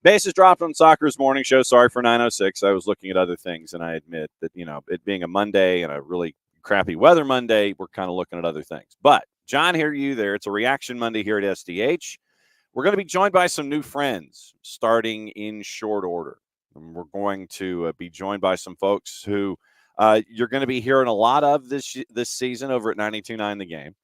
Bases dropped on Soccer's morning show. Sorry for 906. I was looking at other things, and I admit that, it being a Monday and a really crappy weather Monday, we're kind of looking at other things. But, John, hear you there. It's a Reaction Monday here at SDH. We're going to be joined by some new friends starting in short order. And we're going to be joined by some folks who you're going to be hearing a lot of this season over at 92.9 The Game.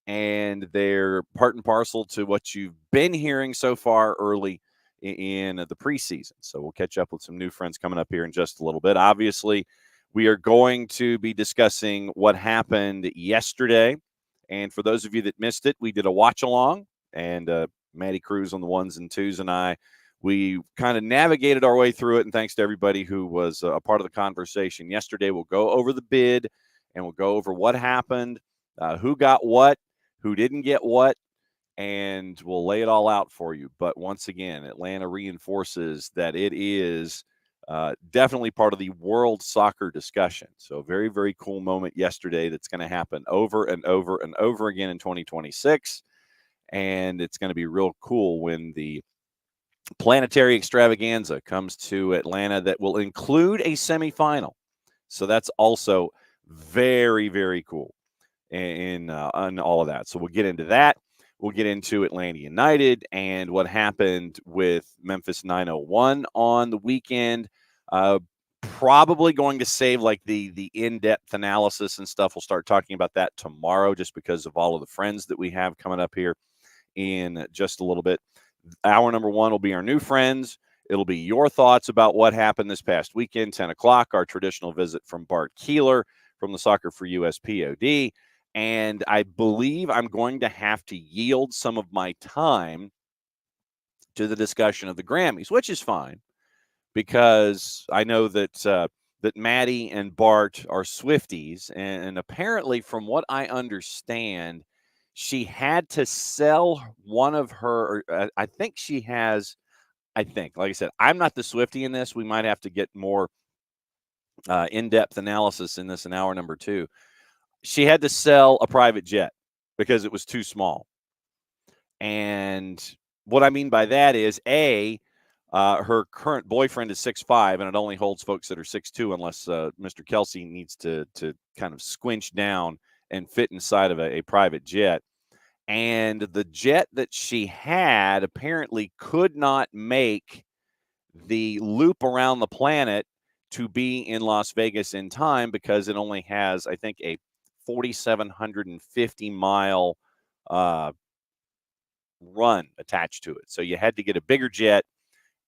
And they're part and parcel to what you've been hearing so far early in the preseason. So we'll catch up with some new friends coming up here in just a little bit. Obviously, we are going to be discussing what happened yesterday. And for those of you that missed it, we did a watch along, and Maddie Cruz on the ones and twos and we kind of navigated our way through it. And thanks to everybody who was a part of the conversation yesterday. We'll go over the bid, and we'll go over what happened, who got what, who didn't get what, and we'll lay it all out for you. But once again, Atlanta reinforces that it is definitely part of the world soccer discussion. So a very, very cool moment yesterday that's going to happen over and over and over again in 2026. And it's going to be real cool when the planetary extravaganza comes to Atlanta that will include a semifinal. So that's also very, very cool in all of that. So we'll get into that. We'll get into Atlanta United and what happened with Memphis 901 on the weekend. Probably going to save like the in-depth analysis and stuff. We'll start talking about that tomorrow just because of all of the friends that we have coming up here in just a little bit. Hour number one will be our new friends. It'll be your thoughts about what happened this past weekend, 10 o'clock, our traditional visit from Bart Keeler from the Soccer for US POD. And I believe I'm going to have to yield some of my time to the discussion of the Grammys, which is fine because I know that that Maddie and Bart are Swifties. And apparently, from what I understand, she had to sell one of her, I think she has, like I said, I'm not the Swiftie in this. We might have to get more in-depth analysis in this in hour number two. She had to sell a private jet because it was too small. And what I mean by that is, her current boyfriend is 6'5", and it only holds folks that are 6'2", unless Mr. Kelsey needs to kind of squinch down and fit inside of a private jet. And the jet that she had apparently could not make the loop around the planet to be in Las Vegas in time because it only has, I think, a 4,750-mile run attached to it. So you had to get a bigger jet,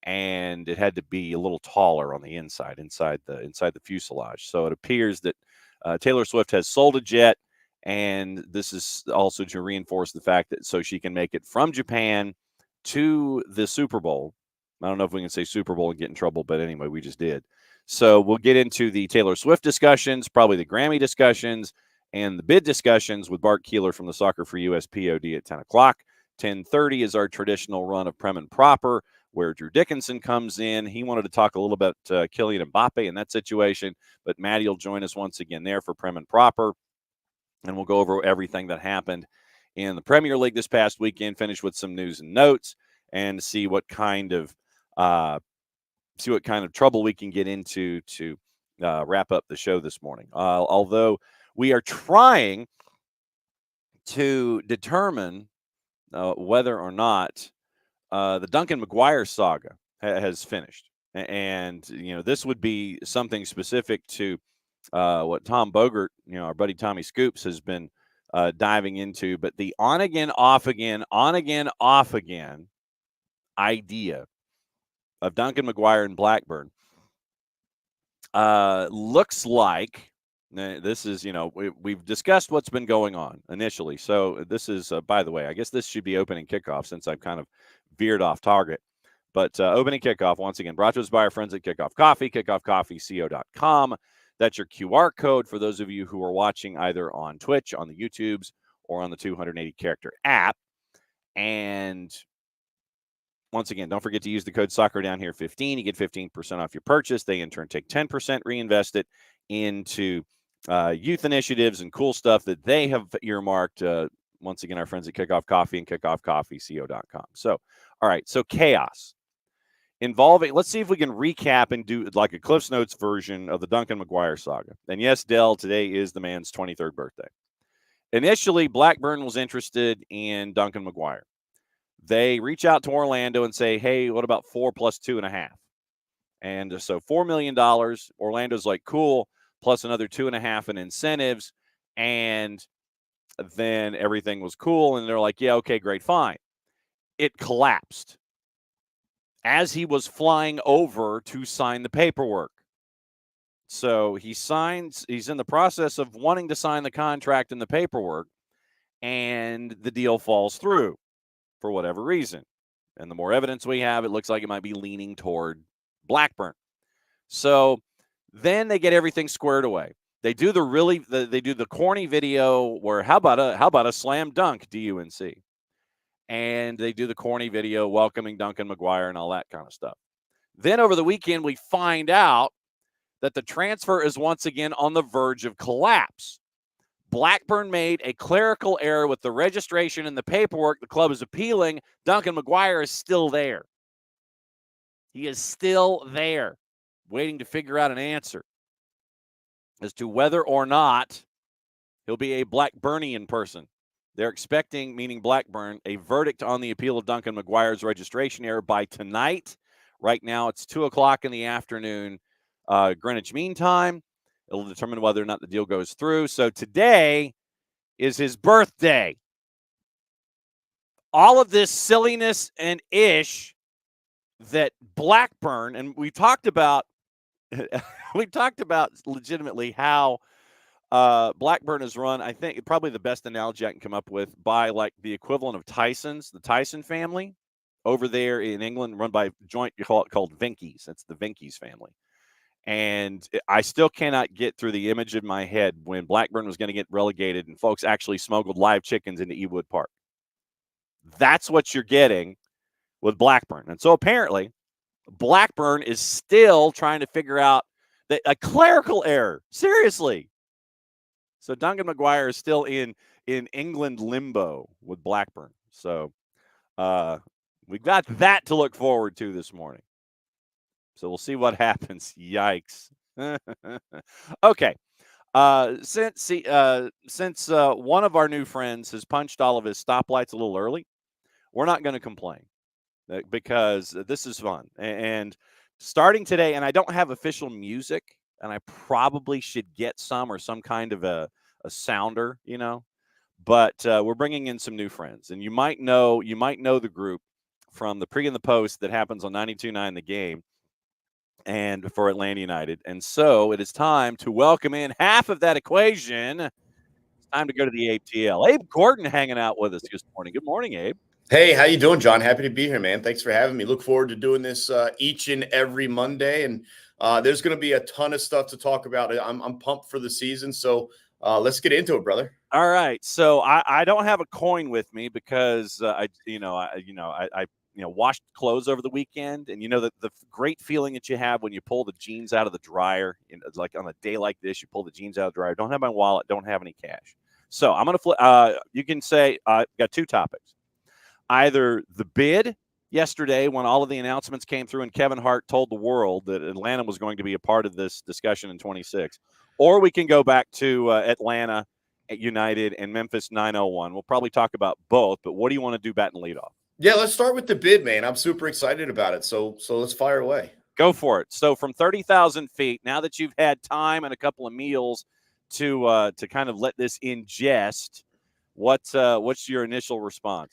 and it had to be a little taller on the inside the fuselage. So it appears that Taylor Swift has sold a jet, and this is also to reinforce the fact that so she can make it from Japan to the Super Bowl. I don't know if we can say Super Bowl and get in trouble, but anyway, we just did. So we'll get into the Taylor Swift discussions, probably the Grammy discussions, and the bid discussions with Bart Keeler from the Soccer for US POD at 10 o'clock. 10:30 is our traditional run of Prem and Proper, where Drew Dickinson comes in. He wanted to talk a little about Kylian Mbappe and that situation, but Maddie will join us once again there for Prem and Proper, and we'll go over everything that happened in the Premier League this past weekend, finish with some news and notes, and see what kind of trouble we can get into to wrap up the show this morning. Although we are trying to determine whether or not the Duncan McGuire saga has finished. And, this would be something specific to what Tom Bogert, our buddy Tommy Scoops, has been diving into. But the on-again, off-again idea of Duncan McGuire and Blackburn looks like this is, we've discussed what's been going on initially. So this is, by the way, I guess this should be opening kickoff since I've kind of veered off target. But opening kickoff, once again, brought to us by our friends at Kickoff Coffee, kickoffcoffeeco.com. That's your QR code for those of you who are watching either on Twitch, on the YouTubes, or on the 280-character app. And once again, don't forget to use the code Soccer Down Here 15. You get 15% off your purchase. They in turn take 10%, reinvest it into youth initiatives and cool stuff that they have earmarked. Once again, our friends at Kickoff Coffee and kickoffcoffeeco.com. So, all right. So chaos involving, let's see if we can recap and do like a Cliff's Notes version of the Duncan McGuire saga. And yes, Dell, today is the man's 23rd birthday. Initially, Blackburn was interested in Duncan McGuire. They reach out to Orlando and say, hey, what about 4 plus 2.5? And so $4 million. Orlando's like, cool, plus another 2.5 in incentives. And then everything was cool. And they're like, yeah, okay, great, fine. It collapsed as he was flying over to sign the paperwork. So he's in the process of wanting to sign the contract and the paperwork, and the deal falls through for whatever reason. And the more evidence we have, it looks like it might be leaning toward Blackburn. So then they get everything squared away. They do the corny video where how about a slam dunk DUNC? And they do the corny video welcoming Duncan McGuire and all that kind of stuff. Then over the weekend, we find out that the transfer is once again on the verge of collapse. Blackburn made a clerical error with the registration and the paperwork. The club is appealing. Duncan McGuire is still there. He is still there, waiting to figure out an answer as to whether or not he'll be a Blackburnian person. They're expecting, meaning Blackburn, a verdict on the appeal of Duncan McGuire's registration error by tonight. Right now, it's 2 o'clock in the afternoon, Greenwich Mean Time. It'll determine whether or not the deal goes through. So today is his birthday. All of this silliness and ish that Blackburn, and we talked about legitimately how Blackburn is run, I think probably the best analogy I can come up with, by like the equivalent of the Tyson family over there in England, run by a joint called Vinkies. It's the Vinkies family. And I still cannot get through the image in my head when Blackburn was going to get relegated and folks actually smuggled live chickens into Ewood Park. That's what you're getting with Blackburn. And so apparently Blackburn is still trying to figure out a clerical error. Seriously. So Duncan McGuire is still in England limbo with Blackburn. So we've got that to look forward to this morning. So we'll see what happens. Yikes. Okay. Since one of our new friends has punched all of his stoplights a little early, we're not going to complain because this is fun. And starting today, and I don't have official music, and I probably should get some or some kind of a sounder, but we're bringing in some new friends, and you might know the group from the pre and the post that happens on 92.9 The Game and for Atlanta United. And so it is time to welcome in half of that equation. It's time to go to the ATL. Abe Gordon hanging out with us this morning. Good morning, Abe. Hey, how you doing, John? Happy to be here, man. Thanks for having me. Look forward to doing this each and every Monday. And there's going to be a ton of stuff to talk about. I'm pumped for the season. So let's get into it, brother. All right. So I don't have a coin with me because I washed clothes over the weekend, and the great feeling that you have when you pull the jeans out of the dryer, like on a day like this, you pull the jeans out of the dryer. Don't have my wallet, don't have any cash. So I'm going to flip. You can say got two topics. Either the bid yesterday when all of the announcements came through and Kevin Hart told the world that Atlanta was going to be a part of this discussion in 26, or we can go back to Atlanta United and Memphis 901. We'll probably talk about both, but what do you want to do batting leadoff? Yeah, let's start with the bid, man. I'm super excited about it. So let's fire away. Go for it. So from 30,000 feet, now that you've had time and a couple of meals to kind of let this ingest, what's your initial response?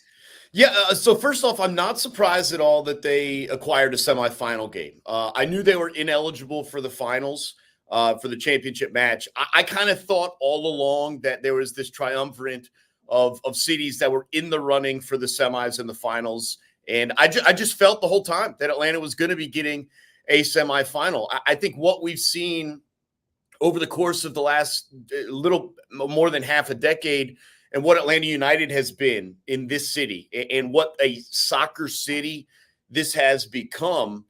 Yeah, so first off, I'm not surprised at all that they acquired a semifinal game. I knew they were ineligible for the finals, for the championship match. I kind of thought all along that there was this triumvirate of cities that were in the running for the semis and the finals. And I just felt the whole time that Atlanta was going to be getting a semifinal. I think what we've seen over the course of the last little more than half a decade and what Atlanta United has been in this city and what a soccer city this has become,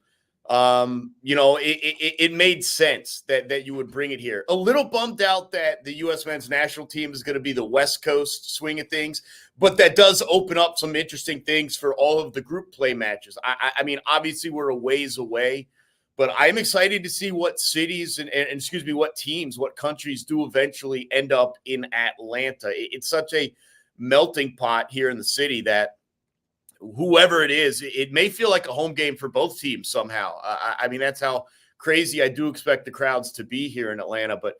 it made sense that you would bring it here. A little bummed out that the U.S. men's national team is going to be the West Coast swing of things, but that does open up some interesting things for all of the group play matches. I mean, obviously we're a ways away, but I'm excited to see what cities and excuse me, what teams, what countries do eventually end up in Atlanta. It's such a melting pot here in the city that whoever it is, it may feel like a home game for both teams somehow. I mean, that's how crazy I do expect the crowds to be here in Atlanta. But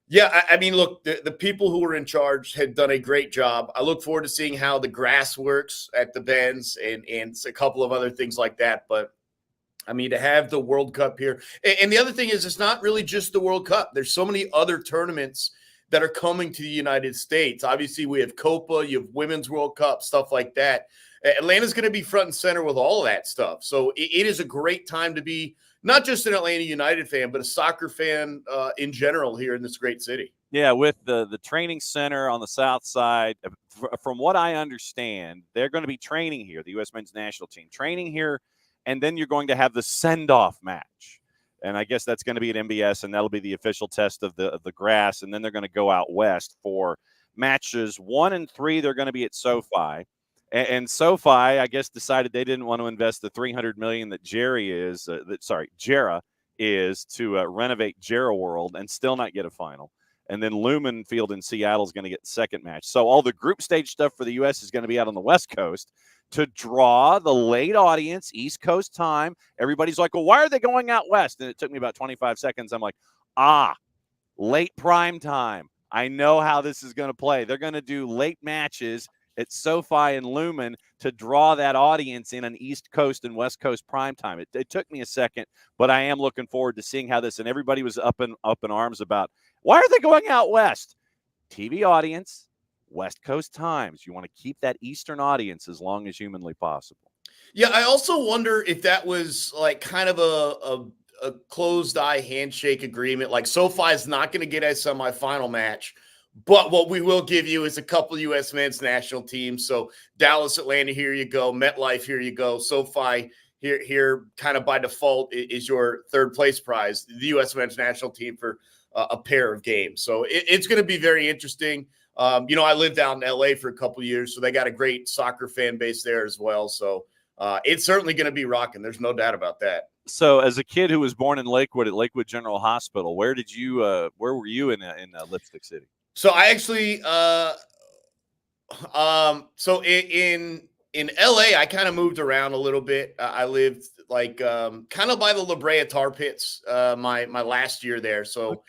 yeah, I mean, look, the people who were in charge had done a great job. I look forward to seeing how the grass works at the Bends and a couple of other things like that. But I mean, to have the World Cup here. And the other thing is, it's not really just the World Cup. There's so many other tournaments that are coming to the United States. Obviously, we have Copa, you have Women's World Cup, stuff like that. Atlanta's going to be front and center with all of that stuff. So it is a great time to be not just an Atlanta United fan, but a soccer fan in general here in this great city. Yeah, with the training center on the south side, from what I understand, they're going to be training here, the U.S. men's national team, training here, and then you're going to have the send-off match. And I guess that's going to be at MBS, and that'll be the official test of the grass, and then they're going to go out west for matches 1 and 3. They're going to be at SoFi. And SoFi, I guess, decided they didn't want to invest the $300 million that Jera is to renovate Jera World and still not get a final. And then Lumen Field in Seattle is going to get the second match. So all the group stage stuff for the U.S. is going to be out on the West Coast to draw the late audience, East Coast time. Everybody's like, well, why are they going out west? And it took me about 25 seconds. I'm like, late prime time. I know how this is going to play. They're going to do late matches at SoFi and Lumen to draw that audience in an East Coast and West Coast prime time. It took me a second, but I am looking forward to seeing how this, and everybody was up in arms about, why are they going out west? TV audience, West Coast times. You want to keep that Eastern audience as long as humanly possible. Yeah, I also wonder if that was like kind of a closed eye handshake agreement. Like SoFi is not going to get a semifinal match, but what we will give you is a couple U.S. men's national teams. So Dallas, Atlanta, here you go. MetLife, here you go. SoFi here kind of by default is your third place prize. The U.S. men's national team for a pair of games. So it's going to be very interesting. I lived out in L.A. for a couple of years, so they got a great soccer fan base there as well. So it's certainly going to be rocking. There's no doubt about that. So, as a kid who was born in Lakewood at Lakewood General Hospital, where were you in Lipstick City? So I actually, so in LA, I kind of moved around a little bit. I lived like kind of by the La Brea Tar Pits my last year there. So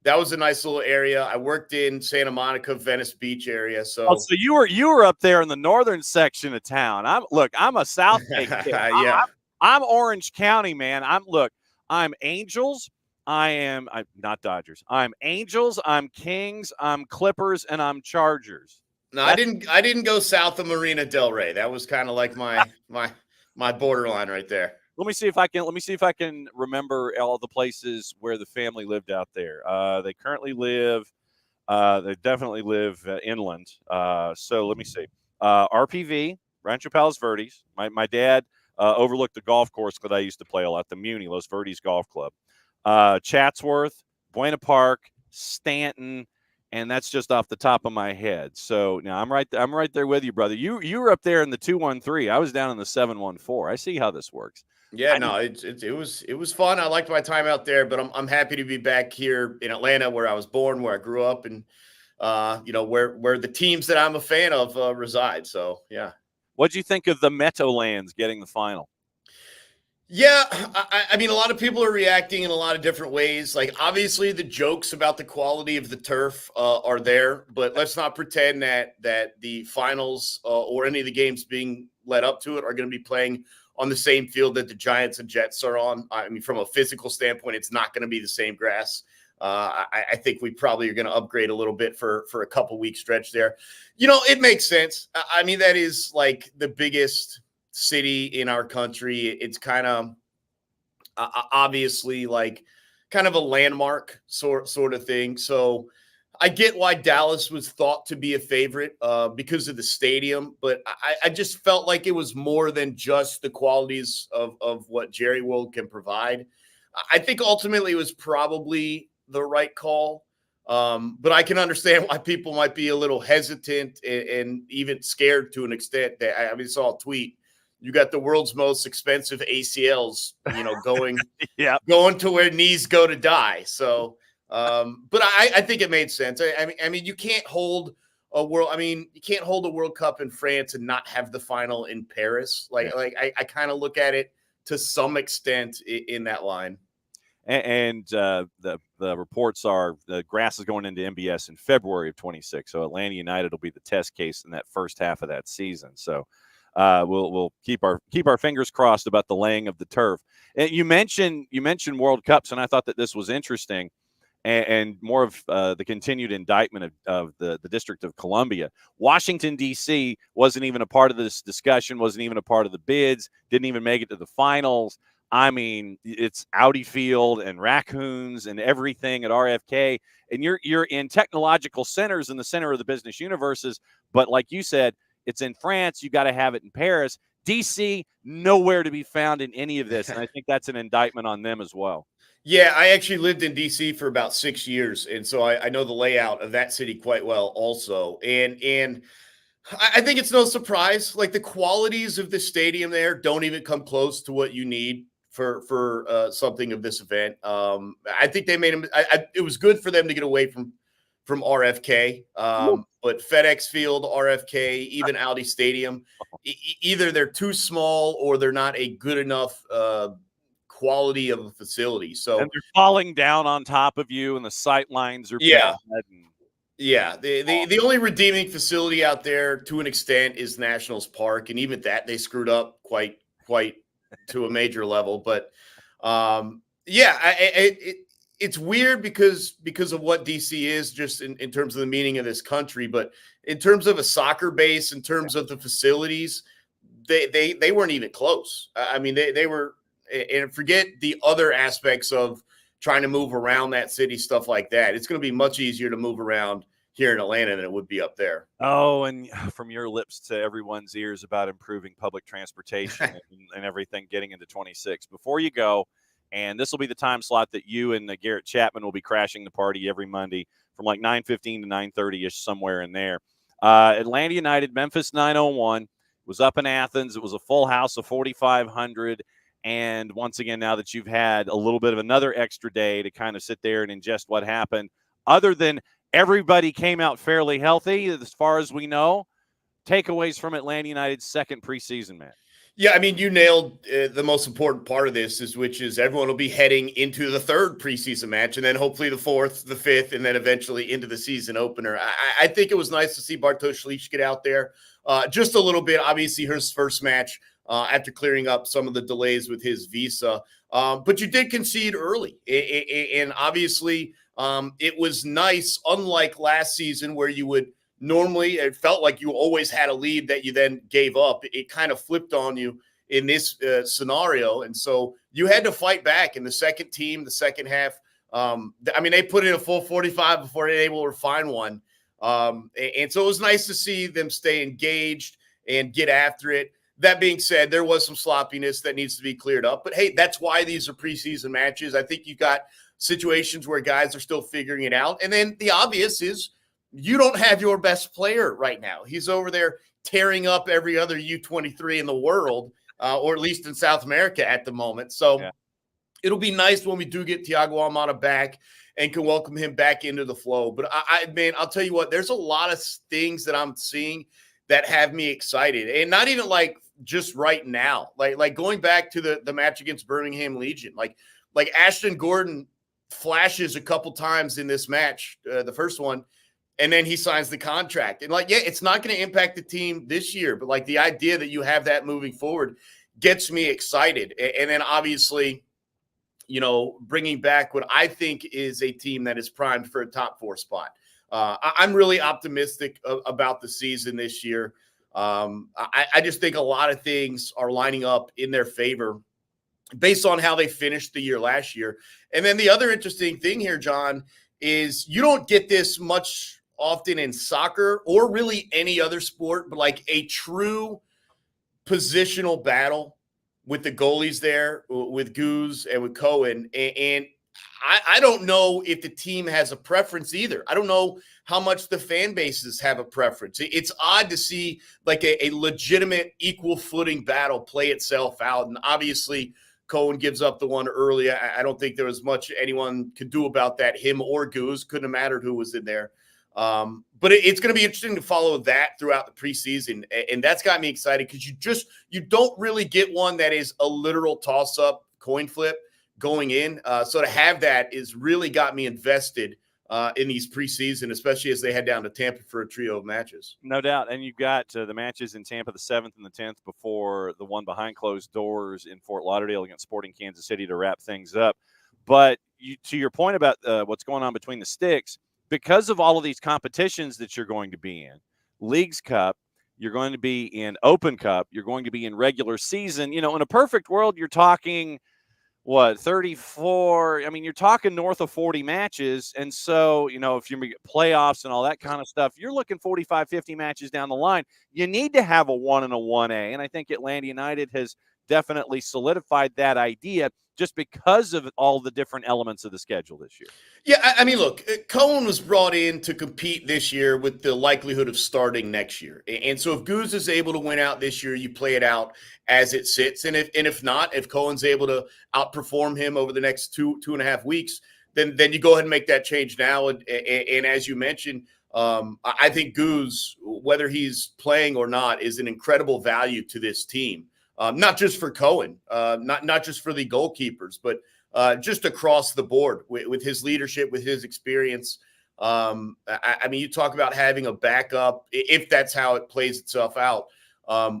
that was a nice little area. I worked in Santa Monica, Venice Beach area. So, so you were up there in the northern section of town. I'm a South Bay kid. Yeah. I'm Orange County, man. I'm Angels. I'm not Dodgers. I'm Angels. I'm Kings. I'm Clippers, and I'm Chargers. No, I didn't go south of Marina Del Rey. That was kind of like my borderline right there. Let me see if I can remember all the places where the family lived out there. They currently live. They definitely live inland. So let me see. RPV, Rancho Palos Verdes. My dad overlooked the golf course that I used to play a lot, the Muni, Los Verdes Golf Club. Chatsworth, Buena Park, Stanton, and that's just off the top of my head. So now I'm right there with you, brother. You were up there in the 213. I was down in the 714. I see how this works. Yeah, it was fun. I liked my time out there, but I'm happy to be back here in Atlanta, where I was born, where I grew up, and where the teams that I'm a fan of reside. So yeah. What'd you think of the Meadowlands getting the final? Yeah, I mean, a lot of people are reacting in a lot of different ways. Like, obviously, the jokes about the quality of the turf are there, but let's not pretend that the finals or any of the games being led up to it are going to be playing on the same field that the Giants and Jets are on. I mean, from a physical standpoint, it's not going to be the same grass. I think we probably are going to upgrade a little bit for a couple week stretch there. It makes sense. I mean, that is like the biggest city in our country. It's kind of obviously like kind of a landmark sort of thing. So I get why Dallas was thought to be a favorite because of the stadium, but I just felt like it was more than just the qualities of what Jerry World can provide. I think ultimately it was probably the right call, but I can understand why people might be a little hesitant and even scared to an extent. That I mean, saw a tweet. You got the world's most expensive ACLs, going Yeah. going to where knees go to die. So, but I think it made sense. I mean, you can't hold a world. I mean, you can't hold a World Cup in France and not have the final in Paris. I kind of look at it to some extent in that line. And the reports are the grass is going into MBS in February of 26. So Atlanta United will be the test case in that first half of that season. So we'll keep our fingers crossed about the laying of the turf. And you mentioned World Cups, and I thought that this was interesting. And more of the continued indictment of the District of Columbia. Washington, D.C. wasn't even a part of this discussion, wasn't even a part of the bids, didn't even make it to the finals. I mean, it's Audi Field and raccoons and everything at RFK. And you're in technological centers in the center of the business universes. But like you said, it's in France. You got to have it in Paris. D.C., nowhere to be found in any of this. And I think that's an indictment on them as well. Yeah, I actually lived in DC for about 6 years, and so I know the layout of that city quite well also. And I think it's no surprise, like the qualities of the stadium there don't even come close to what you need for something of this event. I think they made them. It was good for them to get away from RFK, but FedEx Field, RFK, even Audi Stadium, either they're too small or they're not a good enough quality of a facility. So and they're falling down on top of you, and the sight lines are yeah. bad. Yeah, the only redeeming facility out there to an extent is Nationals Park, and even that they screwed up quite to a major level. But it's weird because of what DC is just in terms of the meaning of this country. But in terms of a soccer base, in terms of the facilities, they weren't even close. I mean, they were, and forget the other aspects of trying to move around that city, stuff like that. It's going to be much easier to move around here in Atlanta than it would be up there. Oh, and from your lips to everyone's ears about improving public transportation and everything getting into 26. Before you go, and this will be the time slot that you and Garrett Chapman will be crashing the party every Monday from like 9:15 to 9:30-ish, somewhere in there. Atlanta United, Memphis 901 was up in Athens. It was a full house of 4,500. And once again, now that you've had a little bit of another extra day to kind of sit there and ingest what happened, other than everybody came out fairly healthy, as far as we know, takeaways from Atlanta United's second preseason match. Yeah, I mean, you nailed the most important part of this, which is everyone will be heading into the third preseason match, and then hopefully the fourth, the fifth, and then eventually into the season opener. I think it was nice to see Bartosz get out there just a little bit. Obviously, his first match after clearing up some of the delays with his visa. But you did concede early. And obviously, it was nice, unlike last season where you would normally, it felt like you always had a lead that you then gave up. It kind of flipped on you in this scenario. And so you had to fight back in the second team, the second half. I mean, they put in a full 45 before they were able to find one. And so it was nice to see them stay engaged and get after it. That being said, there was some sloppiness that needs to be cleared up. But, hey, that's why these are preseason matches. I think you've got situations where guys are still figuring it out. And then the obvious is you don't have your best player right now. He's over there tearing up every other U23 in the world, or at least in South America at the moment. So It'll be nice when we do get Thiago Almada back and can welcome him back into the flow. But, man, I'll tell you what, there's a lot of things that I'm seeing that have me excited. And not even like just right now, like going back to the match against Birmingham Legion, like Ashton Gordon flashes a couple times in this match, the first one, and then he signs the contract. And it's not going to impact the team this year, but like the idea that you have that moving forward gets me excited. And then obviously, bringing back what I think is a team that is primed for a top 4 spot. I'm really optimistic about the season this year. I just think a lot of things are lining up in their favor based on how they finished the year last year. And then the other interesting thing here, John, is you don't get this much often in soccer or really any other sport, but like a true positional battle with the goalies there, with Goose and with Cohen. And I don't know if the team has a preference either. I don't know how much the fan bases have a preference. It's odd to see like a legitimate equal footing battle play itself out. And obviously, Cohen gives up the one early. I don't think there was much anyone could do about that, him or Goose. Couldn't have mattered who was in there. But it's going to be interesting to follow that throughout the preseason, and that's got me excited because you don't really get one that is a literal toss-up coin flip going in. So to have that is really got me invested in these preseason, especially as they head down to Tampa for a trio of matches. No doubt. And you've got the matches in Tampa the 7th and the 10th before the one behind closed doors in Fort Lauderdale against Sporting Kansas City to wrap things up. But to your point about what's going on between the sticks, because of all of these competitions that you're going to be in, Leagues Cup, you're going to be in Open Cup, you're going to be in regular season. In a perfect world, you're talking – 34? I mean, you're talking north of 40 matches. And so, if you get playoffs and all that kind of stuff, you're looking 45, 50 matches down the line. You need to have a 1 and a 1A. And I think Atlanta United has definitely solidified that idea just because of all the different elements of the schedule this year. Yeah, I mean, look, Cohen was brought in to compete this year with the likelihood of starting next year. And so if Goose is able to win out this year, you play it out as it sits. And if not, if Cohen's able to outperform him over the next 2.5 weeks, then you go ahead and make that change now. And as you mentioned, I think Goose, whether he's playing or not, is an incredible value to this team. Not just for Cohen, not just for the goalkeepers, but just across the board with his leadership, with his experience. I mean, you talk about having a backup, if that's how it plays itself out,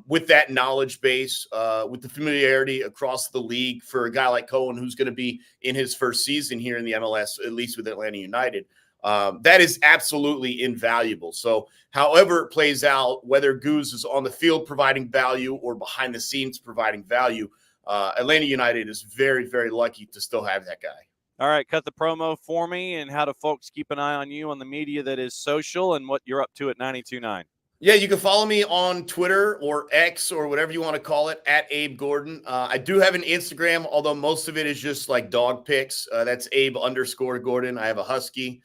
with that knowledge base, with the familiarity across the league for a guy like Cohen, who's going to be in his first season here in the MLS, at least with Atlanta United. That is absolutely invaluable. So however it plays out, whether Goose is on the field providing value or behind the scenes providing value, Atlanta United is very, very lucky to still have that guy. All right, cut the promo for me, and how do folks keep an eye on you on the media that is social and what you're up to at 92.9? Yeah, you can follow me on Twitter or X or whatever you want to call it, at Abe Gordon. I do have an Instagram, although most of it is just like dog pics. That's Abe_Gordon. I have a husky.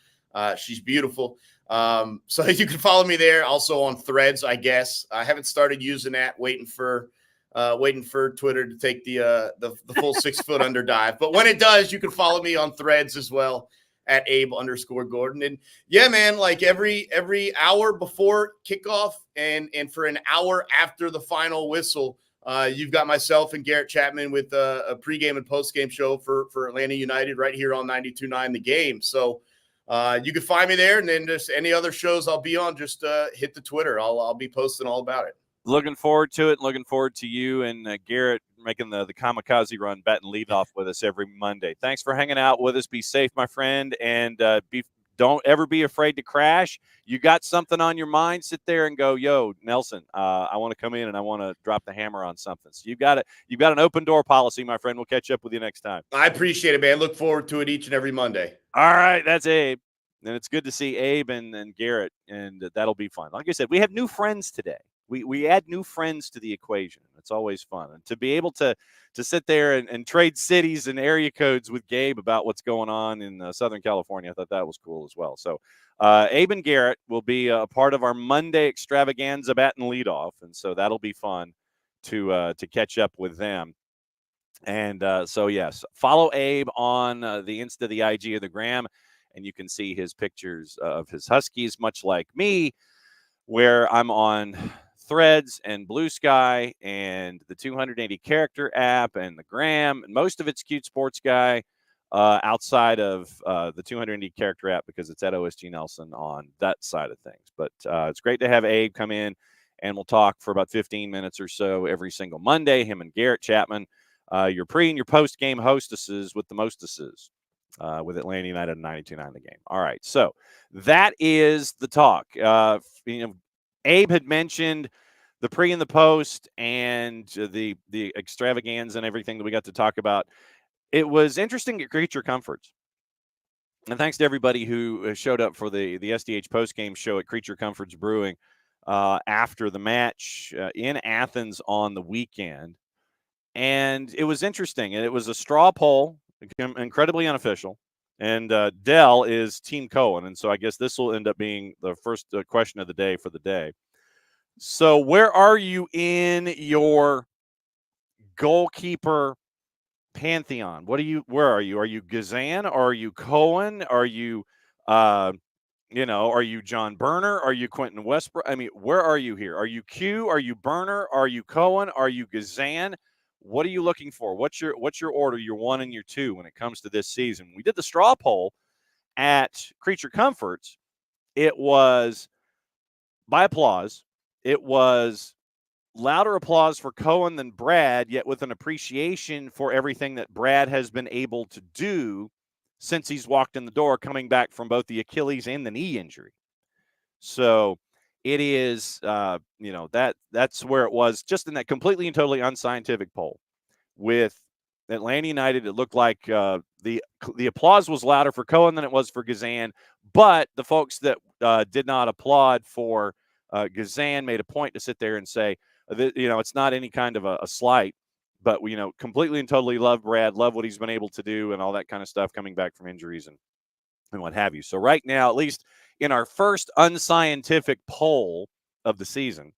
She's beautiful. So you can follow me there. Also on Threads, I guess. I haven't started using that, waiting for Twitter to take the full 6 foot under dive. But when it does, you can follow me on Threads as well at Abe_Gordon. And yeah, man, like every hour before kickoff and for an hour after the final whistle, you've got myself and Garrett Chapman with a pregame and postgame show for Atlanta United right here on 92.9 The Game. So you can find me there, and then just any other shows I'll be on, just hit the Twitter. I'll be posting all about it. Looking forward to it. Looking forward to you and Garrett making the kamikaze run, batting leadoff with us every Monday. Thanks for hanging out with us. Be safe, my friend, and don't ever be afraid to crash. You got something on your mind, sit there and go, yo, Nelson, I want to come in and I want to drop the hammer on something. So you've got an open door policy, my friend. We'll catch up with you next time. I appreciate it, man. Look forward to it each and every Monday. All right, that's Abe. And it's good to see Abe and Garrett, and that'll be fun. Like I said, we have new friends today. We add new friends to the equation. It's always fun. And to be able to sit there and trade cities and area codes with Gabe about what's going on in Southern California, I thought that was cool as well. So Abe and Garrett will be a part of our Monday extravaganza bat and leadoff. And so that'll be fun to catch up with them. And so, yes, follow Abe on the Insta, the IG, or the Gram, and you can see his pictures of his Huskies, much like me, where I'm on Threads and Blue Sky and the 280 character app and the Gram, and most of it's Cute Sports Guy outside of the 280 character app because it's at OSG Nelson on that side of things. But it's great to have Abe come in, and we'll talk for about 15 minutes or so every single Monday, him and Garrett Chapman, your pre and your post game hostesses with the mostesses. With Atlanta United 92.9 The Game. All right, so that is the talk. Abe had mentioned the pre and the post and the extravaganza and everything that we got to talk about. It was interesting at Creature Comforts. And thanks to everybody who showed up for the SDH postgame show at Creature Comforts Brewing after the match in Athens on the weekend. And it was interesting. And it was a straw poll, incredibly unofficial. And Dell is Team Cohen. And so I guess this will end up being the first question of the day for the day. So where are you in your goalkeeper pantheon? Where are you? Are you Gazan? Are you Cohen? Are you are you John Burner? Are you Quentin Westbrook? I mean, where are you here? Are you Q? Are you Burner? Are you Cohen? Are you Gazan? What are you looking for? What's your order, your one and your two when it comes to this season? We did the straw poll at Creature Comforts. It was by applause. It was louder applause for Cohen than Brad, yet with an appreciation for everything that Brad has been able to do since he's walked in the door, coming back from both the Achilles and the knee injury. So it is, that's where it was, just in that completely and totally unscientific poll. With Atlanta United, it looked like the applause was louder for Cohen than it was for Gazan, but the folks that did not applaud for Gazan made a point to sit there and say, it's not any kind of a slight, but we, completely and totally love Brad, love what he's been able to do and all that kind of stuff coming back from injuries and what have you. So right now, at least in our first unscientific poll of the season,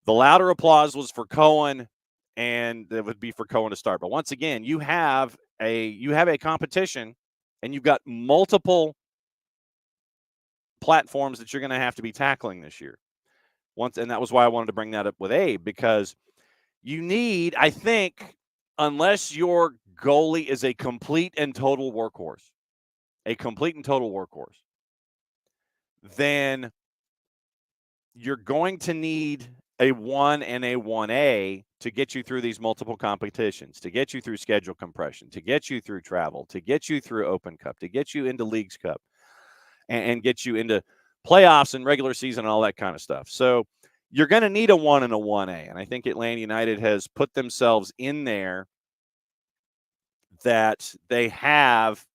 the louder applause was for Cohen, and it would be for Cohen to start. But once again, you have a competition, and you've got multiple platforms that you're going to have to be tackling this year. And that was why I wanted to bring that up with Abe, because you need, I think, unless your goalie is a complete and total workhorse, then you're going to need a 1 and a 1A to get you through these multiple competitions, to get you through schedule compression, to get you through travel, to get you through Open Cup, to get you into Leagues Cup, and get you into playoffs and regular season and all that kind of stuff. So you're going to need a 1 and a 1A. And I think Atlanta United has put themselves in there that they have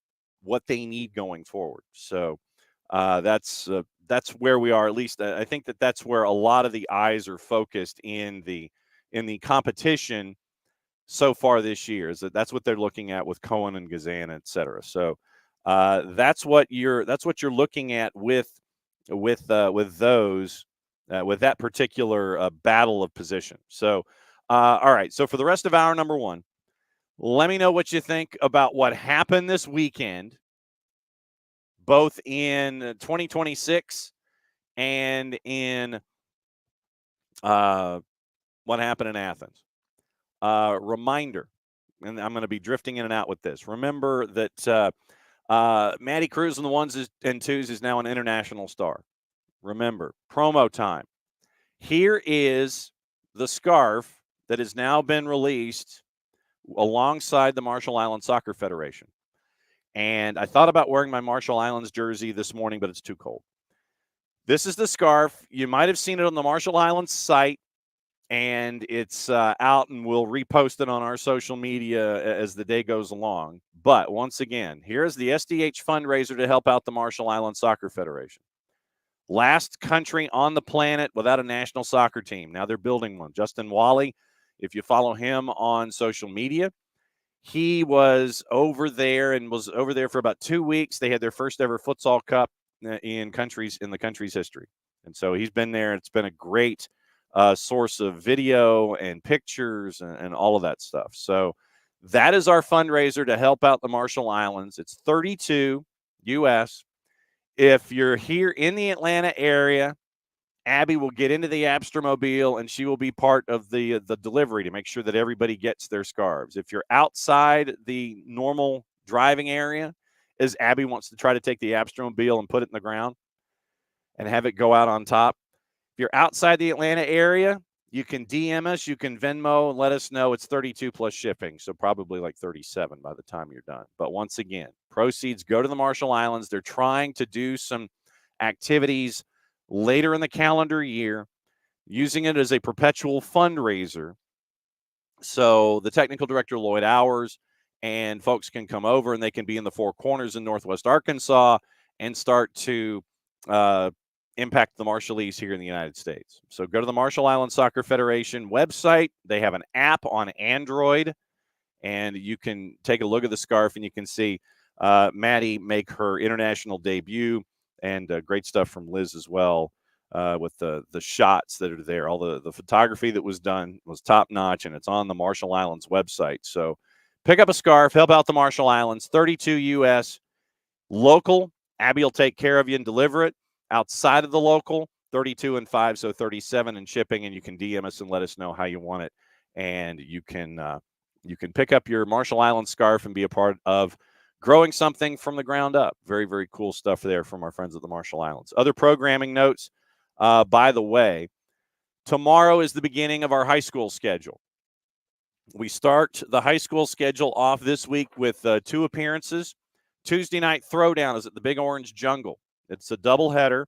what they need going forward. So that's where we are. At least I think that's where a lot of the eyes are focused in the competition so far this year. Is that's what they're looking at with Cohen and Gazan, et cetera. So that's what you're looking at with those with that particular battle of position. So all right. So for the rest of hour number one, let me know what you think about what happened this weekend, both in 2026 and in what happened in Athens. Reminder, and I'm going to be drifting in and out with this. Remember that Matty Cruz on the ones and twos is now an international star. Remember, promo time. Here is the scarf that has now been released alongside the Marshall Islands Soccer Federation. And I thought about wearing my Marshall Islands jersey this morning, but it's too cold. This is the scarf. You might have seen it on the Marshall Islands site, and it's out, and we'll repost it on our social media as the day goes along. But once again, here's the SDH fundraiser to help out the Marshall Islands Soccer Federation. Last country on the planet without a national soccer team. Now they're building one. Justin Wally, if you follow him on social media, he was over there for about 2 weeks. They had their first ever futsal cup in the country's history. And so he's been there. It's been a great source of video and pictures and all of that stuff. So that is our fundraiser to help out the Marshall Islands. It's $32 US. If you're here in the Atlanta area, Abby will get into the Abstermobile, and she will be part of the delivery to make sure that everybody gets their scarves. If you're outside the normal driving area, as Abby wants to try to take the Abstermobile and put it in the ground and have it go out on top. If you're outside the Atlanta area, you can DM us, you can Venmo, and let us know. It's 32 plus shipping, so probably like 37 by the time you're done. But once again, proceeds go to the Marshall Islands. They're trying to do some activities later in the calendar year, using it as a perpetual fundraiser. So the technical director, Lloyd Hours, and folks can come over and they can be in the Four Corners in Northwest Arkansas and start to impact the Marshallese here in the United States. So go to the Marshall Islands Soccer Federation website. They have an app on Android, and you can take a look at the scarf and you can see Maddie make her international debut, and great stuff from Liz as well with the shots that are there. All the photography that was done was top notch, and it's on the Marshall Islands website. So pick up a scarf, help out the Marshall Islands, 32 US, local. Abby will take care of you and deliver it. Outside of the local, 32 and 5, so 37 in shipping, and you can DM us and let us know how you want it. And you can pick up your Marshall Islands scarf and be a part of growing something from the ground up. Very, very cool stuff there from our friends at the Marshall Islands. Other programming notes, by the way, tomorrow is the beginning of our high school schedule. We start the high school schedule off this week with 2 appearances. Tuesday night throwdown is at the Big Orange Jungle. It's a doubleheader.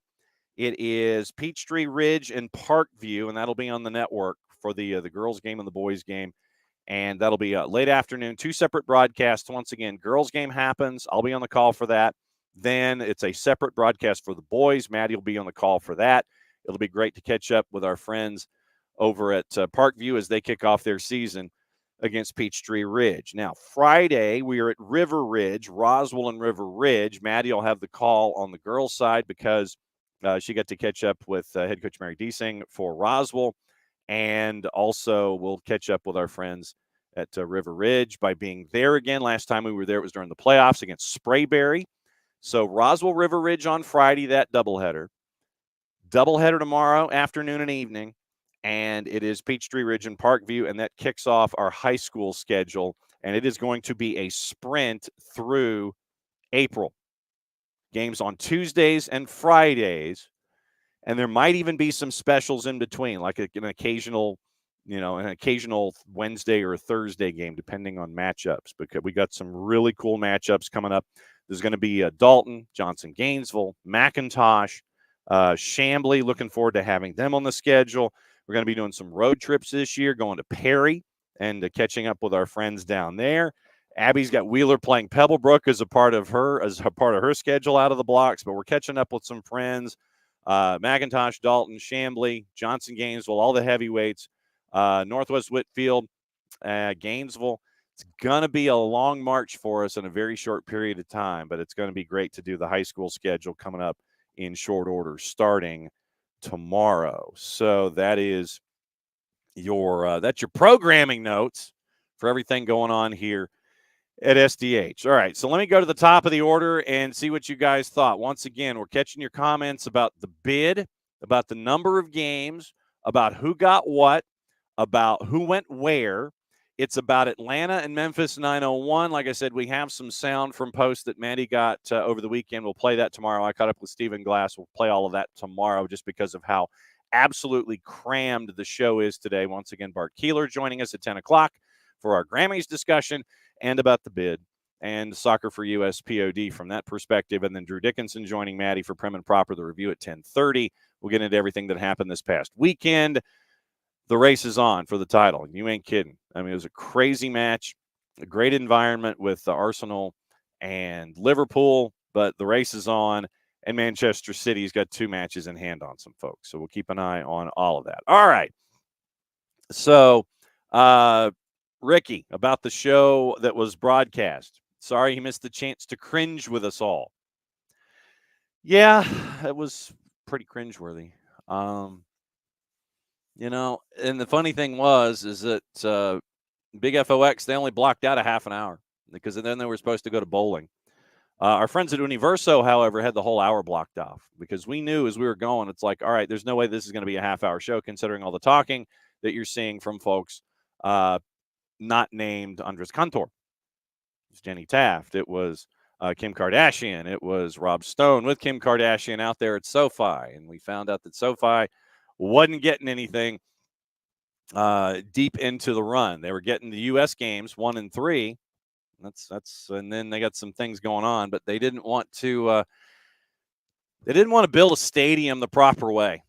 It is Peachtree Ridge and Parkview, and that'll be on the network for the girls' game and the boys' game. And that'll be late afternoon, 2 separate broadcasts. Once again, girls' game happens. I'll be on the call for that. Then it's a separate broadcast for the boys. Maddie will be on the call for that. It'll be great to catch up with our friends over at Parkview as they kick off their season against Peachtree Ridge. Now, Friday, we are at River Ridge, Roswell and River Ridge. Maddie will have the call on the girls' side because she got to catch up with head coach Mary Deasing for Roswell. And also we'll catch up with our friends at River Ridge by being there again. Last time we were there, it was during the playoffs against Sprayberry. So Roswell, River Ridge on Friday, that doubleheader. Doubleheader tomorrow, afternoon and evening. And it is Peachtree Ridge and Parkview, and that kicks off our high school schedule. And it is going to be a sprint through April. Games on Tuesdays and Fridays. And there might even be some specials in between, like an occasional Wednesday or a Thursday game, depending on matchups, because we got some really cool matchups coming up. There's going to be Dalton, Johnson, Gainesville, McIntosh, Chambly. Looking forward to having them on the schedule. We're going to be doing some road trips this year, going to Perry and catching up with our friends down there. Abby's got Wheeler playing Pebblebrook as a part of her schedule out of the blocks, but we're catching up with some friends. McIntosh, Dalton, Chambly, Johnson, Gainesville, all the heavyweights, Northwest Whitfield, Gainesville. It's going to be a long march for us in a very short period of time, but it's going to be great to do the high school schedule coming up in short order starting tomorrow. So that is that's your programming notes for everything going on here at SDH. All right, so let me go to the top of the order and see what you guys thought. Once again, we're catching your comments about the bid, about the number of games, about who got what, about who went where. It's about Atlanta and Memphis 901. Like I said, we have some sound from posts that Mandy got over the weekend. We'll play that tomorrow. I caught up with Stephen Glass. We'll play all of that tomorrow just because of how absolutely crammed the show is today. Once again, Bart Keeler joining us at 10 o'clock for our Grammys discussion and about the bid and Soccer for US POD from that perspective. And then Drew Dickinson joining Maddie for Prem and Proper, the review at 10:30. We'll get into everything that happened this past weekend. The race is on for the title. You ain't kidding. I mean, it was a crazy match, a great environment with Arsenal and Liverpool, but the race is on, and Manchester City's got 2 matches in hand on some folks. So we'll keep an eye on all of that. All right. So, Ricky, about the show that was broadcast. Sorry he missed the chance to cringe with us all. Yeah, it was pretty cringeworthy. And the funny thing is that Big FOX, they only blocked out a half an hour because then they were supposed to go to bowling. Our friends at Universo, however, had the whole hour blocked off because we knew as we were going, it's like, all right, there's no way this is going to be a half-hour show considering all the talking that you're seeing from folks not named Andres Cantor. It was Jenny Taft. It was Kim Kardashian. It was Rob Stone with Kim Kardashian out there at SoFi. And we found out that SoFi wasn't getting anything deep into the run. They were getting the U.S. games 1 and 3. And then they got some things going on, but they didn't want to build a stadium the proper way.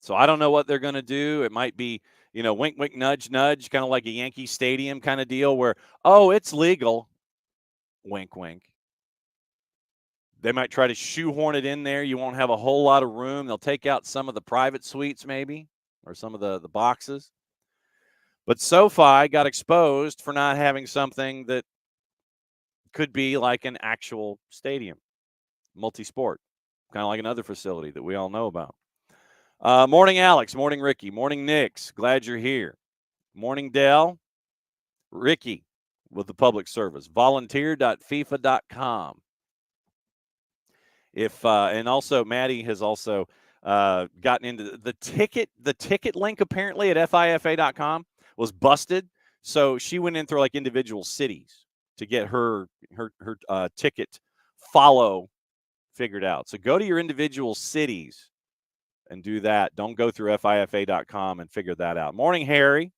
So I don't know what they're going to do. It might be, wink, wink, nudge, nudge, kind of like a Yankee Stadium kind of deal where, oh, it's legal. Wink, wink. They might try to shoehorn it in there. You won't have a whole lot of room. They'll take out some of the private suites maybe or some of the boxes. But SoFi got exposed for not having something that could be like an actual stadium, multi-sport, kind of like another facility that we all know about. Morning, Alex. Morning, Ricky. Morning, Nix. Glad you're here. Morning, Dell. Ricky with the public service. Volunteer.fifa.com. And also Maddie has also gotten into the ticket. The ticket link apparently at FIFA.com was busted, so she went in through like individual cities to get her ticket follow figured out. So go to your individual cities and do that. Don't go through FIFA.com and figure that out. Morning, Harry.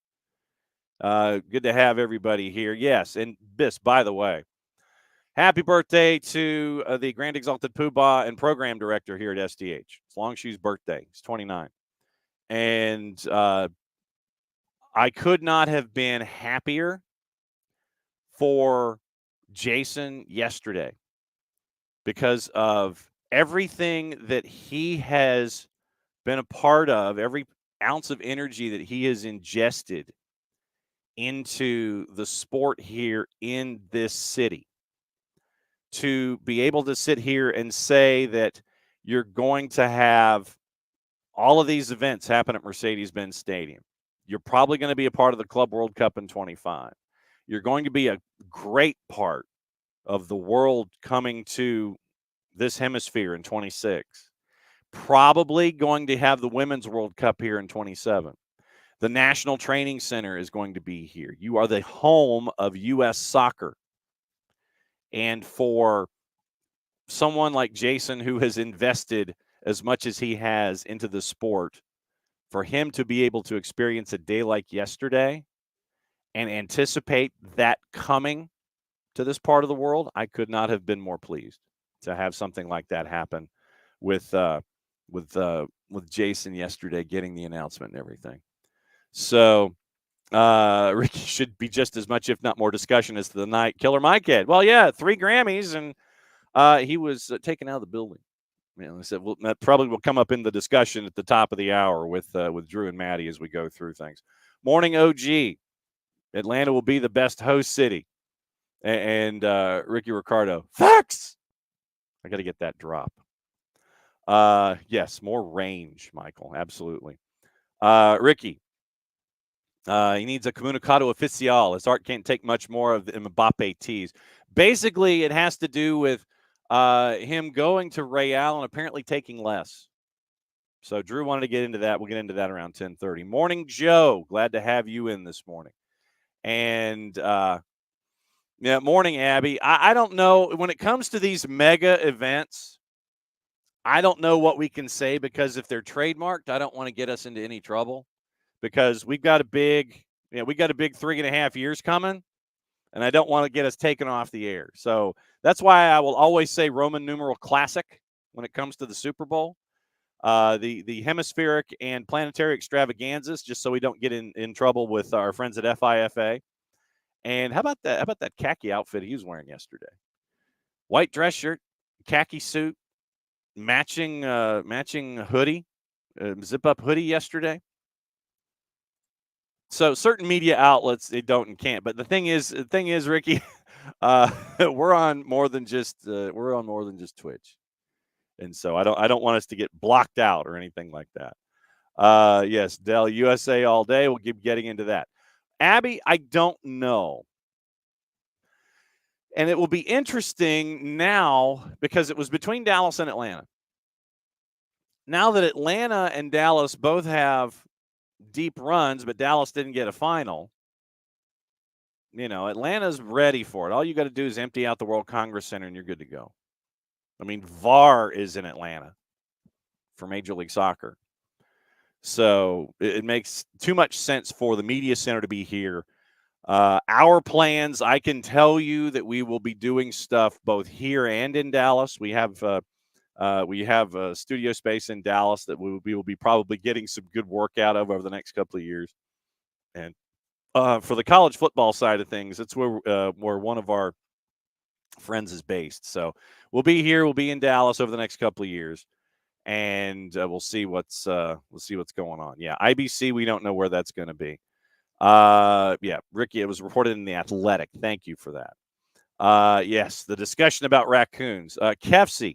Good to have everybody here. Yes, and this, by the way, happy birthday to the Grand Exalted Poobah and program director here at SDH. It's Long Shoe's birthday. He's 29. And I could not have been happier for Jason yesterday because of everything that he has been a part of, every ounce of energy that he has ingested into the sport here in this city. To be able to sit here and say that you're going to have all of these events happen at Mercedes-Benz Stadium. You're probably going to be a part of the Club World Cup in 25. You're going to be a great part of the world coming to this hemisphere in 26. Probably going to have the Women's World Cup here in 27. The National Training Center is going to be here. You are the home of U.S. soccer. And for someone like Jason, who has invested as much as he has into the sport, for him to be able to experience a day like yesterday and anticipate that coming to this part of the world, I could not have been more pleased to have something like that happen with Jason yesterday, getting the announcement and everything. So Ricky should be just as much, if not more, discussion as the night Killer Mike had. Well, yeah, 3 Grammys, and he was taken out of the building. I said, well, that probably will come up in the discussion at the top of the hour with Drew and Maddie as we go through things. Morning, OG. Atlanta will be the best host city. And Ricky Ricardo, facts. I got to get that drop. Yes, more range, Michael. Absolutely. Ricky. He needs a comunicado oficial. His art can't take much more of the Mbappe tease. Basically, it has to do with him going to Real and apparently taking less. So Drew wanted to get into that. We'll get into that around 10:30. Morning, Joe. Glad to have you in this morning. And morning, Abby. I don't know. When it comes to these mega events, I don't know what we can say because if they're trademarked, I don't want to get us into any trouble. Because we've got a big 3.5 years coming, and I don't want to get us taken off the air. So that's why I will always say Roman numeral classic when it comes to the Super Bowl. The hemispheric and planetary extravaganzas, just so we don't get in trouble with our friends at FIFA. And how about that? How about that khaki outfit he was wearing yesterday? White dress shirt, khaki suit, matching hoodie, zip-up hoodie yesterday. So certain media outlets, they don't and can't. But the thing is, Ricky, we're on more than just Twitch, and so I don't want us to get blocked out or anything like that. Yes, Dell USA all day. We'll keep getting into that. Abby, I don't know, and it will be interesting now because it was between Dallas and Atlanta. Now that Atlanta and Dallas both have deep runs, but Dallas didn't get a final. Atlanta's ready for it. All you got to do is empty out the World Congress Center and you're good to go. I mean, VAR is in Atlanta for Major League Soccer. So it makes too much sense for the media center to be here. Our plans, I can tell you that we will be doing stuff both here and in Dallas. We have a studio space in Dallas that we will be probably getting some good work out of over the next couple of years. And for the college football side of things, it's where one of our friends is based. So we'll be here. We'll be in Dallas over the next couple of years, and we'll see what's going on. Yeah, IBC. We don't know where that's going to be. Yeah, Ricky. It was reported in the Athletic. Thank you for that. Yes, the discussion about raccoons. Kefsey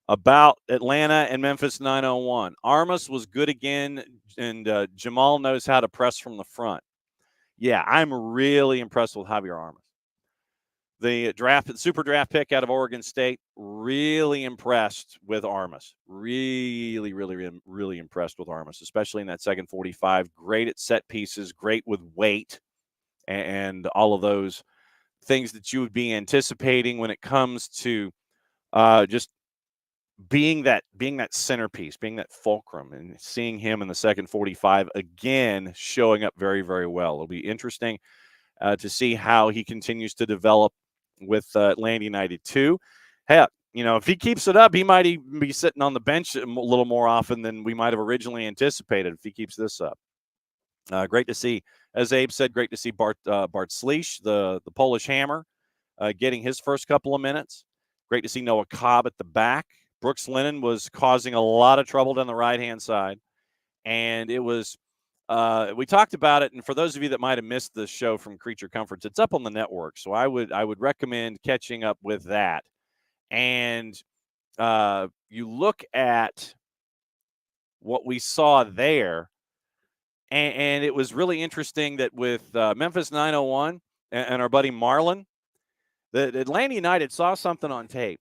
about Atlanta and Memphis 901. Armas was good again, and Jamal knows how to press from the front. Yeah, I'm really impressed with Javier Armas. The super draft pick out of Oregon State, really impressed with Armas. Really, really, really impressed with Armas, especially in that second 45. Great at set pieces, great with weight, and all of those things that you would be anticipating when it comes to just being that centerpiece, being that fulcrum, and seeing him in the second 45 again, showing up very, very well. It'll be interesting to see how he continues to develop with Atlanta United too. Hey, if he keeps it up, he might even be sitting on the bench a little more often than we might have originally anticipated if he keeps this up. Great to see, as Abe said, great to see Bart Sleesh, the Polish Hammer, getting his first couple of minutes. Great to see Noah Cobb at the back. Brooks Lennon was causing a lot of trouble down the right-hand side, and it was we talked about it, and for those of you that might have missed the show from Creature Comforts, it's up on the network, so I would recommend catching up with that. And you look at what we saw there, and it was really interesting that with Memphis 901 and our buddy Marlon, that Atlanta United saw something on tape.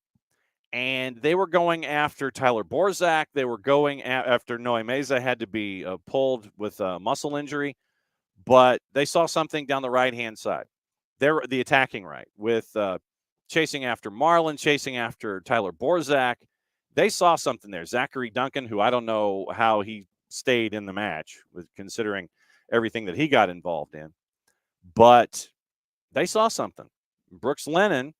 And they were going after Tyler Borzak. They were going after Noe Meza had to be pulled with a muscle injury. But they saw something down the right-hand side. They're the attacking right with chasing after Marlon, chasing after Tyler Borzak. They saw something there. Zachary Duncan, who I don't know how he stayed in the match, with considering everything that he got involved in. But they saw something. Brooks Lennon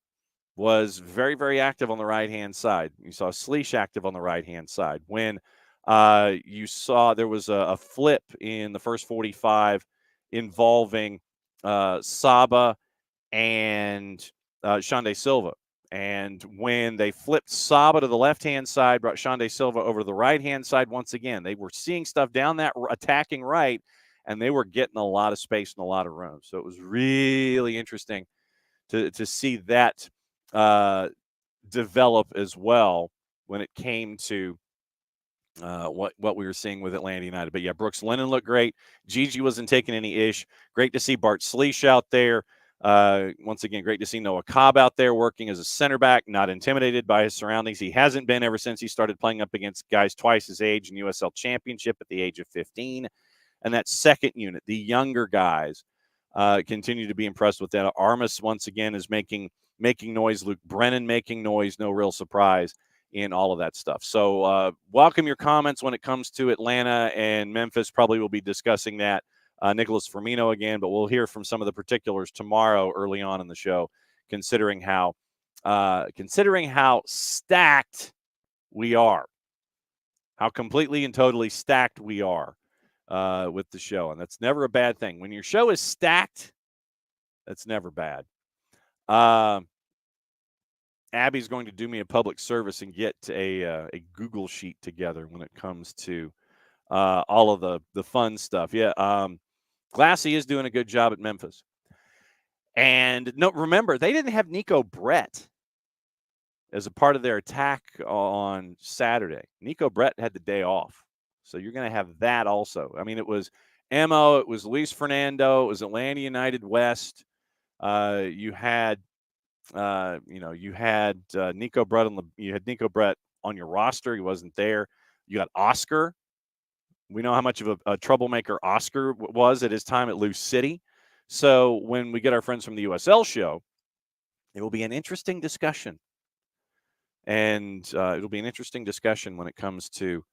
was very, very active on the right-hand side. You saw Sleesh active on the right-hand side. When you saw there was a flip in the first 45 involving Saba and Shande Silva. And when they flipped Saba to the left-hand side, brought Shande Silva over to the right-hand side once again, they were seeing stuff down that attacking right, and they were getting a lot of space and a lot of room. So it was really interesting to see that develop as well when it came to what we were seeing with Atlanta United. But yeah, Brooks Lennon looked great. Gigi wasn't taking any ish. Great to see Bart Sleesh out there. Once again, great to see Noah Cobb out there working as a center back, not intimidated by his surroundings. He hasn't been ever since he started playing up against guys twice his age in USL Championship at the age of 15. And that second unit, the younger guys, continue to be impressed with that. Armas, once again, is making noise. Luke Brennan making noise. No real surprise in all of that stuff. So welcome your comments when it comes to Atlanta and Memphis. Probably we'll be discussing that. Nicholas Firmino again, but we'll hear from some of the particulars tomorrow early on in the show, considering how stacked we are, how completely and totally stacked we are with the show. And that's never a bad thing. When your show is stacked, that's never bad. Abby's going to do me a public service and get a Google sheet together when it comes to all of the fun stuff. Yeah, Glassy is doing a good job at Memphis. And no, remember, they didn't have Nico Brett as a part of their attack on Saturday. Nico Brett had the day off. So you're going to have that also. I mean, it was Emo, it was Luis Fernando, it was Atlanta United West. You had Nico Brett Nico Brett on your roster. He wasn't there. You got Oscar. We know how much of a troublemaker Oscar was at his time at Loose City. So when we get our friends from the USL show, it will be an interesting discussion. And it'll be an interesting discussion when it comes to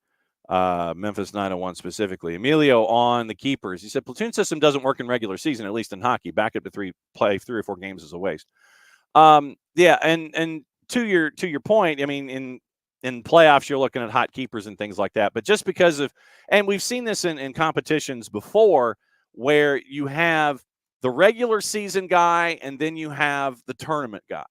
Memphis 901 specifically. Emilio on the keepers. He said, platoon system doesn't work in regular season, at least in hockey. Back up to play 3 or 4 games is a waste. Yeah, and to your point, I mean, in playoffs, you're looking at hot keepers and things like that. But just because of, and we've seen this in competitions before, where you have the regular season guy and then you have the tournament guy.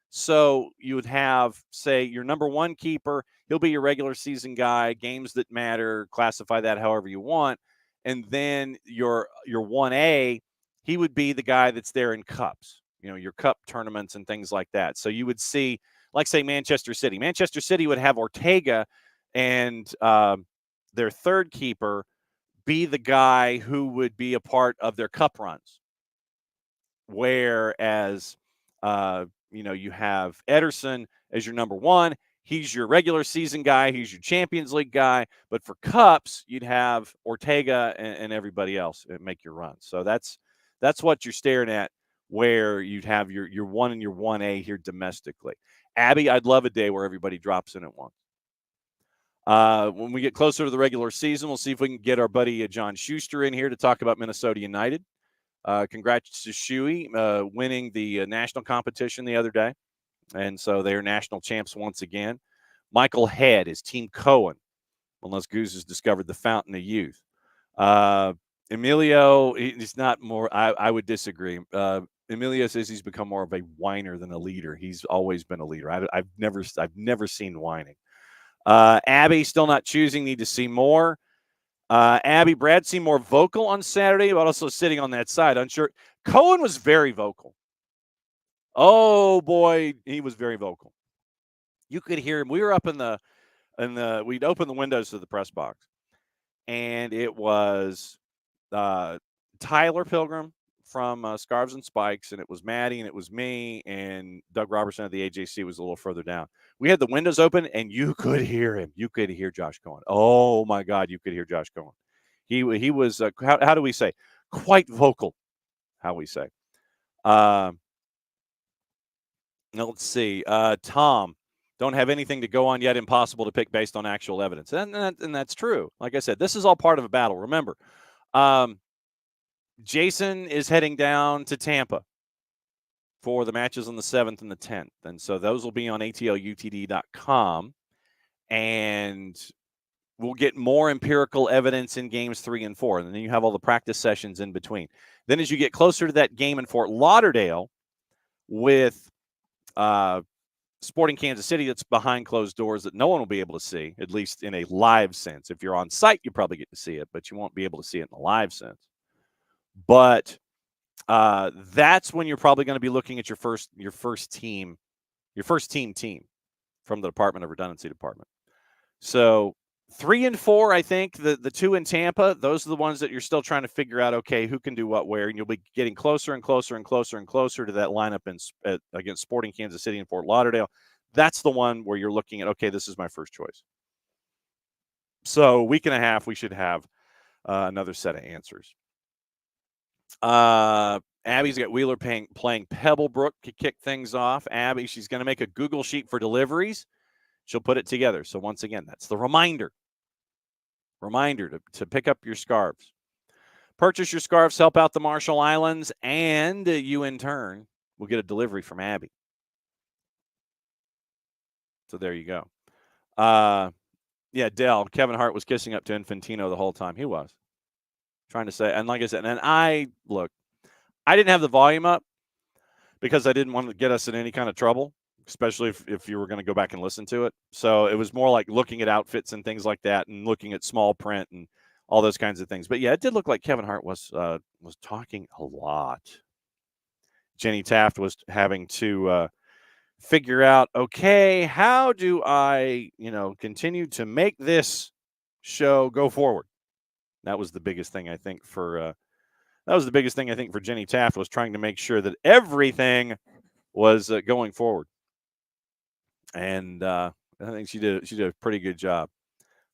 So you would have, say, your number one keeper. He'll be your regular season guy, games that matter, classify that however you want. And then your 1A, he would be the guy that's there in cups, your cup tournaments and things like that. So you would see, like, say, Manchester City. Manchester City would have Ortega and their third keeper be the guy who would be a part of their cup runs. Whereas, you have Ederson as your number one. He's your regular season guy. He's your Champions League guy. But for cups, you'd have Ortega and everybody else make your run. So that's what you're staring at, where you'd have your 1 and your 1A here domestically. Abby, I'd love a day where everybody drops in at once. When we get closer to the regular season, we'll see if we can get our buddy John Schuster in here to talk about Minnesota United. Congrats to Shuey winning the national competition the other day. And so they are national champs once again. Michael Head is Team Cohen, unless Goose has discovered the fountain of youth. Emilio, he's not more, I would disagree. Emilio says he's become more of a whiner than a leader. He's always been a leader. I've never seen whining. Abby, still not choosing, need to see more. Abby, Brad seemed more vocal on Saturday, but also sitting on that side, unsure. Cohen was very vocal. Oh boy, he was very vocal. You could hear him. We were up we'd open the windows to the press box, and it was Tyler Pilgrim from Scarves and Spikes, and it was Maddie, and it was me, and Doug Robertson of the AJC was a little further down. We had the windows open, and you could hear him. You could hear Josh Cohen. Oh, my God, you could hear Josh Cohen. He was, how do we say, quite vocal, how we say. Let's see. Tom, don't have anything to go on yet. Impossible to pick based on actual evidence. And that's true. Like I said, this is all part of a battle. Remember, Jason is heading down to Tampa for the matches on the 7th and the 10th. And so those will be on ATLUTD.com. And we'll get more empirical evidence in games 3 and 4. And then you have all the practice sessions in between. Then as you get closer to that game in Fort Lauderdale with Sporting Kansas City, that's behind closed doors that no one will be able to see, at least in a live sense. If you're on site, you probably get to see it, but you won't be able to see it in a live sense. But that's when you're probably going to be looking at your first team from the Department of Redundancy Department. So 3 and 4, I think the 2 in Tampa, those are the ones that you're still trying to figure out, okay, who can do what where, and you'll be getting closer and closer and closer and closer to that lineup against Sporting Kansas City and Fort Lauderdale. That's the one where you're looking at, okay, this is my first choice. So a week and a half, we should have another set of answers. Abby's got Wheeler playing Pebblebrook to kick things off. Abby, she's going to make a Google sheet for deliveries. She'll put it together. So once again, that's the reminder to pick up your scarves. Purchase your scarves, help out the Marshall Islands, and you in turn will get a delivery from Abby. So there you go. Yeah, Dell, Kevin Hart was kissing up to Infantino the whole time. He was trying to say, and like I said, and I didn't have the volume up because I didn't want to get us in any kind of trouble, especially if you were going to go back and listen to it. So it was more like looking at outfits and things like that and looking at small print and all those kinds of things. But yeah, it did look like Kevin Hart was talking a lot. Jenny Taft was having to figure out, okay, how do I, continue to make this show go forward? That was the biggest thing I think for Jenny Taft, was trying to make sure that everything was going forward. And I think she did a pretty good job.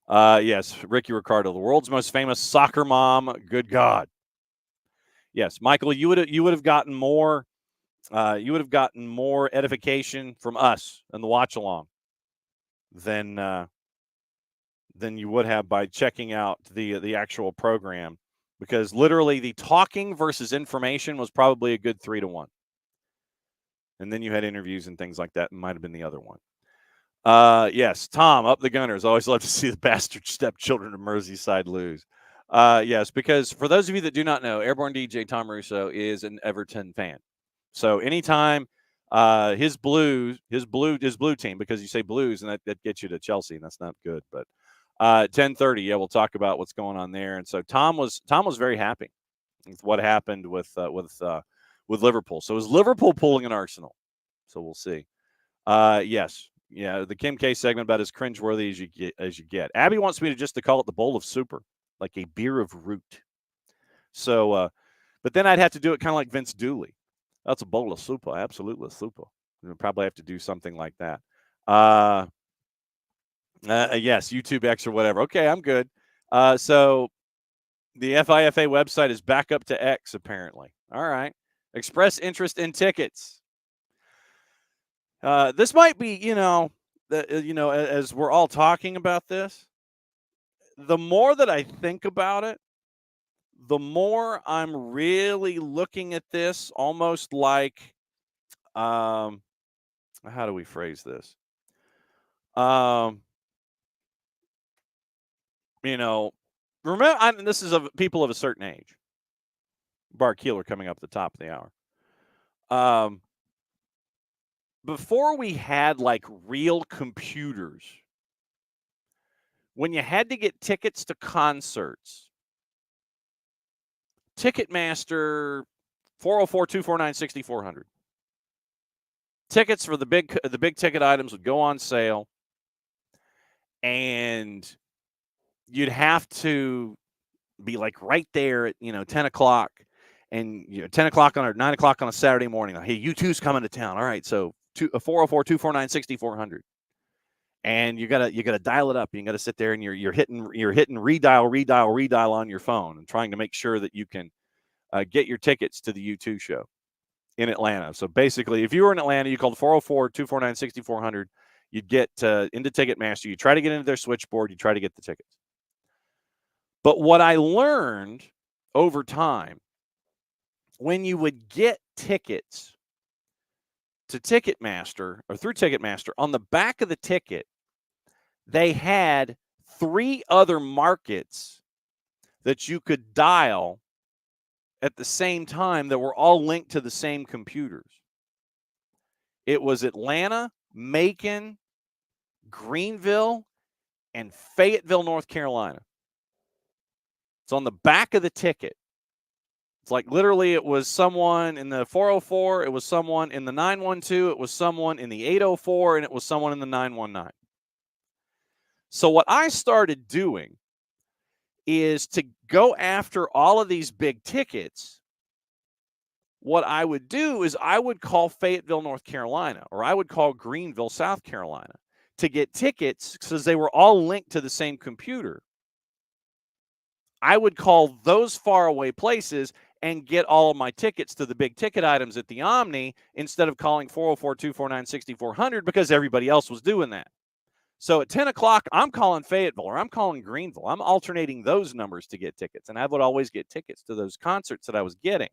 Yes, Ricky Ricardo, the world's most famous soccer mom. Good God. Yes, Michael, you would have gotten more. You would have gotten more edification from us and the watch along than you would have by checking out the actual program, because literally the talking versus information was probably a good 3-1. And then you had interviews and things like that. It might have been the other one. Yes, Tom, up the Gunners. Always love to see the bastard stepchildren of Merseyside lose. Yes, because for those of you that do not know, Airborne DJ Tom Russo is an Everton fan. So anytime his blue team, because you say blues and that gets you to Chelsea, and that's not good. But 10:30, yeah, we'll talk about what's going on there. And so Tom was very happy with what happened with Liverpool. So is Liverpool pulling an Arsenal? So we'll see. Yes. Yeah, the Kim K segment about as cringeworthy as you get. Abby wants me to call it the bowl of super, like a beer of root. So, but then I'd have to do it kind of like Vince Dooley. That's a bowl of super, absolutely super. We'll probably have to do something like that. Yes, YouTube X or whatever. Okay, I'm good. So the FIFA website is back up to X, apparently. All right. Express interest in tickets. This might be, as we're all talking about this, the more that I think about it, the more I'm really looking at this almost like, how do we phrase this? Remember, this is of people of a certain age. Bart Keeler coming up at the top of the hour. Before we had like real computers, when you had to get tickets to concerts, Ticketmaster 404-249-6400. Tickets for the big ticket items would go on sale, and you'd have to be like right there at 10 o'clock, and 10 o'clock or 9 o'clock on a Saturday morning. Like, hey, U2's coming to town. All right, so 404-249-6400. And you gotta dial it up. You gotta sit there and you're hitting redial on your phone and trying to make sure that you can get your tickets to the U2 show in Atlanta. So basically, if you were in Atlanta, you called 404-249-6400. You'd get into Ticketmaster. You try to get into their switchboard. You try to get the tickets. But what I learned over time, when you would get tickets to Ticketmaster or through Ticketmaster, on the back of the ticket, they had 3 other markets that you could dial at the same time that were all linked to the same computers. It was Atlanta, Macon, Greenville, and Fayetteville, North Carolina. It's on the back of the ticket. It's like literally it was someone in the 404, it was someone in the 912, it was someone in the 804, and it was someone in the 919. So what I started doing is to go after all of these big tickets. What I would do is I would call Fayetteville, North Carolina, or I would call Greenville, South Carolina, to get tickets because they were all linked to the same computer. I would call those faraway places and get all of my tickets to the big ticket items at the Omni instead of calling 404-249-6400 because everybody else was doing that. So at 10 o'clock, I'm calling Fayetteville or I'm calling Greenville. I'm alternating those numbers to get tickets, and I would always get tickets to those concerts that I was getting.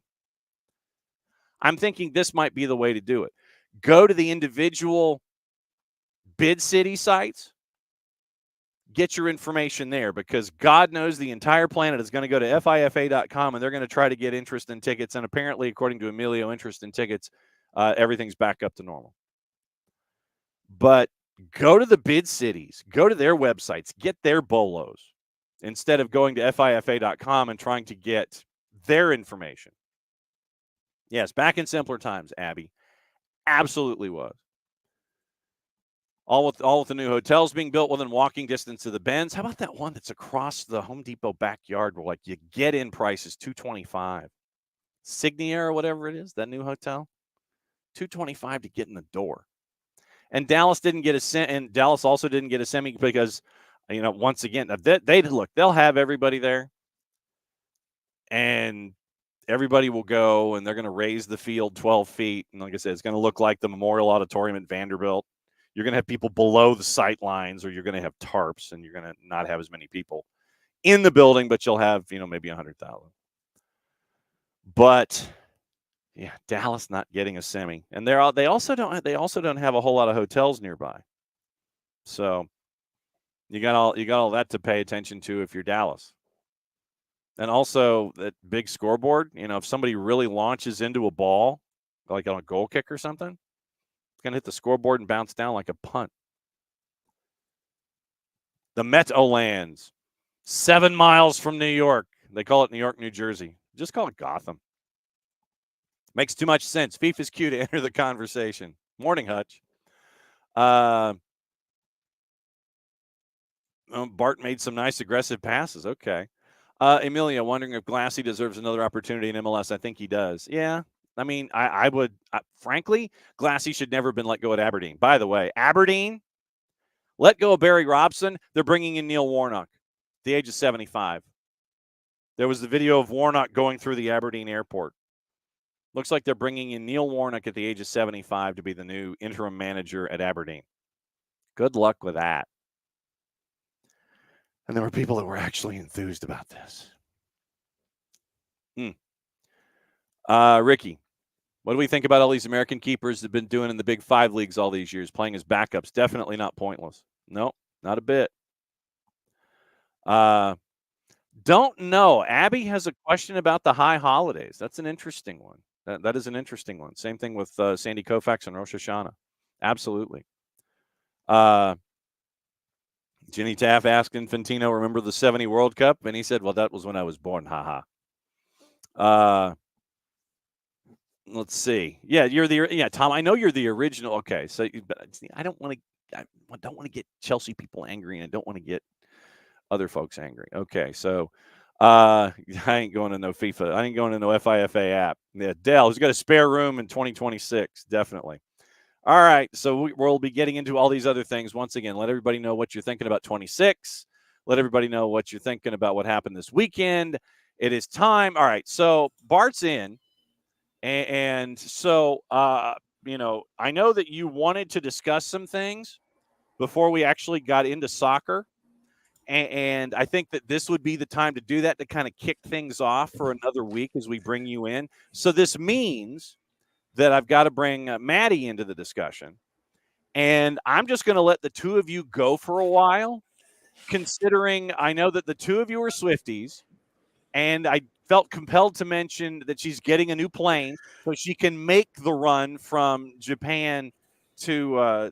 I'm thinking this might be the way to do it. Go to the individual bid city sites, get your information there, because God knows the entire planet is going to go to FIFA.com and they're going to try to get interest in tickets. And apparently, according to Emilio, interest in tickets, everything's back up to normal. But go to the bid cities, go to their websites, get their bolos instead of going to FIFA.com and trying to get their information. Yes, back in simpler times, Abby. Absolutely was. All with the new hotels being built within walking distance of the Benz. How about that one that's across the Home Depot backyard where like you get in prices $225, Signia or whatever it is, that new hotel, $225 to get in the door. And Dallas didn't get and Dallas also didn't get a semi because, once again, they'll have everybody there, and everybody will go, and they're going to raise the field 12 feet. And like I said, it's going to look like the Memorial Auditorium at Vanderbilt. You're going to have people below the sight lines, or you're going to have tarps, and you're going to not have as many people in the building, but you'll have, maybe 100,000. But yeah, Dallas not getting a semi, and they also don't have a whole lot of hotels nearby. So you got all that to pay attention to if you're Dallas. And also that big scoreboard, if somebody really launches into a ball, like on a goal kick or something, it's going to hit the scoreboard and bounce down like a punt. The Meadowlands, 7 miles from New York. They call it New York, New Jersey. Just call it Gotham. Makes too much sense. FIFA's cue to enter the conversation. Morning, Hutch. Bart made some nice aggressive passes. Okay. Emilia, wondering if Glassy deserves another opportunity in MLS. I think he does. Yeah. I mean, I would, frankly, Glassy should never have been let go at Aberdeen. By the way, Aberdeen, let go of Barry Robson. They're bringing in Neil Warnock at the age of 75. There was the video of Warnock going through the Aberdeen airport. Looks like they're bringing in Neil Warnock at the age of 75 to be the new interim manager at Aberdeen. Good luck with that. And there were people that were actually enthused about this. Ricky, what do we think about all these American keepers that have been doing in the Big Five leagues all these years, playing as backups? Definitely not pointless. No, not a bit. Don't know. Abby has a question about the high holidays. That's an interesting one. That is an interesting one. Same thing with Sandy Koufax and Rosh Hashanah. Absolutely. Jenny Taff asked Infantino, remember the 70 World Cup? And he said, well, that was when I was born. Ha ha. Let's see. Yeah, Tom, I know you're the original. Okay. So I don't want to get Chelsea people angry, and I don't want to get other folks angry. Okay. So I ain't going to no FIFA. I ain't going to no FIFA app. Yeah. Dell, who's got a spare room in 2026? Definitely. All right, so we'll be getting into all these other things. Once again, let everybody know what you're thinking about 26. Let everybody know what you're thinking about what happened this weekend. It is time. All right, so Bart's in. And so, I know that you wanted to discuss some things before we actually got into soccer. And I think that this would be the time to do that, to kind of kick things off for another week as we bring you in. So this means that I've got to bring Maddie into the discussion. And I'm just going to let the two of you go for a while, considering I know that the two of you are Swifties, and I felt compelled to mention that she's getting a new plane so she can make the run from Japan to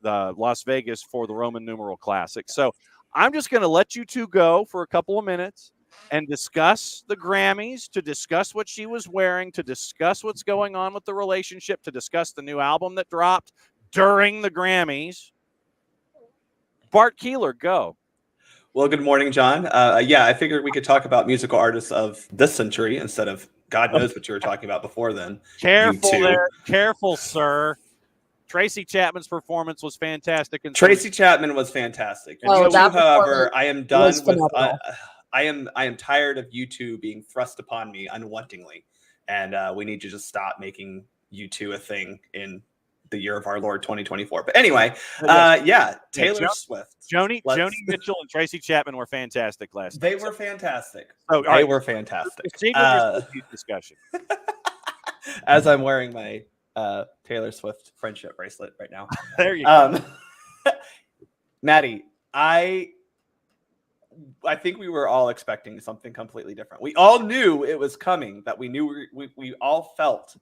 the Las Vegas for the Roman numeral Classic. So I'm just going to let you two go for a couple of minutes and discuss the Grammys, to discuss what she was wearing, to discuss what's going on with the relationship, to discuss the new album that dropped during the Grammys. Bart Keeler, go. Well, good morning, John. Yeah, I figured we could talk about musical artists of this century instead of God knows what you were talking about before then. Careful there. Careful, sir. Tracy Chapman's performance was fantastic. And Tracy Chapman was fantastic. However, I am done with I am tired of U2 being thrust upon me unwantingly, and we need to just stop making U2 a thing in the year of our Lord 2024. But anyway, Taylor Swift, Joni Mitchell, and Tracy Chapman were fantastic last night. They were fantastic. They were fantastic. Proceed with your discussion. As I'm wearing my Taylor Swift friendship bracelet right now. There you go. Maddie, I think we were all expecting something completely different. We all knew it was coming, that we knew we all felt.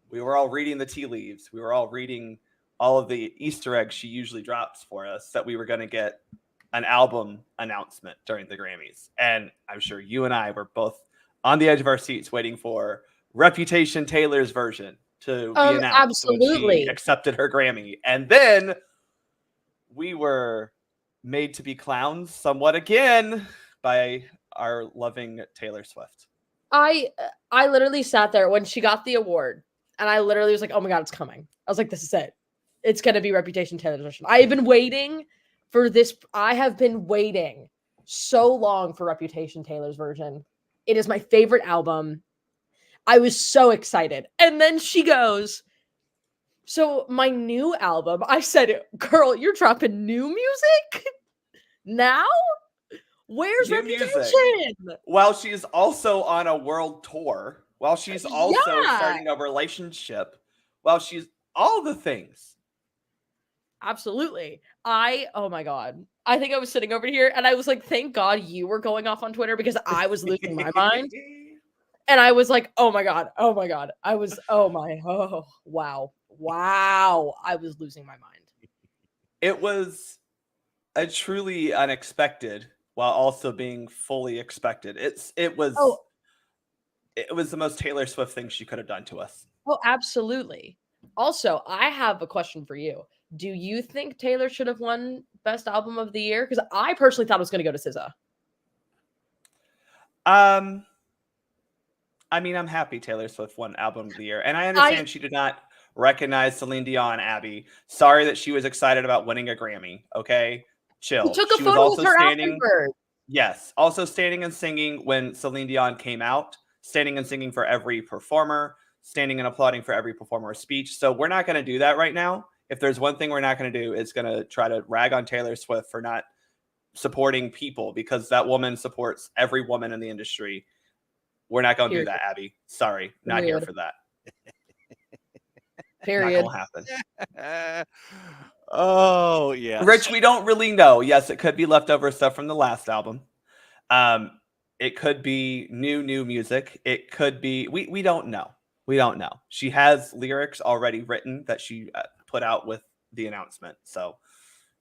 We were all reading the tea leaves. We were all reading all of the Easter eggs she usually drops for us, that we were going to get an album announcement during the Grammys. And I'm sure you and I were both on the edge of our seats waiting for Reputation Taylor's version to be announced. Absolutely. When she accepted her Grammy. And then we were made to be clowns somewhat again by our loving Taylor Swift. I literally sat there when she got the award, and I literally was like, oh my God, it's coming. I was like, this is it. It's going to be Reputation Taylor's version. I have been waiting for this. I have been waiting so long for Reputation Taylor's version. It is my favorite album. I was so excited. And then she goes, so my new album, I said, girl, you're dropping new music now? Where's new Reputation? Music. While she's also on a world tour, while she's also starting a relationship, while she's all the things. Absolutely. Oh my God. I think I was sitting over here and I was like, thank God you were going off on Twitter because I was losing my mind. And I was like, oh my God. Oh my God. Oh, wow. Wow. I was losing my mind. It was a truly unexpected while also being fully expected. It was Oh, the most Taylor Swift thing she could have done to us. oh, absolutely. Also, I have a question for you. Do you think Taylor should have won Best Album of the Year? Because I personally thought it was going to go to SZA. I mean, I'm happy Taylor Swift won Album of the Year, and I understand she did not recognize Celine Dion. Abby, sorry that she was excited about winning a Grammy. Okay, chill. He took a She was photo also with her standing. afterward. Yes, also standing and singing when Celine Dion came out, standing and singing for every performer, standing and applauding for every performer's speech. So we're not going to do that right now. If there's one thing we're not going to do, it's going to try to rag on Taylor Swift for not supporting people, because that woman supports every woman in the industry. We're not going to do that, Abby. Sorry, not here for that. Period. Not going to happen. Oh, yeah. Rich, we don't really know. Yes, it could be leftover stuff from the last album. It could be new music. It could be, we don't know. We don't know. She has lyrics already written that she put out with the announcement. So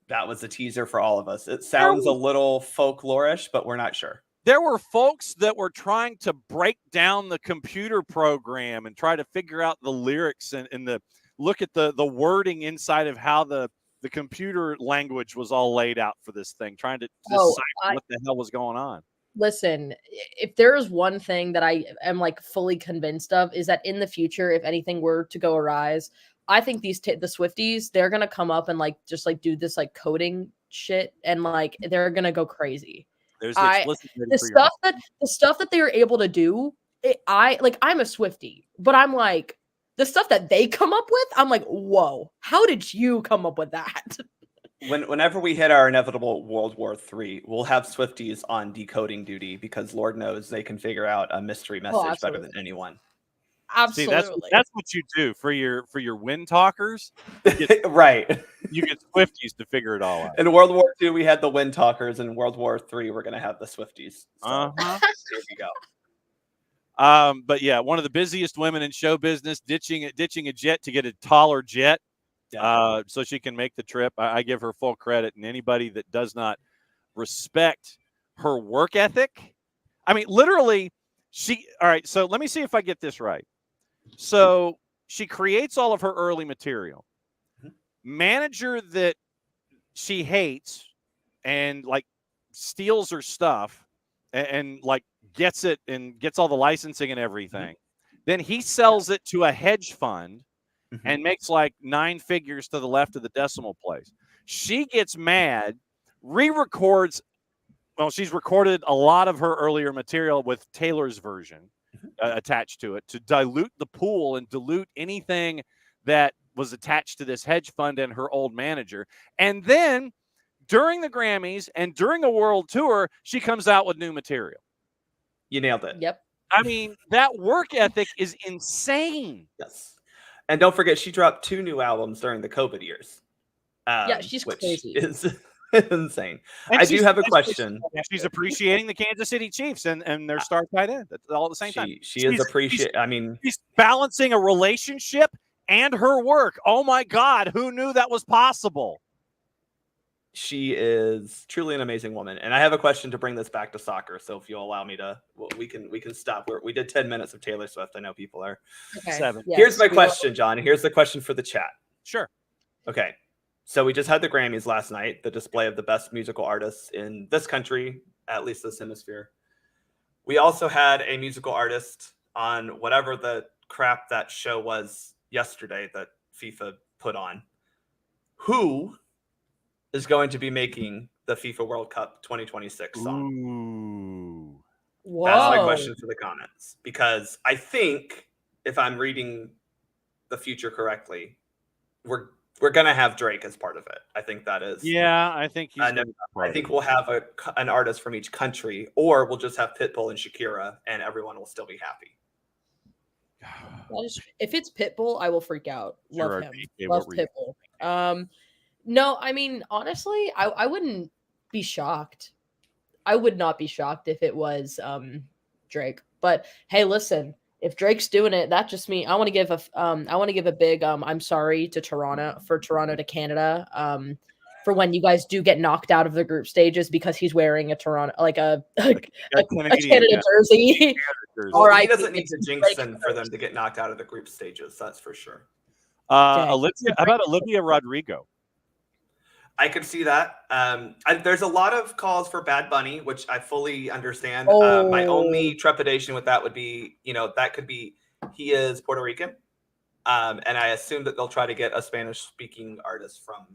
that was a teaser for all of us. It sounds a little folklorish, but we're not sure. There were folks that were trying to break down the computer program and try to figure out the lyrics and the look at the wording inside of how the computer language was all laid out for this thing, trying to decipher what the hell was going on. Listen, if there is one thing that I am like fully convinced of, is that in the future, if anything were to go arise, I think the Swifties, they're gonna come up and like just like do this like coding shit, and like they're gonna go crazy. There's the stuff that they are able to do. I'm a Swiftie, but I'm like, the stuff that they come up with, I'm like, whoa, how did you come up with that? Whenever we hit our inevitable World War III, we'll have Swifties on decoding duty, because Lord knows they can figure out a mystery message better than anyone. Absolutely. See, that's what you do for your wind talkers. Right. You get Swifties to figure it all out. In World War II, we had the wind talkers. In World War III, we're going to have the Swifties. So here we go. But yeah, one of the busiest women in show business, ditching a jet to get a taller jet, so she can make the trip. I give her full credit, and anybody that does not respect her work ethic, I mean, literally, all right, so let me see if I get this right. So she creates all of her early material. Manager that she hates and like steals her stuff and like gets it and gets all the licensing and everything. Then he sells it to a hedge fund and makes like 9 figures to the left of the decimal place. She gets mad, re-records. Well, she's recorded a lot of her earlier material with Taylor's version attached to it to dilute the pool and dilute anything that was attached to this hedge fund and her old manager. And then during the Grammys and during a world tour, she comes out with new material. You nailed it. Yep. I mean, that work ethic is insane. Yes. And don't forget, she dropped 2 new albums during the COVID years. Yeah, she's crazy. Is insane. And I do have a question. She's appreciating the Kansas City Chiefs and their star tight end. That's all at the same time. She's appreciating. I mean, she's balancing a relationship and her work. Oh my God, who knew that was possible? She is truly an amazing woman. And I have a question to bring this back to soccer. So if you'll allow me to, we can stop. We did 10 minutes of Taylor Swift. I know people are 7. Yes. Here's my question, John. Here's the question for the chat. Sure. Okay. So we just had the Grammys last night, the display of the best musical artists in this country, at least this hemisphere. We also had a musical artist on whatever the crap that show was yesterday that FIFA put on. Who is going to be making the FIFA World Cup 2026 song? Ooh. Whoa. That's my question for the comments. Because I think, if I'm reading the future correctly, we're going to have Drake as part of it. I think that is. Yeah, I think he's I think we'll have an artist from each country, or we'll just have Pitbull and Shakira, and everyone will still be happy. If it's Pitbull, I will freak out. Love him. Love Pitbull. No, I mean, honestly, I wouldn't be shocked. I would not be shocked if it was Drake. But hey, listen, if Drake's doing it, that just means I want to give a big I'm sorry to Toronto to Canada for when you guys do get knocked out of the group stages because he's wearing a Toronto a Canada jersey. Well, he doesn't need to jinx them for them to get knocked out of the group stages. That's for sure. Olivia, how about Olivia Rodrigo? I could see that. There's a lot of calls for Bad Bunny, which I fully understand. Oh. My only trepidation with that would be, that could be he is Puerto Rican, and I assume that they'll try to get a Spanish-speaking artist from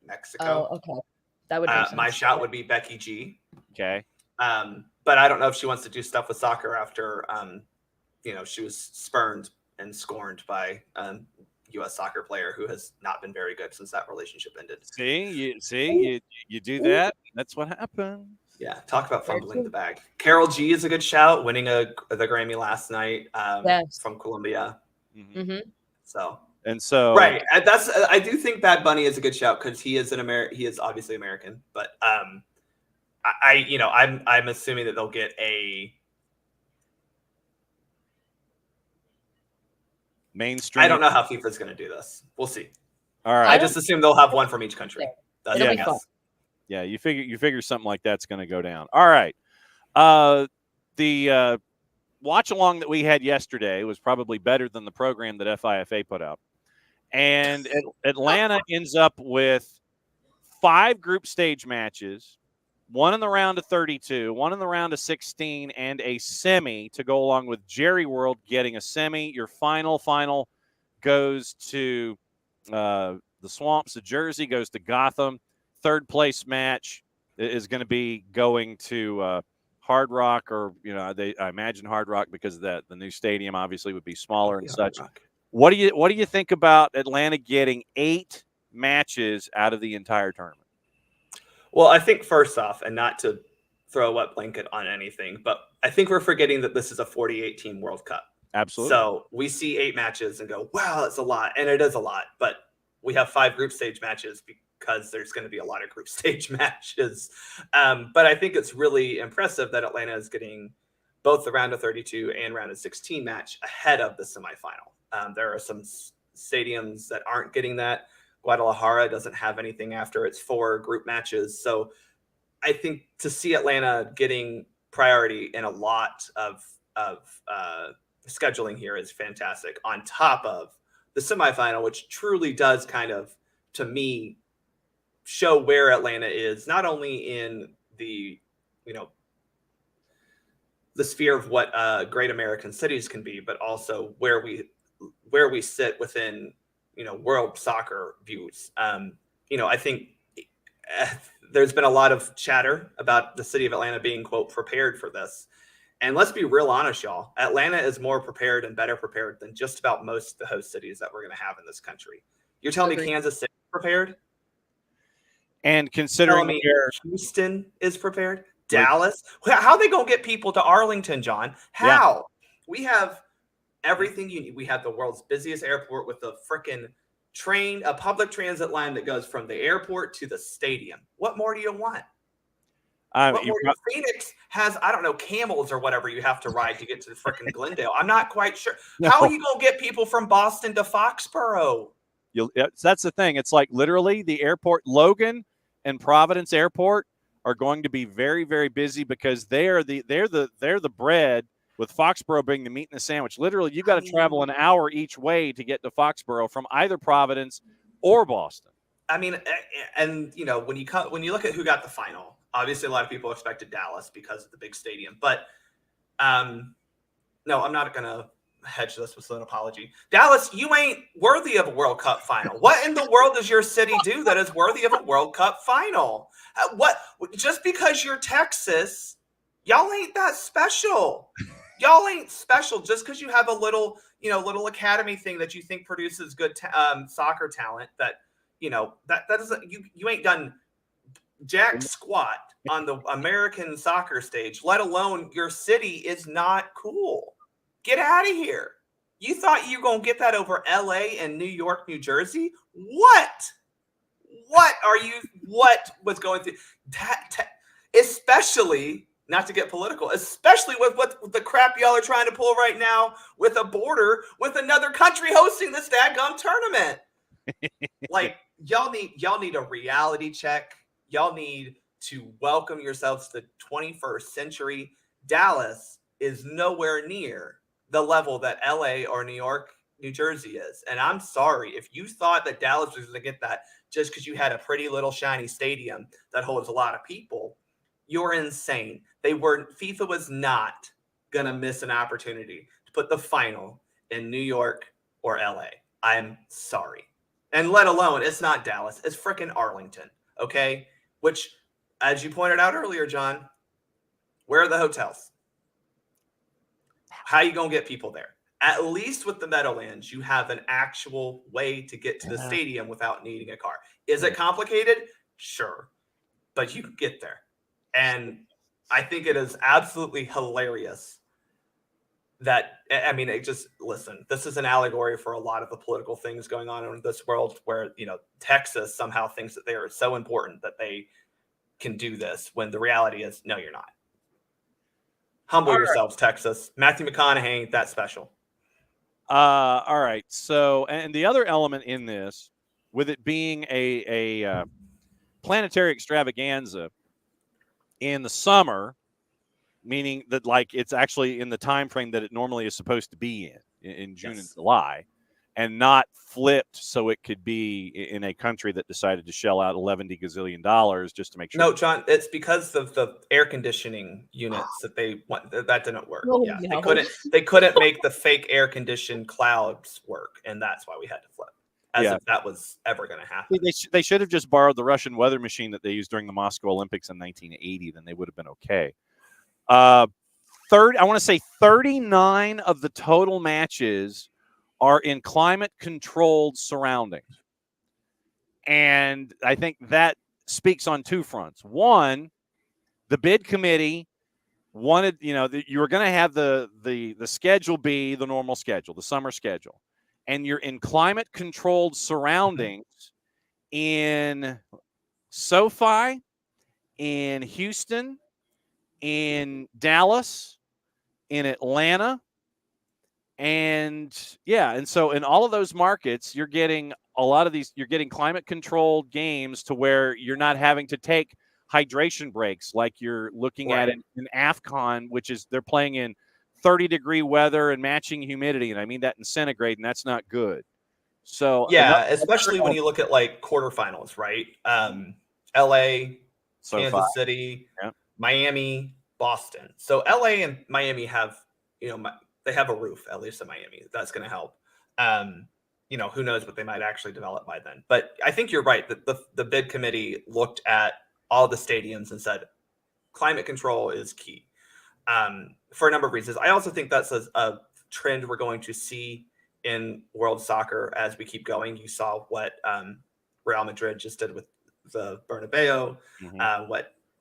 Mexico. Oh, okay. That would make sense. My shout would be Becky G. Okay. But I don't know if she wants to do stuff with soccer after, she was spurned and scorned by U.S. soccer player who has not been very good since that relationship ended. You do that. That's what happened. Yeah, talk about fumbling the bag. Carol G is a good shout, winning the Grammy last night from Colombia. Mm-hmm. So right. I do think Bad Bunny is a good shout because he is he is obviously American, but I'm assuming that they'll get a mainstream. I don't know how FIFA's going to do this. We'll see. All right. I just assume they'll have one from each country. It'll be fun. Yeah, you figure something like that's going to go down. All right. The watch along that we had yesterday was probably better than the program that FIFA put out. And Atlanta ends up with 5 group stage matches, one in the round of 32, one in the round of 16, and a semi to go along with Jerry World getting a semi. Your final goes to the Swamps of Jersey, goes to Gotham. Third place match is going to be going to Hard Rock, or I imagine Hard Rock because the new stadium obviously would be smaller and such. What do you think about Atlanta getting 8 matches out of the entire tournament? Well, I think first off, and not to throw a wet blanket on anything, but I think we're forgetting that this is a 48-team World Cup. Absolutely. So we see 8 matches and go, wow, that's a lot. And it is a lot. But we have 5 group stage matches because there's going to be a lot of group stage matches. But I think it's really impressive that Atlanta is getting both the round of 32 and round of 16 match ahead of the semifinal. There are some stadiums that aren't getting that. Guadalajara doesn't have anything after its 4 group matches. So I think to see Atlanta getting priority in a lot of scheduling here is fantastic, on top of the semifinal, which truly does kind of, to me, show where Atlanta is, not only in the, the sphere of what great American cities can be, but also where we sit within, world soccer views. I think there's been a lot of chatter about the city of Atlanta being, quote, prepared for this. And let's be real honest, y'all. Atlanta is more prepared and better prepared than just about most of the host cities that we're going to have in this country. You're telling me Kansas City is prepared? And considering Houston is prepared? Dallas? How are they going to get people to Arlington, John? How? Yeah. We have everything you need. We have the world's busiest airport with a freaking train, a public transit line that goes from the airport to the stadium. What more do you want? Phoenix has, I don't know, camels or whatever you have to ride to get to the freaking Glendale. I'm not quite sure. No. How are you going to get people from Boston to Foxborough? That's the thing. It's like literally the airport, Logan and Providence Airport are going to be very, very busy because they're the bread, with Foxborough being the meat and the sandwich. Literally, you got to travel an hour each way to get to Foxborough from either Providence or Boston. I mean, and when you look at who got the final, obviously a lot of people expected Dallas because of the big stadium. But no, I'm not going to hedge this with an apology. Dallas, you ain't worthy of a World Cup final. What in the world does your city do that is worthy of a World Cup final? Just because you're Texas, y'all ain't that special. Y'all ain't special just because you have a little academy thing that you think produces good soccer talent. That that doesn't you ain't done jack squat on the American soccer stage. Let alone your city is not cool. Get out of here. You thought you were gonna get that over LA and New York, New Jersey? What? What was going through especially, not to get political, especially with what the crap y'all are trying to pull right now with a border with another country hosting this dadgum tournament. Like, y'all need a reality check. Y'all need to welcome yourselves to the 21st century. Dallas is nowhere near the level that LA or New York, New Jersey is. And I'm sorry if you thought that Dallas was going to get that just because you had a pretty little shiny stadium that holds a lot of people. You're insane. FIFA was not going to miss an opportunity to put the final in New York or LA. I'm sorry. And let alone, it's not Dallas, it's freaking Arlington, okay? Which, as you pointed out earlier, John, where are the hotels? How are you going to get people there? At least with the Meadowlands, you have an actual way to get to the stadium without needing a car. Is it complicated? Sure. But you can get there. And I think it is absolutely hilarious that, I mean, listen, this is an allegory for a lot of the political things going on in this world where, Texas somehow thinks that they are so important that they can do this when the reality is, no, you're not. Humble yourselves, Texas. Matthew McConaughey ain't that special. All right. So, and the other element in this, with it being a planetary extravaganza in the summer, meaning that like it's actually in the time frame that it normally is supposed to be in June and July, and not flipped so it could be in a country that decided to shell out $11 gazillion just to make sure. No, John, it's because of the air conditioning units that they want. That didn't work. Oh, yeah, no. they couldn't make the fake air conditioned clouds work, and that's why we had to flip. As if that was ever going to happen. They should have just borrowed the Russian weather machine that they used during the Moscow Olympics in 1980. Then they would have been okay. I want to say 39 of the total matches are in climate-controlled surroundings. And I think that speaks on two fronts. One, the bid committee wanted, you were going to have the schedule be the normal schedule, the summer schedule. And you're in climate-controlled surroundings in SoFi, in Houston, in Dallas, in Atlanta, and so in all of those markets, you're getting climate controlled games to where you're not having to take hydration breaks like you're looking at in AFCON, which is they're playing in 30-degree weather and matching humidity, and I mean that in centigrade, and that's not good. So especially when you look at like quarterfinals, right? LA, Kansas City, Miami, Boston. So LA and Miami have, they have a roof, at least in Miami. That's going to help. Who knows what they might actually develop by then. But I think you're right that the bid committee looked at all the stadiums and said, climate control is key for a number of reasons. I also think that's a trend we're going to see in world soccer as we keep going. You saw what Real Madrid just did with the Bernabeu,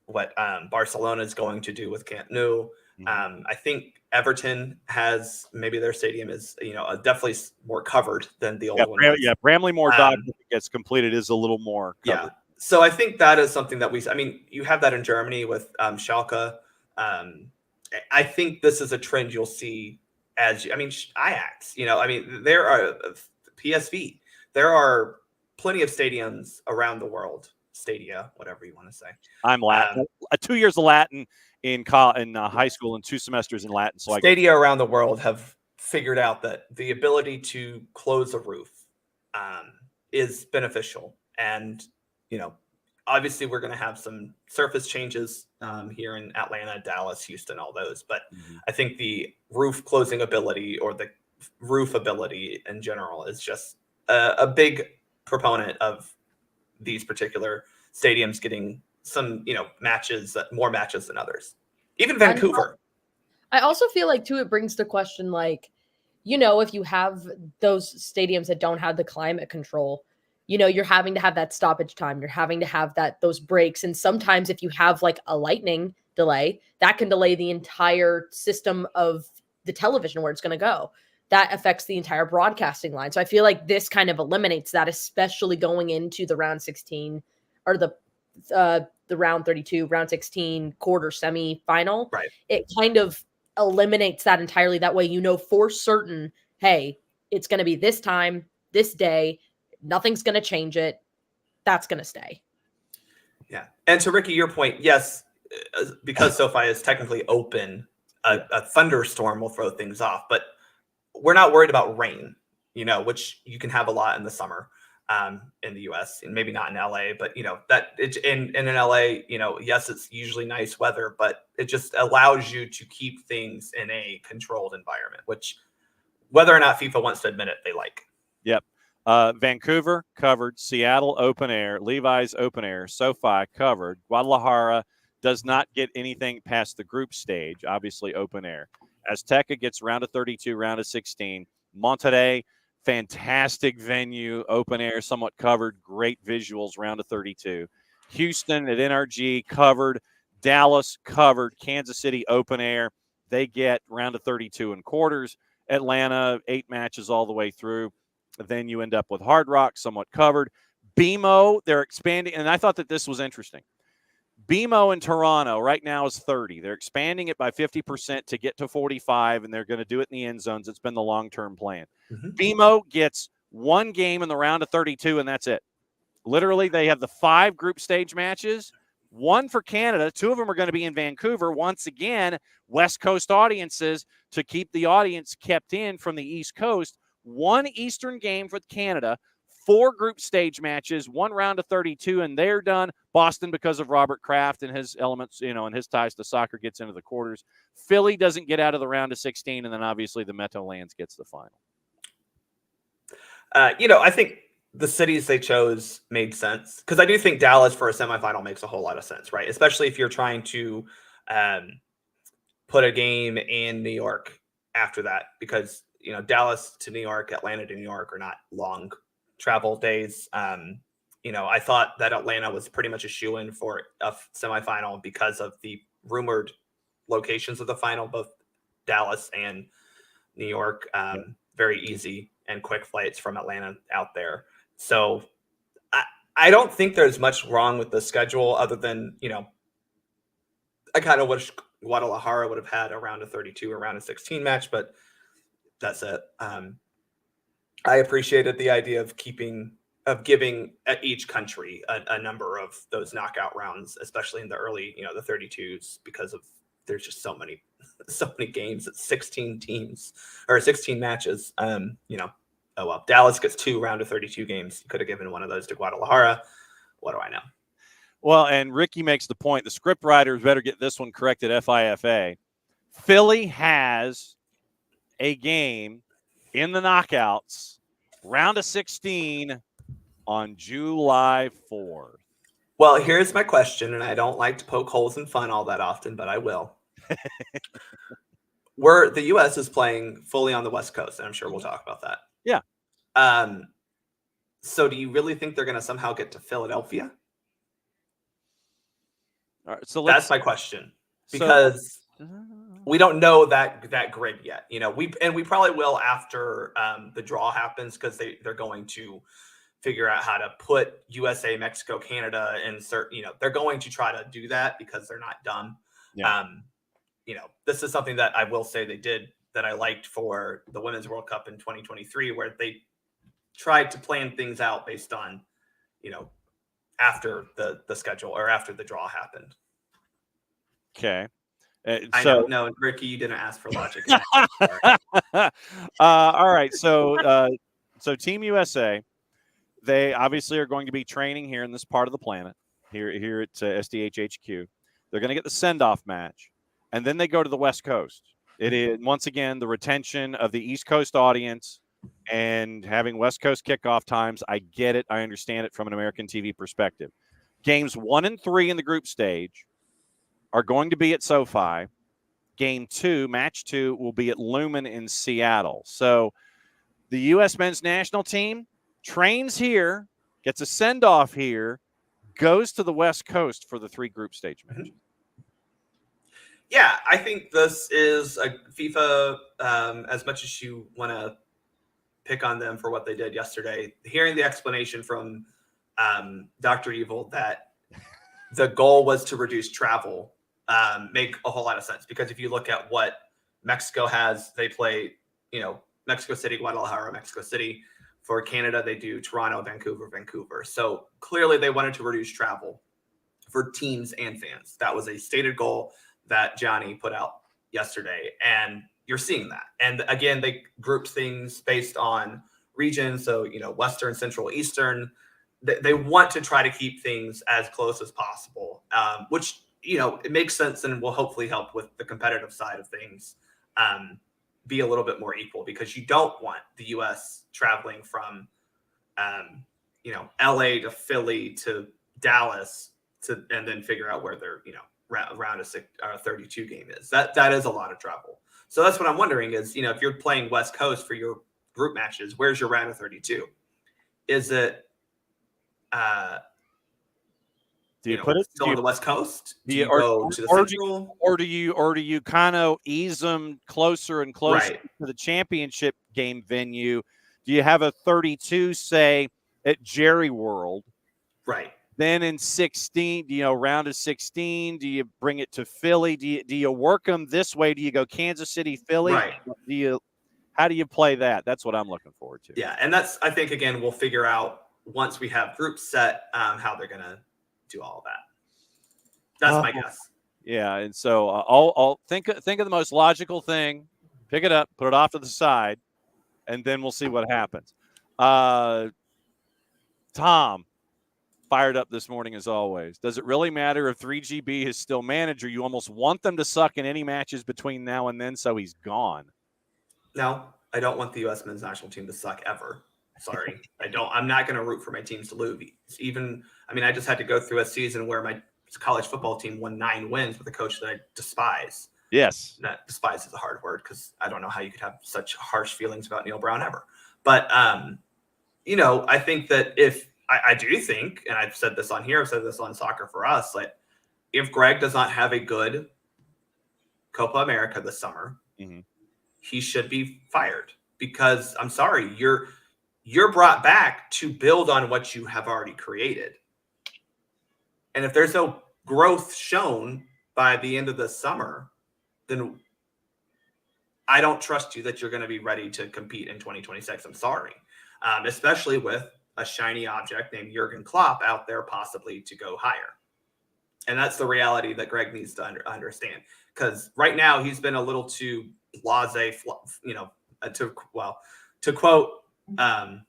what Barcelona is going to do with Camp Nou. I think Everton has, maybe their stadium is, definitely more covered than the old one. Bramley Moore Dodge gets completed is a little more covered. Yeah. So I think that is something that you have that in Germany with Schalke. I think this is a trend you'll see Ajax, there are PSV. There are plenty of stadiums around the world. Stadia, whatever you want to say. I'm Latin. 2 years of Latin in high school and 2 semesters in Latin. So Stadia around the world have figured out that the ability to close a roof is beneficial. And, obviously we're going to have some surface changes here in Atlanta, Dallas, Houston, all those. But I think the roof closing ability or the roof ability in general is just a big proponent of these particular stadiums getting some, more matches than others. Even Vancouver. I also feel like, too, it brings the question, like, if you have those stadiums that don't have the climate control, you're having to have that stoppage time. You're having to have those breaks. And sometimes if you have like a lightning delay, that can delay the entire system of the television where it's going to go. that affects the entire broadcasting line. So I feel like this kind of eliminates that, especially going into the round 16 or the round 32, round 16 quarter semi-final. Right. It kind of eliminates that entirely. That way, you know for certain, hey, it's going to be this time, this day. Nothing's going to change it. That's going to stay. Yeah. And to Ricky, your point, yes, because SoFi is technically open, a thunderstorm will throw things off, but we're not worried about rain, which you can have a lot in the summer in the US, and maybe not in LA, but that it's in LA, yes, it's usually nice weather, but it just allows you to keep things in a controlled environment, which whether or not FIFA wants to admit it, they like. Yep. Vancouver covered, Seattle open air, Levi's open air, SoFi covered. Guadalajara does not get anything past the group stage, obviously open air. Azteca gets round of 32, round of 16. Monterrey, fantastic venue, open air, somewhat covered, great visuals, round of 32. Houston at NRG covered, Dallas covered, Kansas City open air, they get round of 32 and quarters. Atlanta, 8 matches all the way through. Then you end up with Hard Rock, somewhat covered. BMO, they're expanding, and I thought that this was interesting. BMO in Toronto right now is 30. They're expanding it by 50% to get to 45, and they're going to do it in the end zones. It's been the long-term plan. Mm-hmm. BMO gets 1 game in the round of 32, and that's it. Literally, they have the 5 group stage matches, 1 for Canada. 2 of them are going to be in Vancouver. Once again, West Coast audiences to keep the audience kept in from the East Coast. 1 Eastern game for Canada, 4 group stage matches, 1 round of 32, and they're done. Boston, because of Robert Kraft and his elements, and his ties to soccer, gets into the quarters. Philly doesn't get out of the round of 16, and then obviously the Meadowlands gets the final. I think the cities they chose made sense, because I do think Dallas for a semifinal makes a whole lot of sense, right? Especially if you're trying to put a game in New York after that, because Dallas to New York, Atlanta to New York are not long travel days. I thought that Atlanta was pretty much a shoo-in for a semifinal because of the rumored locations of the final, both Dallas and New York. Very easy and quick flights from Atlanta out there. So I don't think there's much wrong with the schedule, other than, I kind of wish Guadalajara would have had a round of 32 or round of 16 match, but that's it. I appreciated the idea of giving each country a number of those knockout rounds, especially in the early, the 32s, because there's just so many games. It's 16 teams or 16 matches. Oh well, Dallas gets 2 round of 32 games. You could have given one of those to Guadalajara. What do I know? Well, and Ricky makes the point, the script writers better get this one corrected. FIFA. Philly has a game in the knockouts, round of 16 on July 4th. Well, here's my question, and I don't like to poke holes in fun all that often, but I will. Where the U.S. is playing fully on the West Coast, and I'm sure we'll talk about that. Yeah. So do you really think they're going to somehow get to Philadelphia? All right, so that's my question, because we don't know that grid yet. We probably will after the draw happens, because they're going to figure out how to put USA, Mexico, Canada insert. They're going to try to do that because they're not dumb. Yeah. This is something that I will say they did that I liked for the Women's World Cup in 2023, where they tried to plan things out based on, after the schedule or after the draw happened. Okay. I know. No, Ricky, you didn't ask for logic. All right. So Team USA, they obviously are going to be training here in this part of the planet, here at SDHHQ. They're going to get the send-off match, and then they go to the West Coast. It is, once again, the retention of the East Coast audience and having West Coast kickoff times. I get it. I understand it from an American TV perspective. Games 1 and 3 in the group stage are going to be at SoFi. Game 2, match 2, will be at Lumen in Seattle. So the U.S. men's national team trains here, gets a send-off here, goes to the West Coast for the 3 group stage matches. Yeah, I think this is a FIFA, as much as you want to pick on them for what they did yesterday, hearing the explanation from Dr. Evil that the goal was to reduce travel make a whole lot of sense. Because if you look at what Mexico has, they play, Mexico City, Guadalajara, Mexico City. For Canada, they do Toronto, Vancouver, Vancouver. So clearly they wanted to reduce travel for teams and fans. That was a stated goal that Johnny put out yesterday. And you're seeing that. And again, they grouped things based on region. So, Western, Central, Eastern. They want to try to keep things as close as possible, which, it makes sense and will hopefully help with the competitive side of things be a little bit more equal, because you don't want the U.S. traveling from, L.A. to Philly to Dallas and then figure out where their, round of 32 game is. That is a lot of travel. So that's what I'm wondering is, if you're playing West Coast for your group matches, where's your round of 32? Is it, do you put it still on the West Coast? Do you or, go to the or Central? Or do you kind of ease them closer and closer Right. to the championship game venue? Do you have a 32, say, at Jerry World? Right. Then in 16, round of 16, do you bring it to Philly? Do you work them this way? Do you go Kansas City, Philly? Right. How do you play that? That's what I'm looking forward to. Yeah, and that's, I think, again, we'll figure out once we have groups set how they're going to do all of that. That's my guess. Yeah, and so I'll think of the most logical thing, pick it up, put it off to the side, and then we'll see what happens. Tom, fired up this morning as always. Does it really matter if 3GB is still manager? You almost want them to suck in any matches between now and then, so he's gone. No, I don't want the U.S. men's national team to suck ever. Sorry. I'm not going to root for my teams to lose. I just had to go through a season where my college football team won 9 wins with a coach that I despise. Yes. Not despise is a hard word, because I don't know how you could have such harsh feelings about Neil Brown ever. But, I think that I do think, and I've said this on here, I've said this on Soccer for Us, like, if Greg does not have a good Copa America this summer, he should be fired, because I'm sorry, you're brought back to build on what you have already created. And if there's no growth shown by the end of the summer, then I don't trust you that you're going to be ready to compete in 2026. I'm sorry. Especially with a shiny object named Jurgen Klopp out there possibly to go higher. And that's the reality that Greg needs to understand. Because right now he's been a little too blasé, to quote a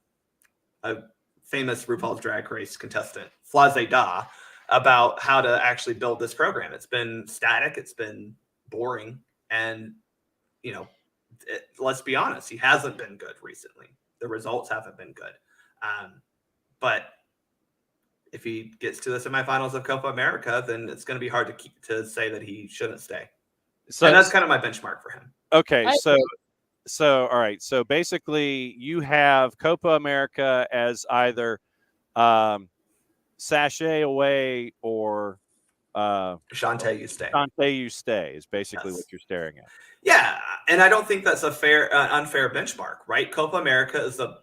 famous RuPaul's Drag Race contestant, Flazé Da, about how to actually build this program. It's been static. It's been boring. And, let's be honest, he hasn't been good recently. The results haven't been good. But if he gets to the semifinals of Copa America, then it's going to be hard to say that he shouldn't stay. And that's kind of my benchmark for him. Okay, so all right. So basically, you have Copa America as either sachet away or Shante, you stay. Shante, you stay is basically what you're staring at. Yeah, and I don't think that's a unfair benchmark, right? Copa America is the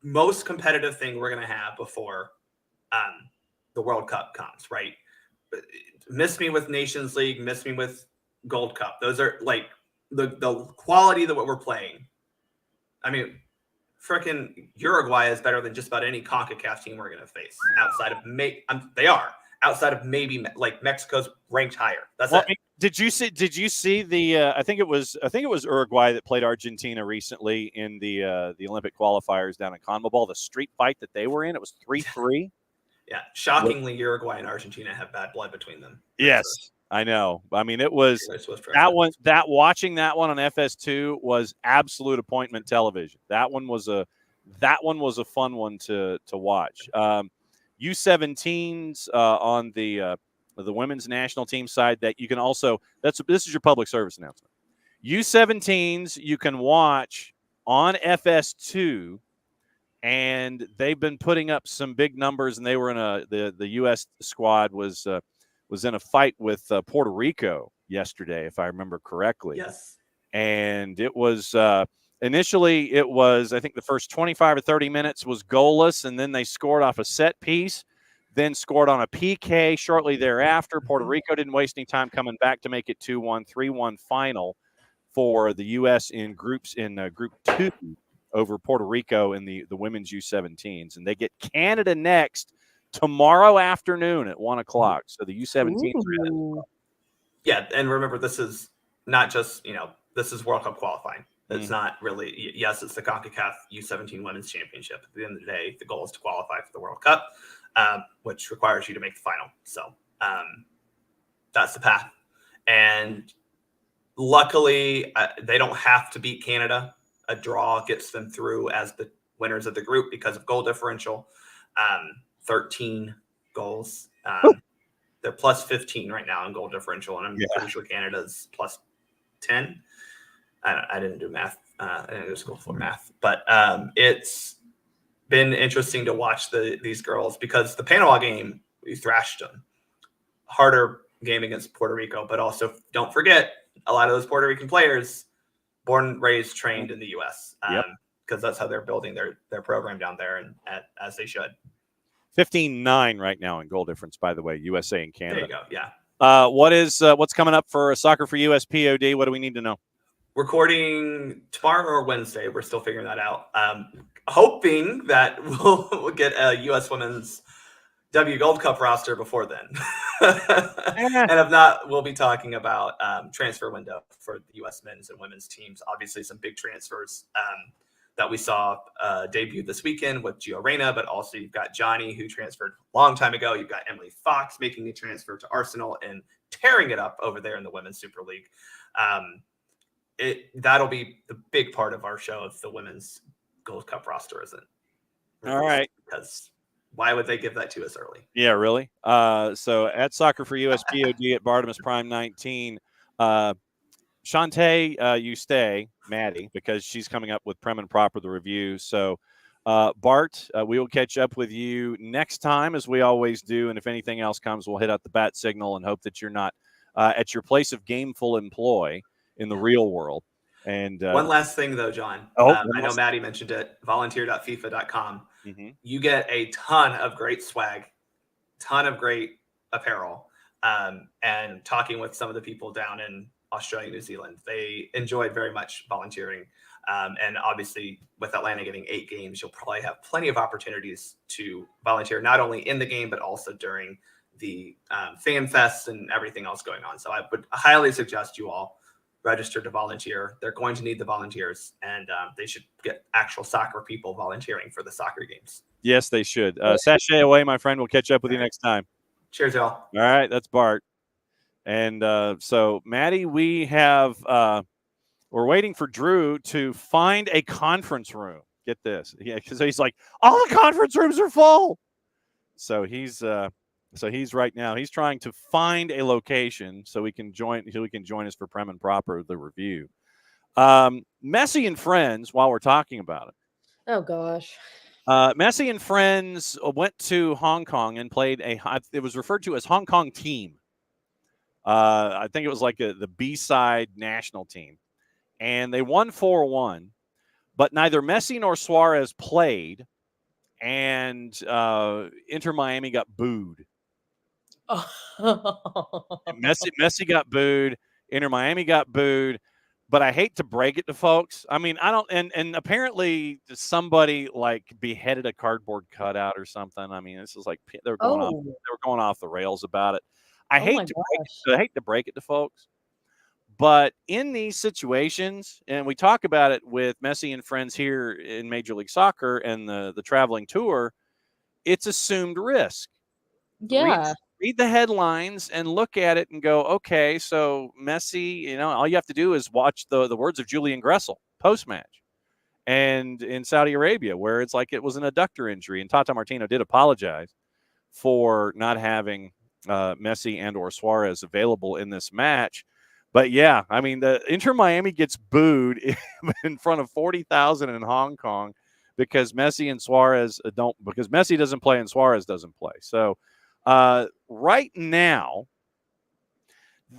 most competitive thing we're going to have before the World Cup comes, right? Miss me with Nations League, miss me with Gold Cup. Those are like the quality of what we're playing. I mean, freaking Uruguay is better than just about any CONCACAF team we're going to face outside of they are outside of maybe like Mexico's ranked higher. That's it. Did you see the I think it was Uruguay that played Argentina recently in the Olympic qualifiers down in CONMEBOL, the street fight that they were in? It was 3-3. Yeah, shockingly, Uruguay and Argentina have bad blood between them. Yes, I know. I mean, it was watching that one on FS2 was absolute appointment television. That one was a fun one to watch. U17s on the women's national team side that you can also this is your public service announcement. U17s you can watch on FS2, and they've been putting up some big numbers, and they were in the U.S. squad was in a fight with Puerto Rico yesterday, if I remember correctly. Yes. And it was initially, I think the first 25 or 30 minutes was goalless, and then they scored off a set piece, then scored on a PK shortly thereafter. Puerto Rico didn't waste any time coming back to make it 2-1, 3-1 final for the U.S. in Group 2 over Puerto Rico in the women's U17s. And they get Canada next tomorrow afternoon at 1 o'clock. So the U17s are in it. Yeah, and remember, this is not just, this is World Cup qualifying. It's not really, yes, it's the CONCACAF U17 Women's Championship. At the end of the day, the goal is to qualify for the World Cup, which requires you to make the final. So that's the path. And luckily, they don't have to beat Canada. A draw gets them through as the winners of the group because of goal differential. 13 goals. They're plus 15 right now in goal differential, and I'm pretty sure Canada's plus 10. I didn't do math. I didn't go to school for math, but it's been interesting to watch these girls because the Panama game, we thrashed them. Harder game against Puerto Rico, but also don't forget a lot of those Puerto Rican players born, raised, trained in the U.S. Because that's how they're building their program down there, and as they should. 15-9 right now in goal difference, by the way, USA and Canada. There you go. Yeah. What's coming up for Soccer for US POD? What do we need to know? Recording tomorrow or Wednesday. We're still figuring that out. Hoping that we'll get a U.S. Women's W Gold Cup roster before then. And if not, we'll be talking about transfer window for the U.S. men's and women's teams. Obviously, some big transfers that we saw debut this weekend with Gio Reyna, but also you've got Johnny, who transferred a long time ago. You've got Emily Fox making a transfer to Arsenal and tearing it up over there in the Women's Super League. That'll be the big part of our show if the Women's Gold Cup roster isn't. All right. Because why would they give that to us early? Yeah, really? So at Soccer for US POD at Bartimus Prime 19, Shantae, you stay, Maddie, because she's coming up with Prem and Proper, the review. So, Bart, we will catch up with you next time, as we always do. And if anything else comes, we'll hit out the bat signal and hope that you're not at your place of gameful employ in the real world. And one last thing, though, John. I know Maddie mentioned it, volunteer.fifa.com. You get a ton of great swag, ton of great apparel. And talking with some of the people down in Australia, New Zealand, they enjoyed very much volunteering. And obviously, with Atlanta getting 8 games, you'll probably have plenty of opportunities to volunteer, not only in the game, but also during the fan fests and everything else going on. So I would highly suggest you all register to volunteer. They're going to need the volunteers, and they should get actual soccer people volunteering for the soccer games. Yes, they should. Sashay away, my friend. We'll catch up with you next time. Cheers, y'all. All right, that's Bart. And so, Maddie, we're waiting for Drew to find a conference room. Get this. Yeah, because he's like, all the conference rooms are full. So he's right now, he's trying to find a location so he can join us for Prem and Proper, the review. Messi and Friends, while we're talking about it. Oh, gosh. Messi and Friends went to Hong Kong and played it was referred to as Hong Kong team. I think it was like the B-side national team. And they won 4-1, but neither Messi nor Suarez played, and Inter Miami got booed. Messi got booed, Inter Miami got booed, but I hate to break it to folks. I mean, I don't, and apparently somebody like beheaded a cardboard cutout or something. I mean, this is like they were going off the rails about it. I hate to break it to folks, but in these situations, and we talk about it with Messi and Friends here in Major League Soccer and the traveling tour, it's assumed risk. Yeah. Read the headlines and look at it and go, okay, so Messi, all you have to do is watch the words of Julian Gressel post-match. And in Saudi Arabia, where it's like it was an adductor injury, and Tata Martino did apologize for not having Messi and or Suarez available in this match. But yeah, I mean, the Inter Miami gets booed in front of 40,000 in Hong Kong because Messi and Suarez because Messi doesn't play and Suarez doesn't play. So right now,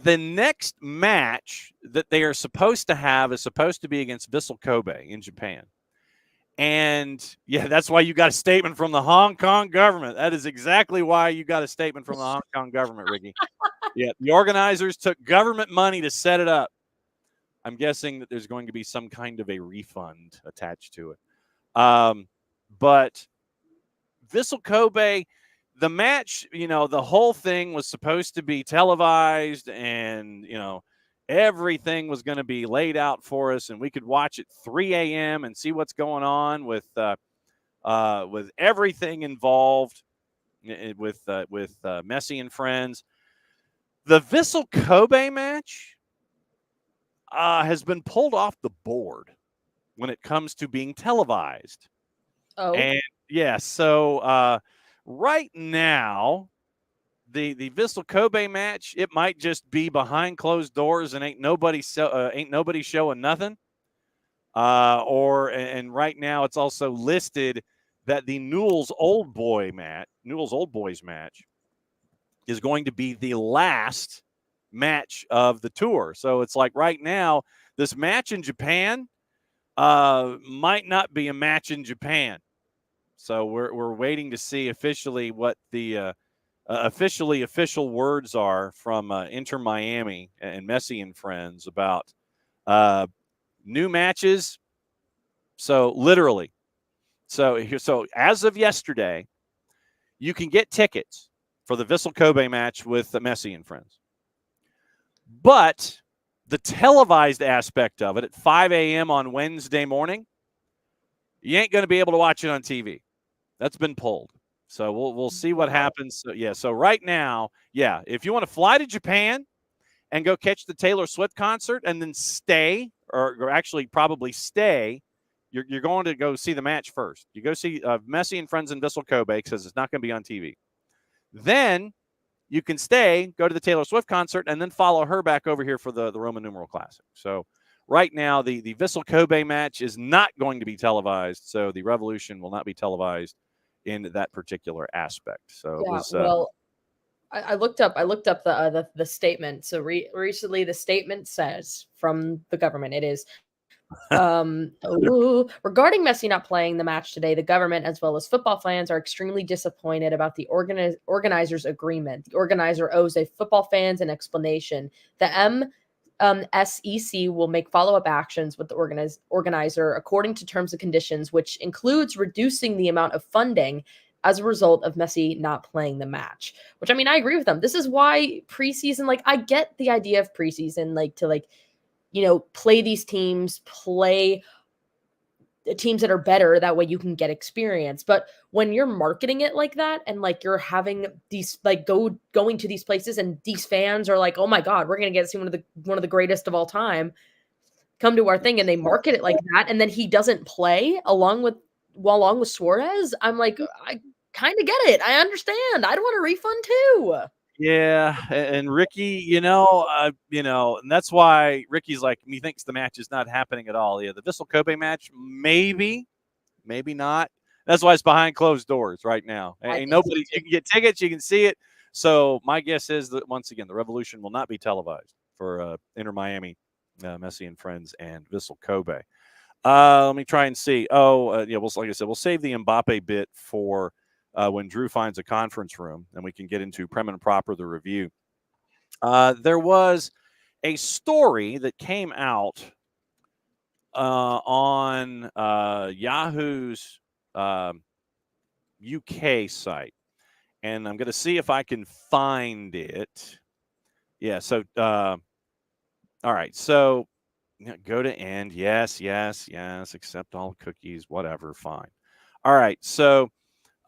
The next match that they are supposed to have is supposed to be against Vissel Kobe in Japan. And, yeah, that's why you got a statement from the Hong Kong government. That is exactly why you got a statement from the Hong Kong government, Ricky. Yeah, the organizers took government money to set it up. I'm guessing that there's going to be some kind of a refund attached to it. But Vissel Kobe, the match, the whole thing was supposed to be televised, and, everything was going to be laid out for us, and we could watch at 3 a.m. and see what's going on with everything involved with Messi and friends. The Vissel Kobe match has been pulled off the board when it comes to being televised. Oh, And yeah, so right now, the Vissel Kobe match, it might just be behind closed doors and ain't nobody showing nothing. And right now it's also listed that the Newell's Old Boys match is going to be the last match of the tour. So it's like right now, this match in Japan might not be a match in Japan. So we're waiting to see officially what the official words are from Inter Miami and Messi and friends about new matches. So literally, so as of yesterday, you can get tickets for the Vissel Kobe match with Messi and friends. But the televised aspect of it at 5 a.m. on Wednesday morning, you ain't going to be able to watch it on TV. That's been pulled. So we'll see what happens. So right now, if you want to fly to Japan and go catch the Taylor Swift concert and then stay, or actually probably stay, you're going to go see the match first. You go see Messi and friends in Vissel Kobe because it's not going to be on TV. Then you can stay, go to the Taylor Swift concert, and then follow her back over here for the Roman numeral classic. So right now, the Vissel Kobe match is not going to be televised. So the Revolution will not be televised in that particular aspect. So yeah. it was, I looked up the statement. So recently, the statement says from the government, it is regarding Messi not playing the match today, the government as well as football fans are extremely disappointed about the organizer's agreement. The organizer owes a football fans an explanation. The SEC will make follow-up actions with the organizer according to terms and conditions, which includes reducing the amount of funding as a result of Messi not playing the match. Which, I mean, I agree with them. This is why preseason, I get the idea of preseason, to play these teams, play teams that are better. That way you can get experience. But when you're marketing it like that, and you're having these going to these places, and these fans are like, oh my God, we're gonna get to see one of the greatest of all time come to our thing, and they market it like that, and then he doesn't play along with Suarez. I'm like, I kind of get it. I understand. I'd want a refund too. Yeah, and Ricky, and that's why Ricky's like, he thinks the match is not happening at all. Yeah, the Vissel Kobe match, maybe not. That's why it's behind closed doors right now. Ain't nobody. You can get tickets, you can see it. So my guess is that once again, the Revolution will not be televised for Inter Miami, Messi and friends, and Vissel Kobe. Let me try and see. Like I said, we'll save the Mbappe bit for when Drew finds a conference room, and we can get into Prem and Proper, the review. There was a story that came out on Yahoo's UK site, and I'm going to see if I can find it. Yeah, so, all right, so go to end. Yes, accept all cookies, whatever, fine. All right, so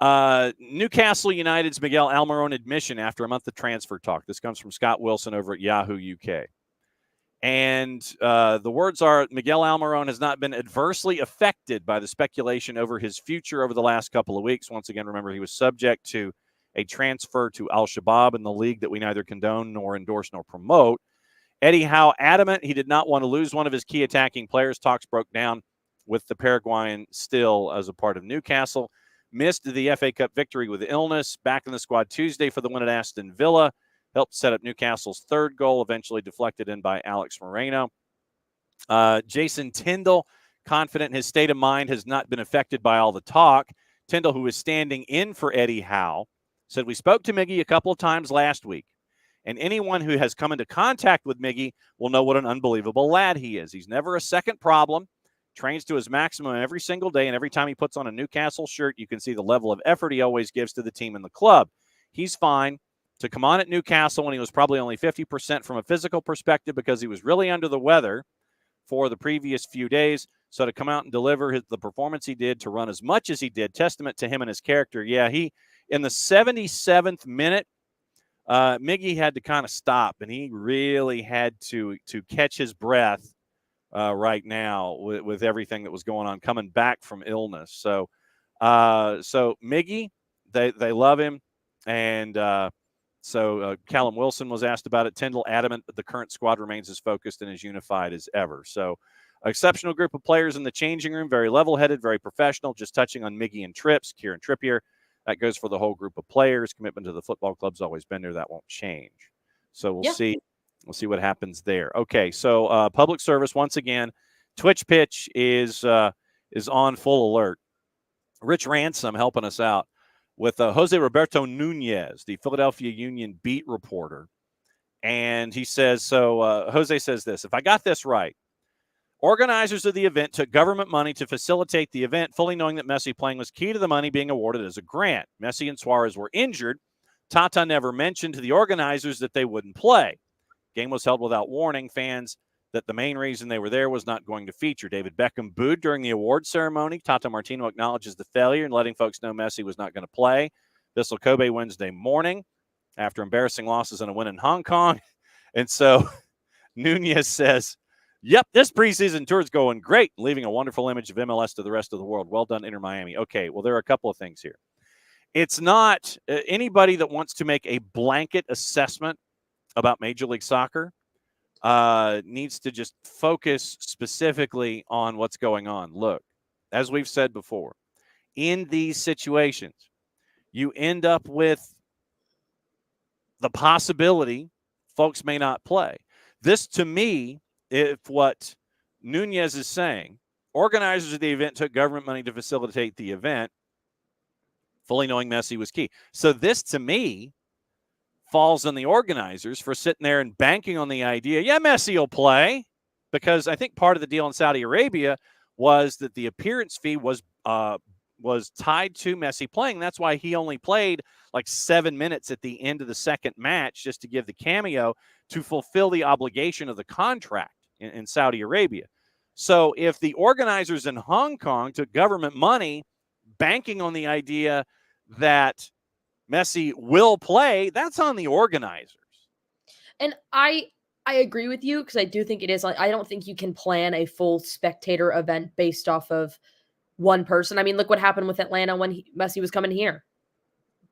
Newcastle United's Miguel Almiron admission after a month of transfer talk. This comes from Scott Wilson over at Yahoo UK. And the words are, Miguel Almiron has not been adversely affected by the speculation over his future over the last couple of weeks. Once again, remember, he was subject to a transfer to Al-Shabaab in the league that we neither condone nor endorse nor promote. Eddie Howe adamant he did not want to lose one of his key attacking players. Talks broke down with the Paraguayan still as a part of Newcastle. Missed the FA Cup victory with illness. Back in the squad Tuesday for the win at Aston Villa. helped set up Newcastle's third goal, eventually deflected in by Alex Moreno. Jason Tyndall, confident his state of mind has not been affected by all the talk. Tyndall, who is standing in for Eddie Howe, said, "We spoke to Miggy a couple of times last week, and anyone who has come into contact with Miggy will know what an unbelievable lad he is. He's never a second problem, trains to his maximum every single day, and every time he puts on a Newcastle shirt, you can see the level of effort he always gives to the team and the club. He's fine. To come on at Newcastle when he was probably only 50% from a physical perspective because he was really under the weather for the previous few days. So to come out and deliver the performance he did, to run as much as he did, testament to him and his character." Yeah, he, in the 77th minute, Miggy had to kind of stop, and he really had to catch his breath right now with everything that was going on, coming back from illness. So Miggy, they love him, and so Callum Wilson was asked about it. Tyndall adamant that the current squad remains as focused and as unified as ever. So exceptional group of players in the changing room, very level-headed, very professional. Just touching on Miggy and Kieran Trippier, that goes for the whole group of players. Commitment to the football club's always been there. That won't change. So we'll see. We'll see what happens there. Okay, so public service once again. Twitch Pitch is on full alert. Rich Ransom helping us out with Jose Roberto Nunez, the Philadelphia Union beat reporter. And he says, Jose says this: "If I got this right, organizers of the event took government money to facilitate the event, fully knowing that Messi playing was key to the money being awarded as a grant. Messi and Suarez were injured. Tata never mentioned to the organizers that they wouldn't play. Game was held without warning fans that the main reason they were there was not going to feature. David Beckham booed during the award ceremony. Tata Martino acknowledges the failure and letting folks know Messi was not going to play. Vissel Kobe Wednesday morning after embarrassing losses and a win in Hong Kong." And so Nunez says, "Yep, this preseason tour is going great, leaving a wonderful image of MLS to the rest of the world. Well done, Inter Miami." Okay, well, there are a couple of things here. It's not anybody that wants to make a blanket assessment about Major League Soccer needs to just focus specifically on what's going on. Look, as we've said before, in these situations, you end up with the possibility folks may not play. This, to me, if what Nunez is saying, organizers of the event took government money to facilitate the event, fully knowing Messi was key. So this, to me, falls on the organizers for sitting there and banking on the idea, yeah, Messi will play, because I think part of the deal in Saudi Arabia was that the appearance fee was tied to Messi playing. That's why he only played like 7 minutes at the end of the second match, just to give the cameo to fulfill the obligation of the contract in Saudi Arabia. So if the organizers in Hong Kong took government money banking on the idea that Messi will play, that's on the organizers. And I agree with you, because I do think it is. I don't think you can plan a full spectator event based off of one person. I mean, look what happened with Atlanta when Messi was coming here.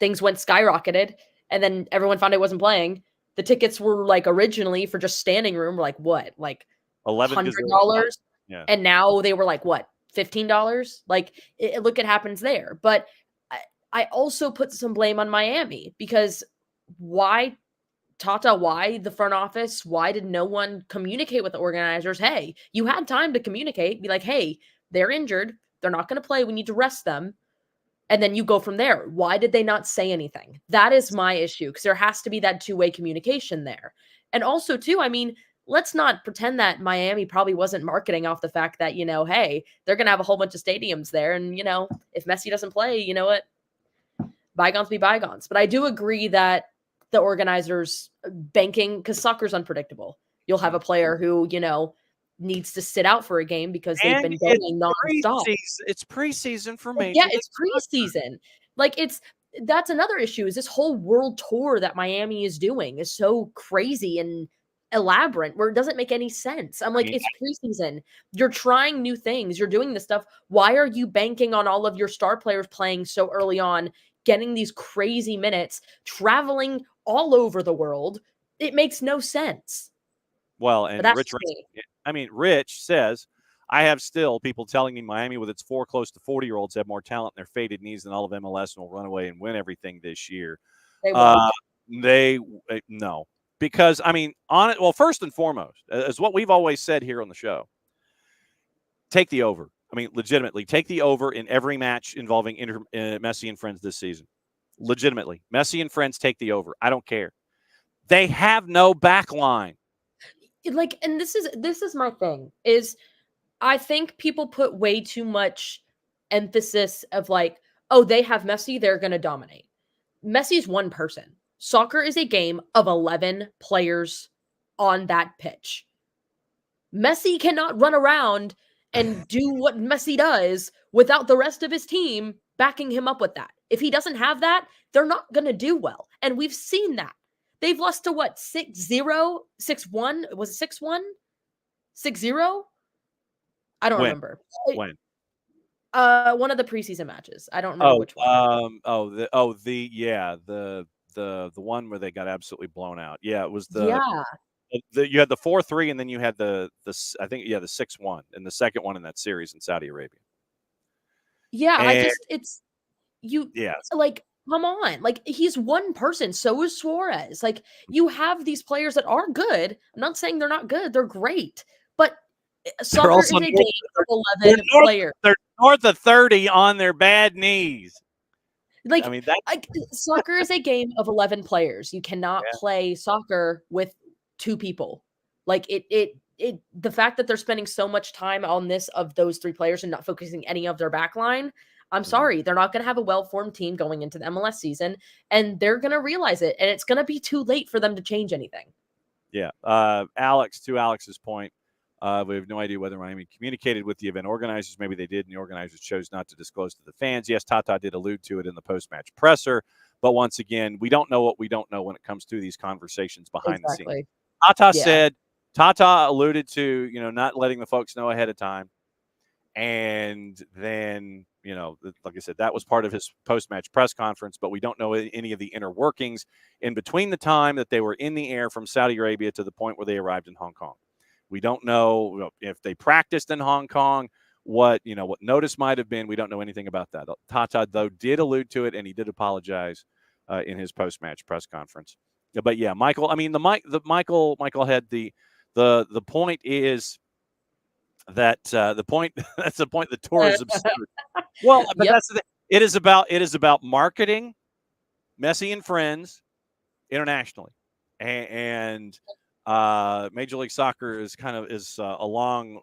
Things went skyrocketed, and then everyone found out he wasn't playing. The tickets were like originally for just standing room were like what, like $100, yeah, and now they were like what, $15. Like, look, it happens there. But I also put some blame on Miami, because why, Tata, why the front office, why did no one communicate with the organizers? Hey, you had time to communicate, be like, hey, they're injured, they're not going to play, we need to rest them. And then you go from there. Why did they not say anything? That is my issue, because there has to be that two-way communication there. And also, too, I mean, let's not pretend that Miami probably wasn't marketing off the fact that, hey, they're going to have a whole bunch of stadiums there. And, if Messi doesn't play, you know what? Bygones be bygones. But I do agree that the organizers banking, because soccer's unpredictable. You'll have a player who, needs to sit out for a game because they've been going nonstop. It's preseason for Major Yeah, League it's preseason. Like, that's another issue, is this whole world tour that Miami is doing is so crazy and elaborate, where it doesn't make any sense. I'm like, it's preseason. You're trying new things. You're doing this stuff. Why are you banking on all of your star players playing so early on, getting these crazy minutes, traveling all over the world? It makes no sense. Well, and Rich says, I have still people telling me Miami with its 4 close to 40-year-olds have more talent in their faded knees than all of MLS and will run away and win everything this year. They will. No. Because, I mean, well, first and foremost, as what we've always said here on the show, take the over. I mean, legitimately, take the over in every match involving Messi and friends this season. Legitimately. Messi and friends take the over. I don't care. They have no back line. Like, and this is my thing, is I think people put way too much emphasis of like, oh, they have Messi, they're going to dominate. Messi's one person. Soccer is a game of 11 players on that pitch. Messi cannot run around and do what Messi does without the rest of his team backing him up with that. If he doesn't have that, they're not going to do well. And we've seen that. They've lost to what? 6-0? 6-1? Was it 6-1? 6-0? I don't remember. When? One of the preseason matches. I don't remember which one. The one where they got absolutely blown out. Yeah, it was Yeah. you had the 4-3, and then you had the 6-1, and the second one in that series in Saudi Arabia. Yeah, Yeah. Like, come on. Like, he's one person. So is Suarez. Like, you have these players that are good. I'm not saying they're not good. They're great. But soccer is a game of 11 players. They're north of 30 on their bad knees. Like, I mean, soccer is a game of 11 players. You cannot play soccer with 2 people. Like, the fact that they're spending so much time on this of those 3 players and not focusing any of their back line, I'm sorry, they're not going to have a well-formed team going into the MLS season, and they're going to realize it, and it's going to be too late for them to change anything. Yeah. To Alex's point, we have no idea whether Miami communicated with the event organizers. Maybe they did, and the organizers chose not to disclose to the fans. Yes, Tata did allude to it in the post-match presser, but once again, we don't know what we don't know when it comes to these conversations behind the scenes. Tata alluded to, not letting the folks know ahead of time. And then, like I said, that was part of his post-match press conference, but we don't know any of the inner workings in between the time that they were in the air from Saudi Arabia to the point where they arrived in Hong Kong. We don't know if they practiced in Hong Kong, what notice might have been. We don't know anything about that. Tata, though, did allude to it, and he did apologize in his post-match press conference. But yeah, Michael, I mean, Michael had the point is that the point that's the point. The tour is absurd. Well, but that's the thing. It is about marketing Messi and friends internationally, and Major League Soccer is along,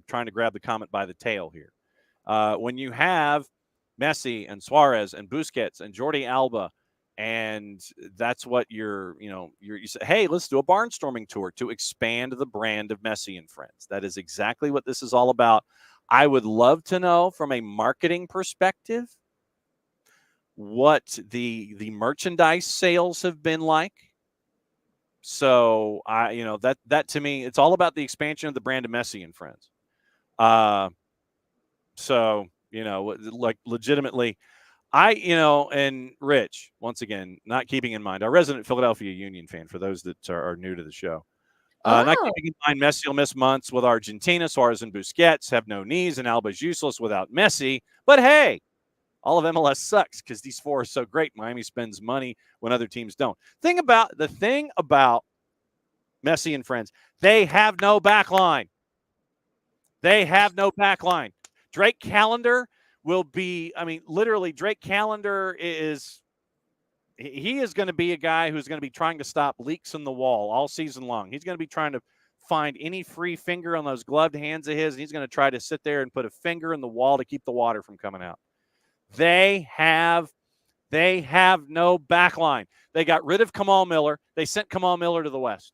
trying to grab the comet by the tail here. When you have Messi and Suarez and Busquets and Jordi Alba, and that's what you say, hey, let's do a barnstorming tour to expand the brand of Messi and friends. That is exactly what this is all about. I would love to know from a marketing perspective what the merchandise sales have been like. So that to me, it's all about the expansion of the brand of Messi and friends. So like legitimately, and Rich, once again, not keeping in mind, our resident Philadelphia Union fan, for those that are new to the show. Not keeping in mind, Messi will miss months with Argentina. Suarez and Busquets have no knees, and Alba's useless without Messi. But hey, all of MLS sucks because these 4 are so great. Miami spends money when other teams don't. The thing about Messi and friends, they have no back line. Drake Callender will be, literally, Drake Callender is going to be a guy who's going to be trying to stop leaks in the wall all season long. He's going to be trying to find any free finger on those gloved hands of his, and he's going to try to sit there and put a finger in the wall to keep the water from coming out. They have no backline. They got rid of Kamal Miller. They sent Kamal Miller to the West.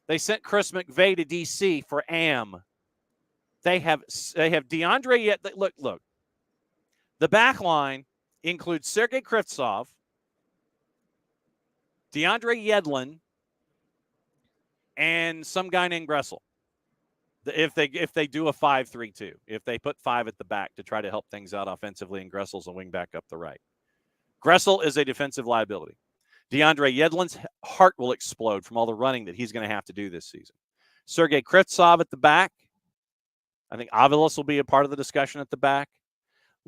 They sent Chris McVeigh to D.C. for AM. They have DeAndre yet. Look. The back line includes Sergei Krivtsov, DeAndre Yedlin, and some guy named Gressel. If they do a 5-3-2, if they put 5 at the back to try to help things out offensively, and Gressel's a wing back up the right. Gressel is a defensive liability. DeAndre Yedlin's heart will explode from all the running that he's going to have to do this season. Sergei Krivtsov at the back. I think Avalos will be a part of the discussion at the back.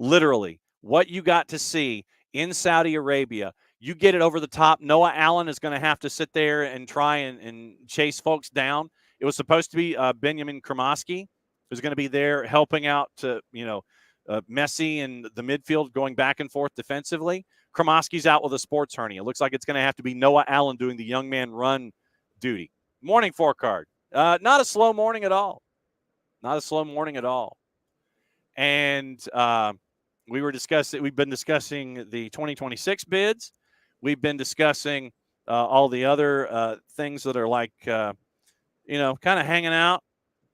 Literally, what you got to see in Saudi Arabia. You get it over the top. Noah Allen is going to have to sit there and try and chase folks down. It was supposed to be Benjamin Kremoski who's going to be there helping out to, Messi and the midfield going back and forth defensively. Kremoski's out with a sports hernia. It looks like it's going to have to be Noah Allen doing the young man run duty. Morning forecast. Not a slow morning at all. Not a slow morning at all. And we've been discussing the 2026 bids. We've been discussing all the other things that are like, kind of hanging out,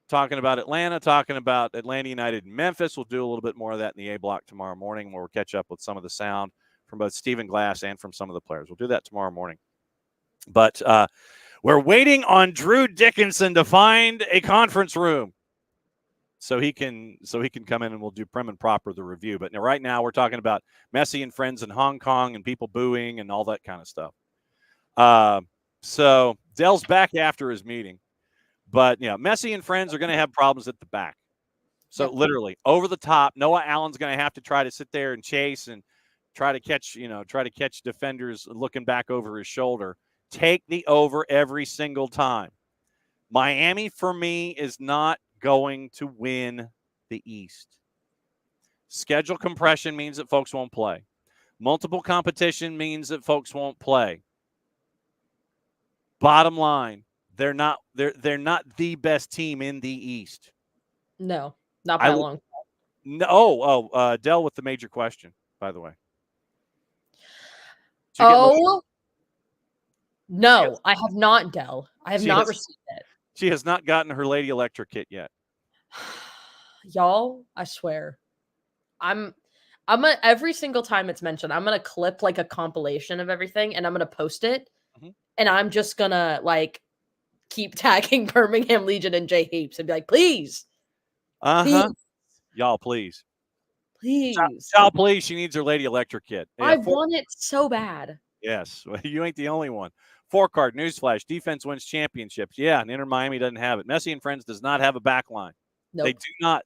talking about Atlanta, talking about Atlanta United and Memphis. We'll do a little bit more of that in the A block tomorrow morning, where we'll catch up with some of the sound from both Stephen Glass and from some of the players. We'll do that tomorrow morning. But we're waiting on Drew Dickinson to find a conference room so he can come in, and we'll do prim and proper the review. But right now we're talking about Messi and friends in Hong Kong and people booing and all that kind of stuff. So Dell's back after his meeting. But, Messi and friends are going to have problems at the back. So, literally, over the top, Noah Allen's going to have to try to sit there and chase and try to catch defenders looking back over his shoulder. Take the over every single time. Miami, for me, is not going to win the East. Schedule compression means that folks won't play. Multiple competition means that folks won't play. Bottom line, they're not the best team in the East. No, not by long. No, Dell with the major question, by the way. No, I have not, Dell. I have not received it. She has not gotten her Lady Electric kit yet. Y'all, I swear. I'm gonna, every single time it's mentioned, I'm gonna clip like a compilation of everything and I'm gonna post it. Mm-hmm. And I'm just gonna keep tagging Birmingham Legion and Jay Heaps and be like, please. Please. Y'all, please. Please. Y'all, please. She needs her Lady Electric kit. Yeah, I want it so bad. Yes. You ain't the only one. 4-card newsflash. Defense wins championships. Yeah, and Inter Miami doesn't have it. Messi and friends does not have a back line. Nope. They do not.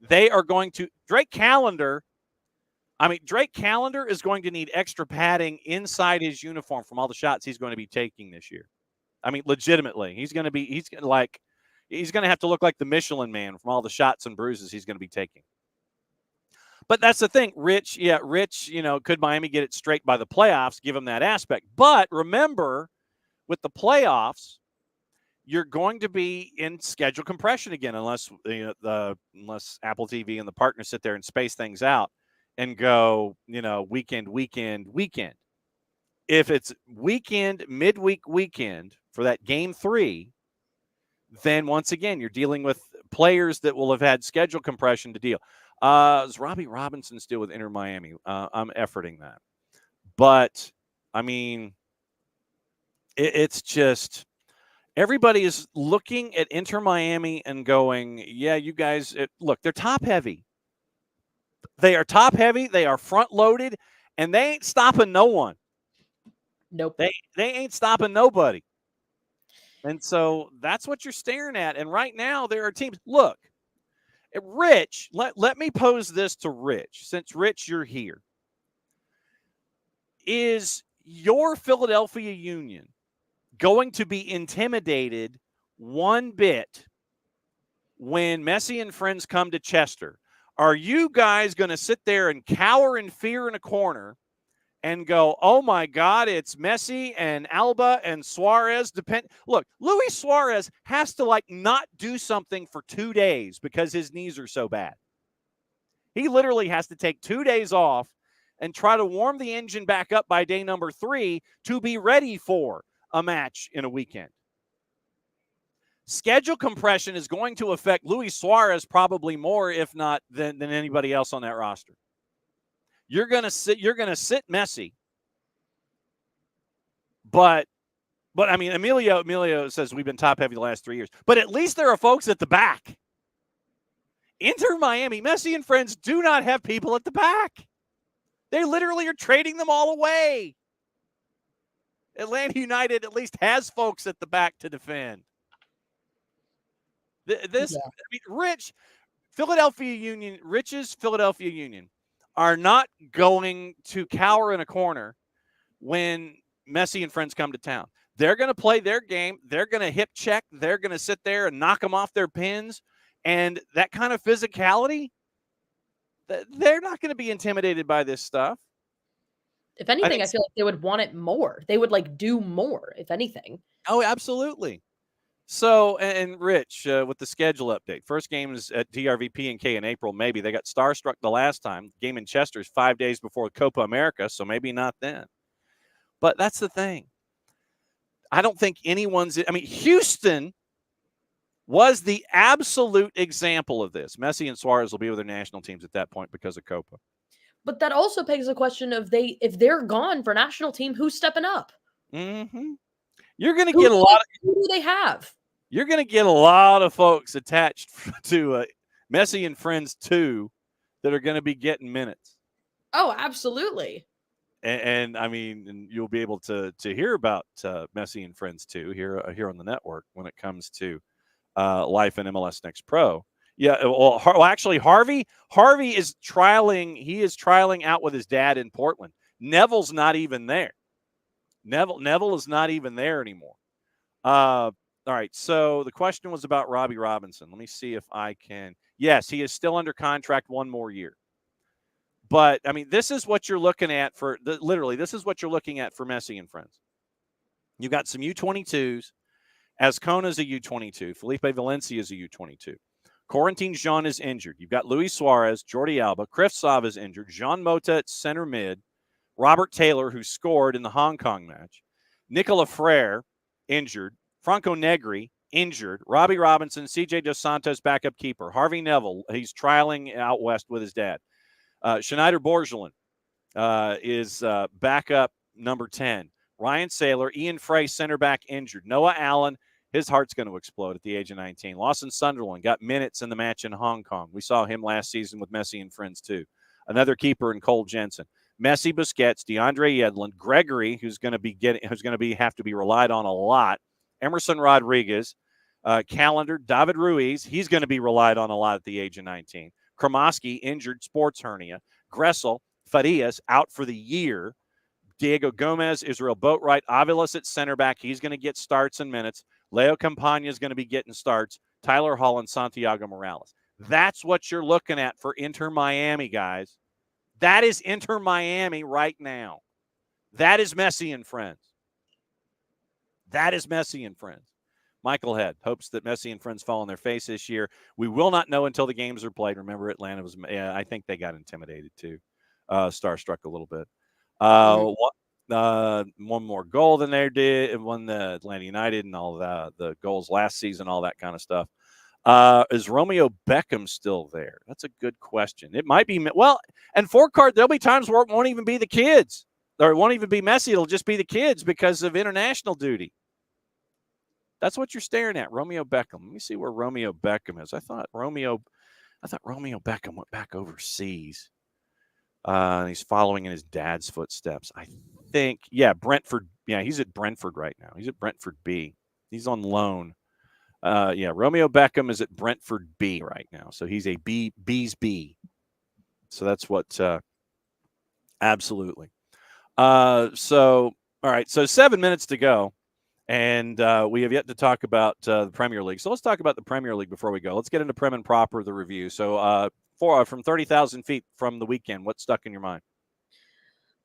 They are going to – Drake Callender is going to need extra padding inside his uniform from all the shots he's going to be taking this year. I mean, legitimately. He's going to have to look like the Michelin Man from all the shots and bruises he's going to be taking. But that's the thing. Rich, could Miami get it straight by the playoffs, give him that aspect. But remember, with the playoffs, you're going to be in schedule compression again, unless Apple TV and the partners sit there and space things out and go, weekend. If it's midweek weekend for that game 3, then once again, you're dealing with players that will have had schedule compression to deal. Is Robbie Robinson still with Inter Miami? I'm efforting that. But, I mean, it's just everybody is looking at Inter Miami and going, yeah, you guys, look, they're top heavy. They are top heavy. They are front loaded, and they ain't stopping no one. Nope. They ain't stopping nobody. And so that's what you're staring at. And right now there are teams. Look, Rich, let me pose this to Rich. Since, Rich, you're here. Is your Philadelphia Union going to be intimidated one bit when Messi and friends come to Chester? Are you guys going to sit there and cower in fear in a corner and go, oh, my God, it's Messi and Alba and Suarez? Look, Luis Suarez has to, not do something for 2 days because his knees are so bad. He literally has to take 2 days off and try to warm the engine back up by day number 3 to be ready for a match in a weekend. Schedule compression is going to affect Luis Suarez probably more, if not, than anybody else on that roster. You're gonna sit Messi. But I mean, Emilio says we've been top heavy the last 3 years. But at least there are folks at the back. Inter Miami, Messi and friends do not have people at the back. They literally are trading them all away. Atlanta United at least has folks at the back to defend. Rich's Philadelphia Union, are not going to cower in a corner when Messi and friends come to town. They're going to play their game. They're going to hip check. They're going to sit there and knock them off their pins. And that kind of physicality, they're not going to be intimidated by this stuff. If anything, I feel like they would want it more. They would like do more, if anything. Oh, absolutely. So, and Rich, with the schedule update, first game is at DRVP&K in April. Maybe they got starstruck the last time. Game in Chester is 5 days before Copa America, so maybe not then. But that's the thing. I don't think anyone's. I mean, Houston was the absolute example of this. Messi and Suarez will be with their national teams at that point because of Copa. But that also begs the question of if they're gone for national team, who's stepping up? Mm-hmm. You're going to get a lot. Who do they have? You're going to get a lot of folks attached to Messi and Friends 2 that are going to be getting minutes. Oh, absolutely. And I mean, and you'll be able to hear about Messi and Friends 2 here on the network when it comes to life in MLS Next Pro. Yeah, well, actually, Harvey is trialing. He is trialing out with his dad in Portland. Neville's not even there. Neville is not even there anymore. All right, so the question was about Robbie Robinson. Let me see if I can. Yes, he is still under contract one more year. But, I mean, this is what you're looking at literally, this is what you're looking at for Messi and Friends. You've got some U22s. Azcona's a U22. Felipe Valencia is a U22. Corentin Jean is injured. You've got Luis Suarez, Jordi Alba. Krivtsov is injured. Jean Mota at center mid. Robert Taylor, who scored in the Hong Kong match. Nicola Frere, injured. Franco Negri, injured. Robbie Robinson, CJ Dos Santos, backup keeper. Harvey Neville, he's trialing out west with his dad. Schneider Borgelin is backup number 10. Ryan Saylor, Ian Frey, center back, injured. Noah Allen, his heart's going to explode at the age of 19. Lawson Sunderland got minutes in the match in Hong Kong. We saw him last season with Messi and Friends too. Another keeper in Cole Jensen. Messi, Busquets, DeAndre Yedlin, Gregory, who's going to have to be relied on a lot. Emerson Rodriguez, Calendar, David Ruiz, he's going to be relied on a lot at the age of 19. Kromoski, injured, sports hernia. Gressel, Farias, out for the year. Diego Gomez, Israel Boatwright, Avilas at center back. He's going to get starts and minutes. Leo Campagna is going to be getting starts. Tyler Holland, Santiago Morales. That's what you're looking at for Inter Miami, guys. That is Inter Miami right now. That is Messi and Friends. That is Messi and Friends. Michael Head hopes that Messi and Friends fall on their face this year. We will not know until the games are played. Remember, Atlanta was, I think they got intimidated too. Starstruck a little bit. One more goal than they did and won the Atlanta United and all that, the goals last season, all that kind of stuff. Is Romeo Beckham still there? That's a good question. It might be. Well, and four card, there'll be times where it won't even be the kids. Or it won't even be Messi. It'll just be the kids because of international duty. That's what you're staring at, Romeo Beckham. Let me see where Romeo Beckham is. I thought Romeo Beckham went back overseas. He's following in his dad's footsteps. I think, Brentford. Yeah, he's at Brentford right now. He's at Brentford B. He's on loan. Romeo Beckham is at Brentford B right now. So he's a B's B. So that's what, absolutely. All right. So 7 minutes to go. And we have yet to talk about the Premier League. So let's talk about the Premier League before we go. Let's get into Prem and Proper, the review. So from 30,000 feet from the weekend, what stuck in your mind?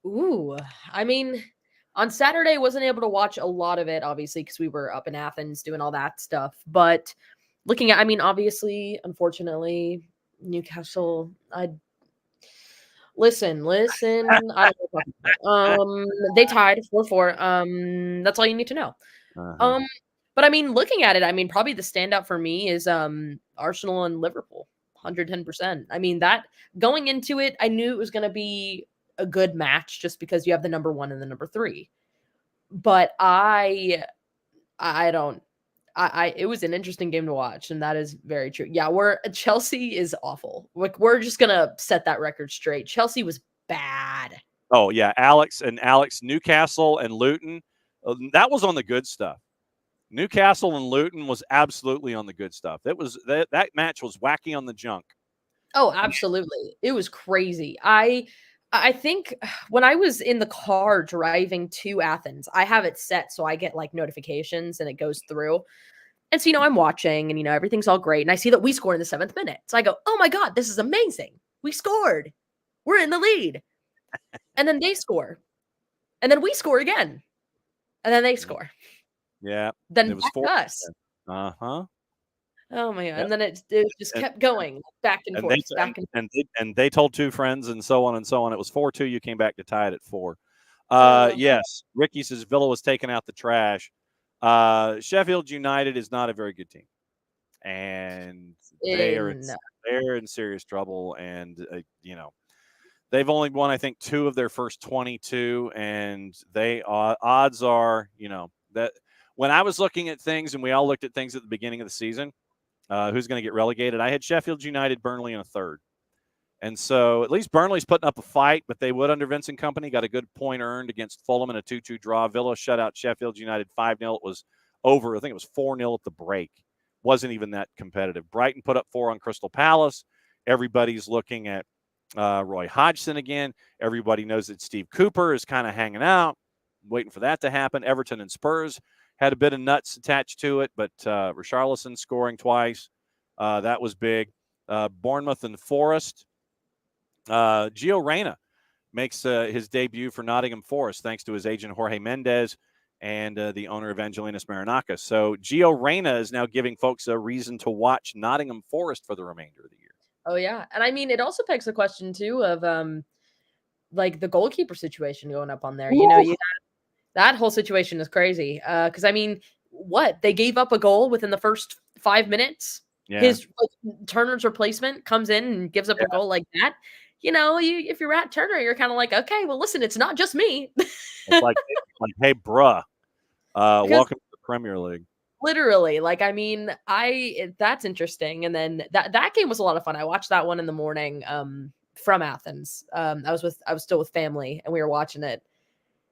Ooh, I mean, on Saturday, wasn't able to watch a lot of it, obviously, because we were up in Athens doing all that stuff. But looking at, I mean, obviously, unfortunately, Newcastle, Listen. I don't know. They tied 4-4. That's all you need to know. Uh-huh. But I mean, looking at it, I mean, probably the standout for me is Arsenal and Liverpool, 110%. I mean, that going into it, I knew it was going to be a good match just because you have the number 1 and the number 3. But it was an interesting game to watch, and that is very true. Yeah, Chelsea is awful. Like, we're just gonna set that record straight. Chelsea was bad. Oh yeah, Alex, Newcastle and Luton. That was on the good stuff. Newcastle and Luton was absolutely on the good stuff. That match was wacky on the junk. Oh, absolutely. It was crazy. I think when I was in the car driving to Athens, I have it set so I get like notifications and it goes through. And so, I'm watching and, everything's all great. And I see that we score in the 7th minute. So I go, oh my God, this is amazing. We scored. We're in the lead. And then they score. And then we score again. And then they score. Yeah. Then it was back 4. to us. Uh-huh. Oh my God. Yep. And then it just kept going back and forth, back and forth. And they told 2 friends and so on and so on. It was 4-2. You came back to tie it at 4. Yes. Ricky says Villa was taking out the trash. Sheffield United is not a very good team. And they're in serious trouble. And, they've only won, I think, 2 of their first 22. And odds are, that when I was looking at things and we all looked at things at the beginning of the season, who's going to get relegated, I had Sheffield United, Burnley in a third. And so at least Burnley's putting up a fight, but they would under Vincent Kompany, got a good point earned against Fulham in a 2-2 draw. Villa shut out Sheffield United 5-0. It was over. I think it was 4-0 at the break. Wasn't even that competitive. Brighton put up 4 on Crystal Palace. Everybody's looking at Roy Hodgson again. Everybody knows that Steve Cooper is kind of hanging out, waiting for that to happen. Everton and Spurs had a bit of nuts attached to it, but Richarlison scoring twice. That was big. Bournemouth and Forest. Gio Reyna makes his debut for Nottingham Forest thanks to his agent Jorge Mendes and the owner Evangelinas Marinakis. So Gio Reyna is now giving folks a reason to watch Nottingham Forest for the remainder of the year. Oh, yeah. And I mean, it also begs the question, too, of like the goalkeeper situation going up on there. That whole situation is crazy. Because, I mean, they gave up a goal within the first 5 minutes. Yeah. His Turner's replacement comes in and gives up a goal like that. If you're at Turner, you're kind of like, okay, well, listen, it's not just me. It's like, hey, bruh, welcome to the Premier League. Literally, I mean, that's interesting. And then that game was a lot of fun. I watched that one in the morning from Athens. I was still with family and we were watching it.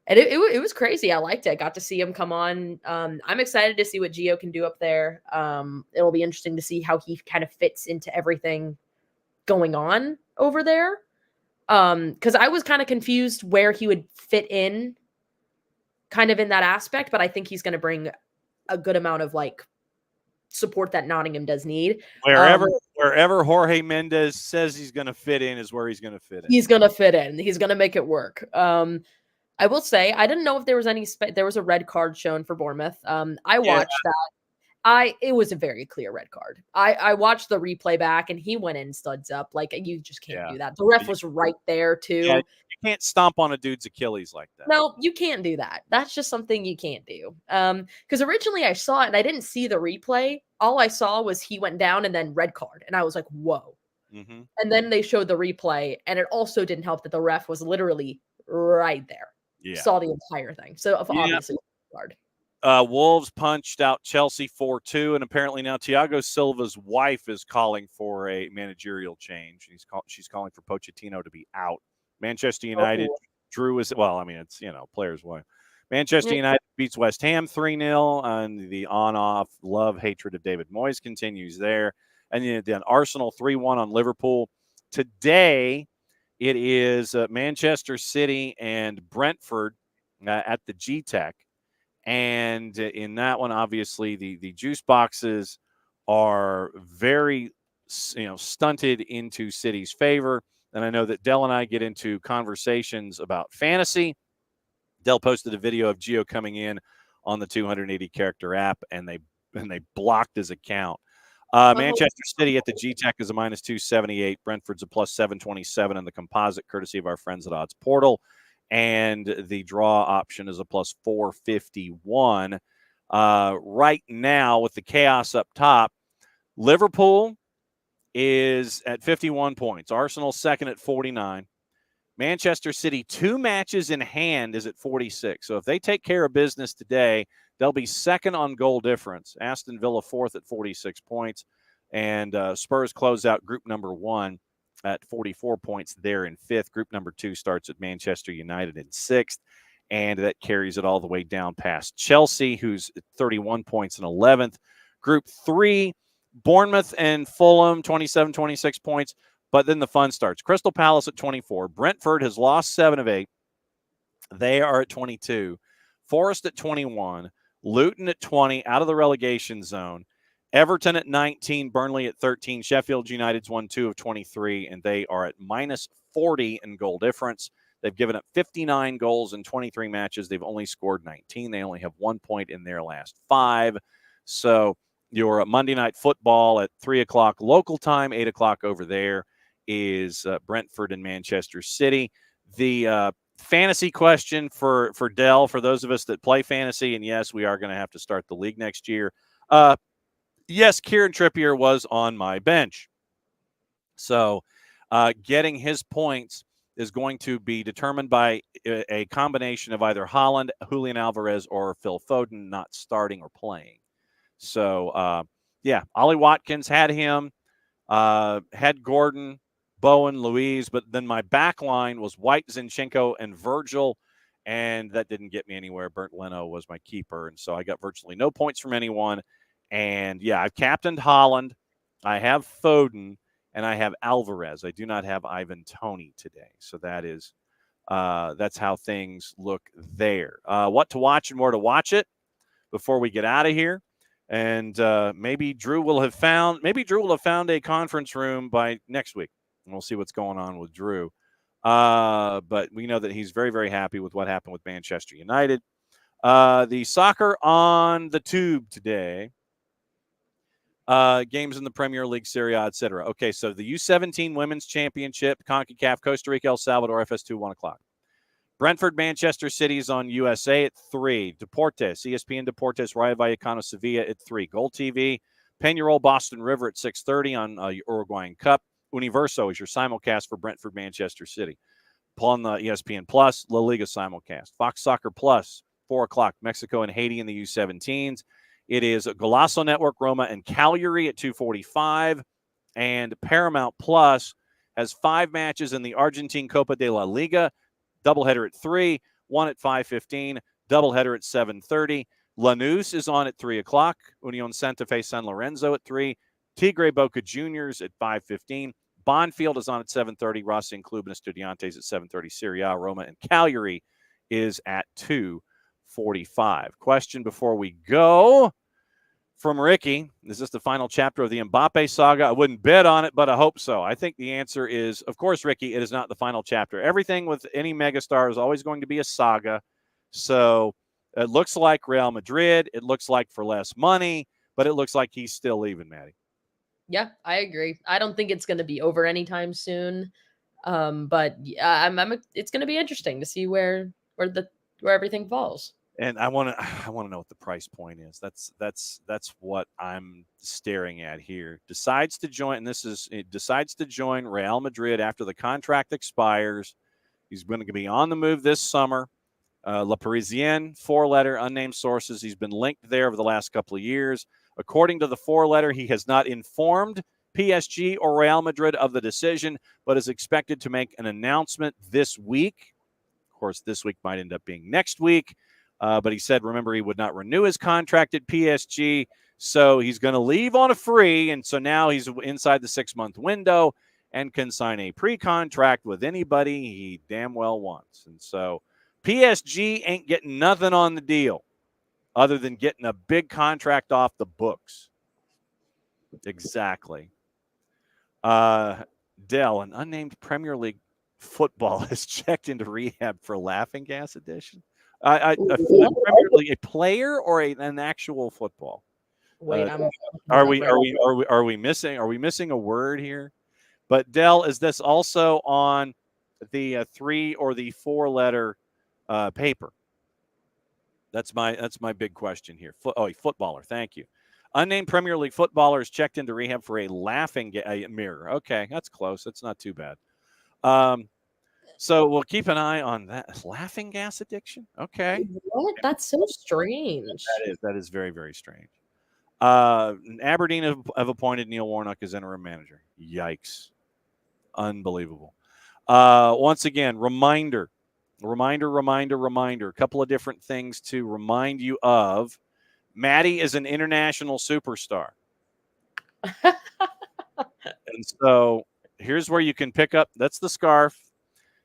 And it was crazy. I liked it. I got to see him come on. I'm excited to see what Gio can do up there. It'll be interesting to see how he kind of fits into everything going on over there. Because I was kind of confused where he would fit in kind of in that aspect, but I think he's going to bring a good amount of support that Nottingham does need. Wherever Jorge Mendes says he's going to fit in is where he's going to fit in. He's going to fit in. He's going to make it work. I will say, I didn't know if there was there was a red card shown for Bournemouth. I watched that. It was a very clear red card. I watched the replay back and he went in studs up. You just can't do that. The ref was right there too. Yeah, you can't stomp on a dude's Achilles like that. No, you can't do that. That's just something you can't do. Because originally I saw it and I didn't see the replay. All I saw was he went down and then red card. And I was like, whoa. Mm-hmm. And then they showed the replay and it also didn't help that the ref was literally right there. Yeah. Saw the entire thing. So obviously hard. Wolves punched out Chelsea 4-2, and apparently now Thiago Silva's wife is calling for a managerial change. She's calling for Pochettino to be out. Manchester United drew as well. I mean, it's player's wife. Manchester United beats West Ham 3-0, and the on-off love hatred of David Moyes continues there. And then Arsenal 3-1 on Liverpool today. It is Manchester City and Brentford at the G-Tech. And in that one, obviously, the juice boxes are very, stunted into City's favor. And I know that Dell and I get into conversations about fantasy. Dell posted a video of Gio coming in on the 280-character app, and they blocked his account. Manchester City at the G-Tech is a -278. Brentford's a +727 in the composite, courtesy of our friends at Odds Portal. And the draw option is a +451. Right now, with the chaos up top, Liverpool is at 51 points. Arsenal second at 49. Manchester City, 2 matches in hand, is at 46. So if they take care of business today, they'll be second on goal difference. Aston Villa fourth at 46 points. And Spurs close out group number 1 at 44 points there in 5th. Group number 2 starts at Manchester United in 6th. And that carries it all the way down past Chelsea, who's at 31 points in 11th. Group 3, Bournemouth and Fulham, 27, 26 points. But then the fun starts. Crystal Palace at 24. Brentford has lost 7 of 8. They are at 22. Forest at 21. Luton at 20, out of the relegation zone. Everton at 19. Burnley at 13. Sheffield United's won 2 of 23, and they are at minus 40 in goal difference. They've given up 59 goals in 23 matches. They've only scored 19. They only have 1 point in their last 5. So your Monday Night Football at 3 o'clock local time, 8 o'clock over there, is Brentford and Manchester City. The fantasy question for Dell, for those of us that play fantasy, and yes, we are going to have to start the league next year. Yes, Kieran Trippier was on my bench. So getting his points is going to be determined by a combination of either Haaland, Julian Alvarez, or Phil Foden not starting or playing. So, yeah, Ollie Watkins had him, had Gordon, Bowen, Louise, but then my back line was White, Zinchenko, and Virgil, and that didn't get me anywhere. Bernd Leno was my keeper, and so I got virtually no points from anyone. And, yeah, I've captained Haaland. I have Foden, and I have Alvarez. I do not have Ivan Toney today. So that is that's how things look there. What to watch and where to watch it before we get out of here. And maybe Drew will have found a conference room by next week. And we'll see what's going on with Drew. But we know that he's very, very happy with what happened with Manchester United. The soccer on the tube today. Games in the Premier League, Serie A, etc. Okay, so the U17 Women's Championship, CONCACAF, Costa Rica, El Salvador, FS2, 1 o'clock. Brentford, Manchester City is on USA at 3. Deportes, ESPN Deportes, Rayo Vallecano, Sevilla at 3. Goal TV, Peñarol, Boston River at 6:30 on Uruguayan Cup. Universo is your simulcast for Brentford, Manchester City. On the ESPN Plus, La Liga simulcast. Fox Soccer Plus, 4 o'clock, Mexico and Haiti in the U17s. It is Golazo Network, Roma and Cagliari at 2:45. And Paramount Plus has 5 matches in the Argentine Copa de la Liga. Doubleheader at 3, 1 at 5:15, doubleheader at 7:30. Lanús is on at 3 o'clock. Union Santa Fe San Lorenzo at 3. Tigre Boca Juniors at 5:15. Bonfield is on at 7:30. Racing Club and Estudiantes at 7:30. Serie A, Roma, and Cagliari is at 2:45. Question before we go from Ricky. Is this the final chapter of the Mbappe saga? I wouldn't bet on it, but I hope so. I think the answer is, of course, Ricky, it is not the final chapter. Everything with any megastar is always going to be a saga. So it looks like Real Madrid. It looks like for less money, but it looks like he's still leaving, Maddie. Yeah, I agree. I don't think it's going to be over anytime soon. But yeah, it's going to be interesting to see where everything falls. And I want to know what the price point is. That's what I'm staring at here. Decides to join Real Madrid after the contract expires. He's going to be on the move this summer. La Parisienne, 4-letter, unnamed sources. He's been linked there over the last couple of years. According to the 4-letter, he has not informed PSG or Real Madrid of the decision, but is expected to make an announcement this week. Of course, this week might end up being next week. But he said, remember, he would not renew his contract at PSG, so he's going to leave on a free, and so now he's inside the 6-month window and can sign a pre-contract with anybody he damn well wants. And so PSG ain't getting nothing on the deal other than getting a big contract off the books. Exactly. Dell, an unnamed Premier League football has checked into rehab for laughing gas addiction. A player or an actual football? Wait, are we missing a word here? But Dell, is this also on the 3 or the 4-letter paper? That's my big question here. Footballer. Thank you. Unnamed Premier League footballer is checked into rehab for a laughing mirror. Okay, that's close. That's not too bad. So we'll keep an eye on that. Laughing gas addiction? Okay. What? That's so strange. That is very, very strange. Aberdeen have appointed Neil Warnock as interim manager. Yikes. Unbelievable. Once again, reminder. A couple of different things to remind you of. Maddie is an international superstar. And so here's where you can pick up. That's the scarf.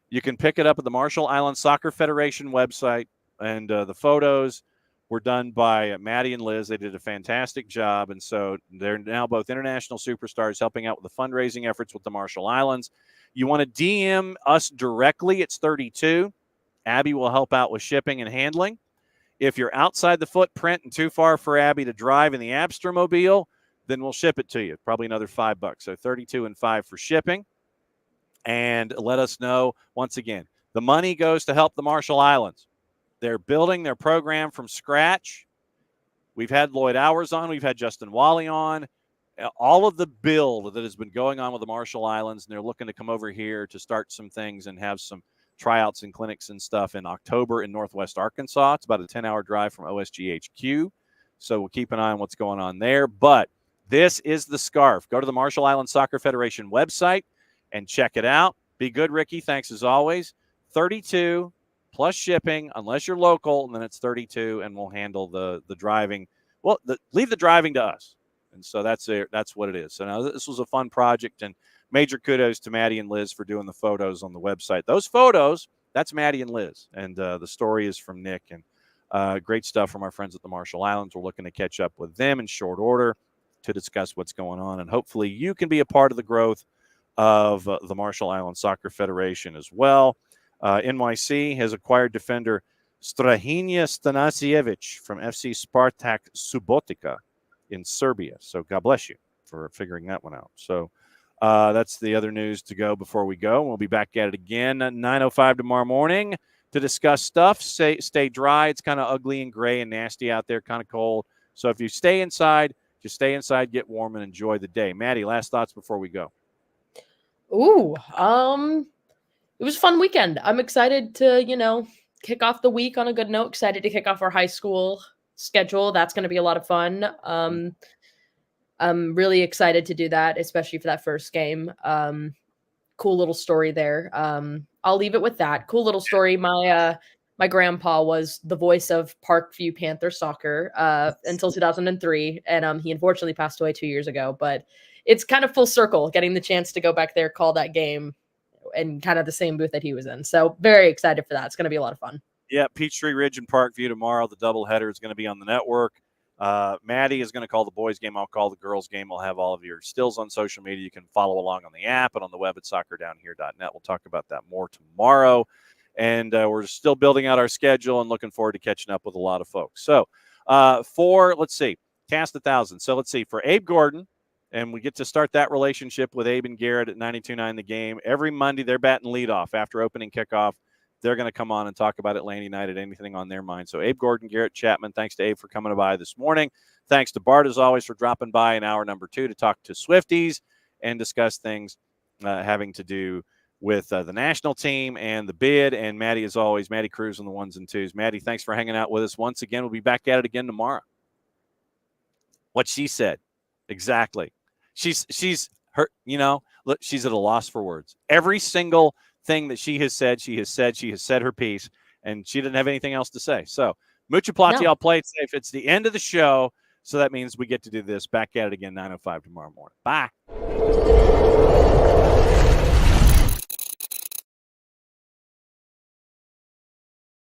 You can pick it up at the Marshall Islands Soccer Federation website, and the photos were done by Maddie and Liz. They did a fantastic job, and so they're now both international superstars helping out with the fundraising efforts with the Marshall Islands. You want to DM us directly, it's 32. Abby will help out with shipping and handling. If you're outside the footprint and too far for Abby to drive in the Abstermobile, then we'll ship it to you. Probably another $5. So 32 and 5 for shipping. And let us know, once again, the money goes to help the Marshall Islands. They're building their program from scratch. We've had Lloyd Hours on. We've had Justin Wally on. All of the build that has been going on with the Marshall Islands, and they're looking to come over here to start some things and have some tryouts and clinics and stuff in October in Northwest Arkansas. It's about a 10-hour drive from OSGHQ. So we'll keep an eye on what's going on there. But this is the scarf. Go to the Marshall Islands Soccer Federation website and check it out. Be good, Ricky. Thanks as always. 32 plus shipping, unless you're local, and then it's 32, and we'll handle the driving. Well, leave the driving to us. And so that's what it is. So now this was a fun project, and major kudos to Maddie and Liz for doing the photos on the website. Those photos, that's Maddie and Liz, and the story is from Nick, and great stuff from our friends at the Marshall Islands. We're looking to catch up with them in short order to discuss what's going on, and hopefully you can be a part of the growth of the Marshall Islands Soccer Federation as well. NYC has acquired defender Strahinja Stanasijevic from FC Spartak Subotica in Serbia. So God bless you for figuring that one out. So that's the other news to go before we go. We'll be back at it again at 9:05 tomorrow morning to discuss stuff. Stay dry. It's kind of ugly and gray and nasty out there, kind of cold. So if you stay inside, just stay inside, get warm, and enjoy the day. Maddie, last thoughts before we go. Ooh, it was a fun weekend. I'm excited to, kick off the week on a good note. Excited to kick off our high school schedule. That's going to be a lot of fun. I'm really excited to do that, especially for that first game. Cool little story there. I'll leave it with that. Cool little story. My grandpa was the voice of Parkview Panther soccer until 2003, and he unfortunately passed away 2 years ago. But it's kind of full circle, getting the chance to go back there, call that game, and kind of the same booth that he was in. So very excited for that. It's going to be a lot of fun. Yeah, Peachtree Ridge and Parkview tomorrow. The doubleheader is going to be on the network. Maddie is going to call the boys game. I'll call the girls game. We'll have all of your stills on social media. You can follow along on the app and on the web at soccerdownhere.net. We'll talk about that more tomorrow. And we're still building out our schedule and looking forward to catching up with a lot of folks. So cast 1,000. So let's see, for Abe Gordon, and we get to start that relationship with Abe and Garrett at 92.9 The Game. Every Monday, they're batting leadoff after opening kickoff. They're going to come on and talk about Atlanta United, anything on their mind. So Abe Gordon, Garrett Chapman, thanks to Abe for coming by this morning. Thanks to Bart, as always, for dropping by in hour number 2 to talk to Swifties and discuss things having to do with the national team and the bid. And Maddie, as always, Maddie Cruz on the ones and twos. Maddie, thanks for hanging out with us once again. We'll be back at it again tomorrow. What she said. Exactly. She's her, look, she's at a loss for words. Every single thing that she has said her piece, and she didn't have anything else to say. So, mucha plati, No. I'll play it safe. It's the end of the show, so that means we get to do this. Back at it again, 9:05 tomorrow morning. Bye.